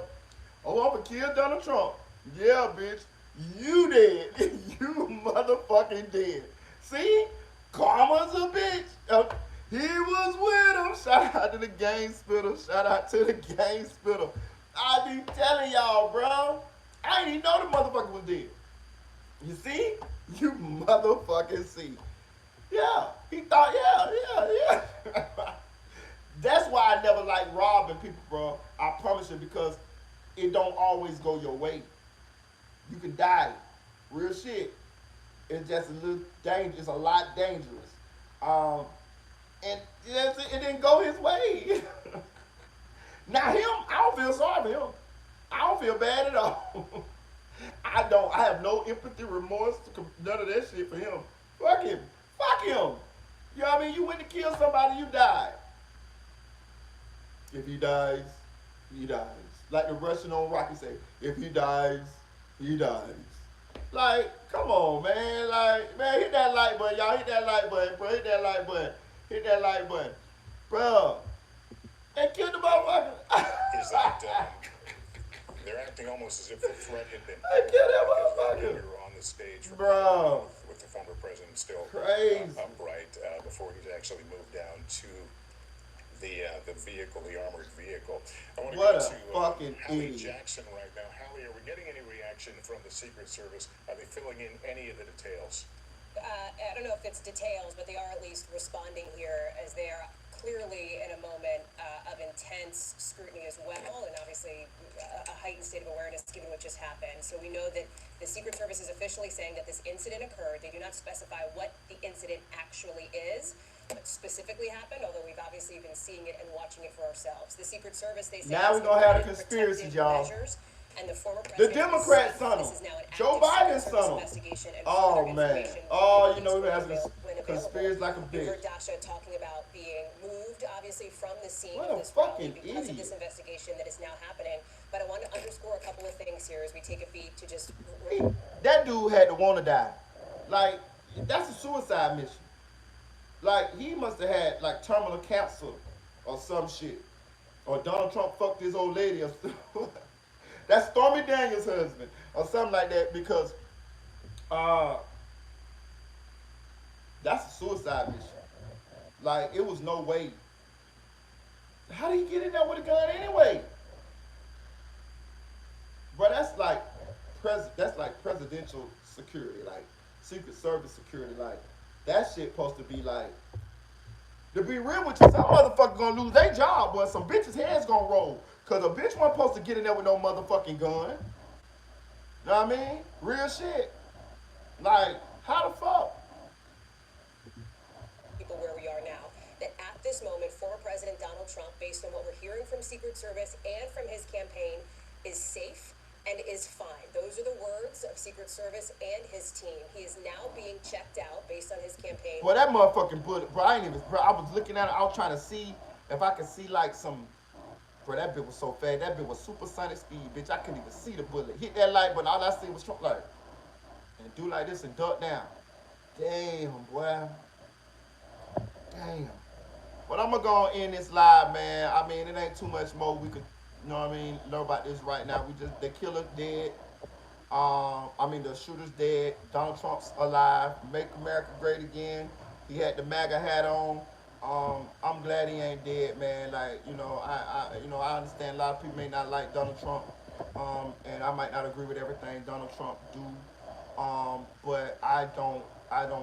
Oh, I'm gonna kill Donald Trump. Yeah, bitch. You dead. You motherfucking dead. See? Karma's a bitch. He was with him. Shout out to the gang spitter. Shout out to the gang spitter. I be telling y'all, bro. I didn't even know the motherfucker was dead. You see? You motherfucking see. Yeah. He thought, yeah. That's why I never like robbing people, bro. I promise you, because it don't always go your way. You can die. Real shit. It's just a little dangerous. It's a lot dangerous. And it didn't go his way. Now him, I don't feel sorry for him. I don't feel bad at all. I don't. I have no empathy, remorse, none of that shit for him. Fuck him. Fuck him. You know what I mean? You went to kill somebody, you died. If he dies, he dies. Like the Russian on Rocky say, if he dies, he dies. Like, come on, man. Like, man, hit that like button, y'all. Hit that like button, bro. Hit that like button. Hit that like button. Bro. And kill the motherfucker.
Is that, they're acting almost as if the threat had been...
I killed that motherfucker.
We were on the stage
bro.
With the former president still
upright
before he's actually moved down to the vehicle, the armored vehicle. I want to go to
fucking
Hallie
idiot.
Jackson right now. Hallie, are we getting any reaction from the Secret Service? Are they filling in any of the details?
I don't know if it's details, but they are at least responding here, as they are clearly in a moment of intense scrutiny as well, and obviously a heightened state of awareness given what just happened. So we know that the Secret Service is officially saying that this incident occurred. They do not specify what the incident actually is, what specifically happened, although we've obviously been seeing it and watching it for ourselves. The Secret Service, they say,
now we're going to have a conspiracy, y'all.
And the former
the Democrats son him. Joe Biden's son him. Oh, man. Oh, you know, we have a conspiracy like a bitch.
You heard Dasha talking about being moved, obviously, from the scene
what
of this
fucking
rally because
idiot.
of this investigation that is now happening. But I want to underscore a couple of things here as we take a beat to just...
That dude had to want to die. Like, that's a suicide mission. Like, he must have had, like, terminal cancer or some shit. Or Donald Trump fucked his old lady or something. That's Stormy Daniels' husband or something like that, because that's a suicide mission. Like, it was no way. How did he get in there with a gun anyway? Bro, that's like presidential security, like Secret Service security. Like, that shit supposed to be like, to be real with you, some motherfucker gonna lose their job, but some bitches' heads gonna roll. Cause a bitch wasn't supposed to get in there with no motherfucking gun. You know what I mean? Real shit. Like, how the fuck?
People where we are now, that at this moment, former President Donald Trump, based on what we're hearing from Secret Service and from his campaign, is safe and is fine. Those are the words of Secret Service and his team. He is now being checked out based on his campaign.
Well, that motherfucking bullet, bro, I ain't even, bro, I was looking at it, I was trying to see if I could see like some, bro, that bit was so fast. That bit was supersonic speed, bitch. I couldn't even see the bullet. Hit that light, but all I see was Trump like, and do like this and duck down. Damn, boy. Damn. But I'm gonna go on in this live, man. I mean, it ain't too much more we could, you know what I mean, learn about this right now. We just, the killer dead. I mean, the shooter's dead. Donald Trump's alive. Make America great again. He had the MAGA hat on. I'm glad he ain't dead, man. Like, you know, I understand a lot of people may not like Donald Trump, and I might not agree with everything Donald Trump do. But I don't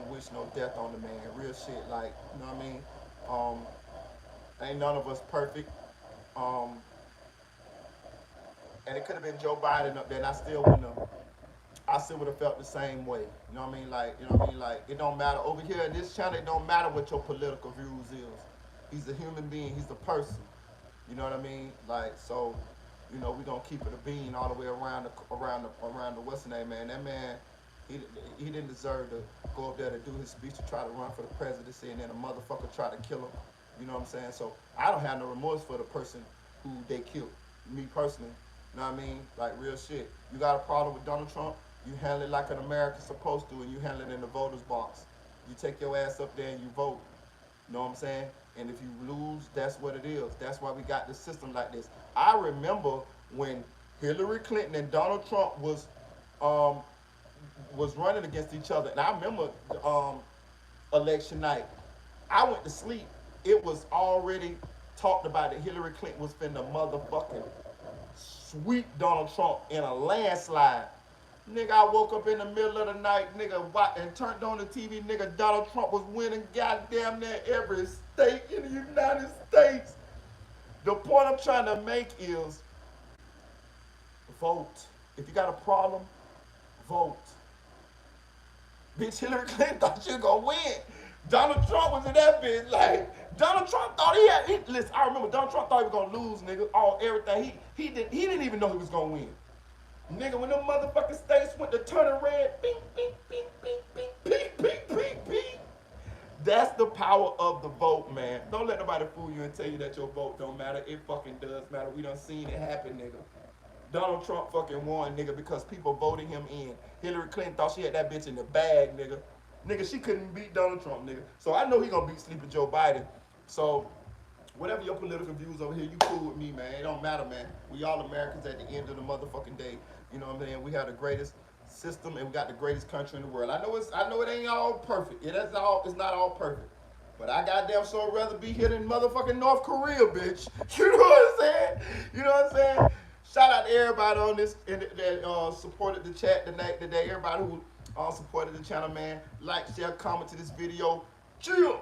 wish no death on the man. Real shit, like, you know what I mean? Ain't none of us perfect. And it could have been Joe Biden up there, and I still would have felt the same way. You know what I mean? Like, you know what I mean? Like, it don't matter. Over here in this channel, it don't matter what your political views is. He's a human being. He's a person. You know what I mean? Like, so, you know, we gonna keep it a bean all the way around the what's the name, man? That man, he didn't deserve to go up there to do his speech to try to run for the presidency, and then a motherfucker try to kill him. You know what I'm saying? So I don't have no remorse for the person who they killed. Me personally. You know what I mean? Like, real shit. You got a problem with Donald Trump, you handle it like an American's supposed to, and you handle it in the voter's box. You take your ass up there and you vote. You know what I'm saying? And if you lose, that's what it is. That's why we got this system like this. I remember when Hillary Clinton and Donald Trump was running against each other. And I remember election night. I went to sleep. It was already talked about that Hillary Clinton was finna motherfucking sweep Donald Trump in a landslide. Nigga, I woke up in the middle of the night, nigga, and turned on the TV, nigga, Donald Trump was winning goddamn near every state in the United States. The point I'm trying to make is, vote. If you got a problem, vote. Bitch, Hillary Clinton thought she was gonna win. Donald Trump was in that bitch, like, Donald Trump thought listen, I remember Donald Trump thought he was gonna lose, nigga, everything. He didn't even know he was gonna win. Nigga, when them motherfucking states went to turning red, bing, bing, bing, bing, bing, bing, bing, bing, bing. That's the power of the vote, man. Don't let nobody fool you and tell you that your vote don't matter. It fucking does matter. We done seen it happen, nigga. Donald Trump fucking won, nigga, because people voted him in. Hillary Clinton thought she had that bitch in the bag, nigga. Nigga, she couldn't beat Donald Trump, nigga. So I know he gonna beat Sleepy Joe Biden. So whatever your political views over here, you cool with me, man. It don't matter, man. We all Americans at the end of the motherfucking day. You know what I'm saying? We have the greatest system and we got the greatest country in the world. I know it ain't all perfect. It's not all perfect. But I goddamn sure rather be here than motherfucking North Korea, bitch. You know what I'm saying? You know what I'm saying? Shout out to everybody on this that supported the chat today. Everybody who supported the channel, man. Like, share, comment to this video. Chill.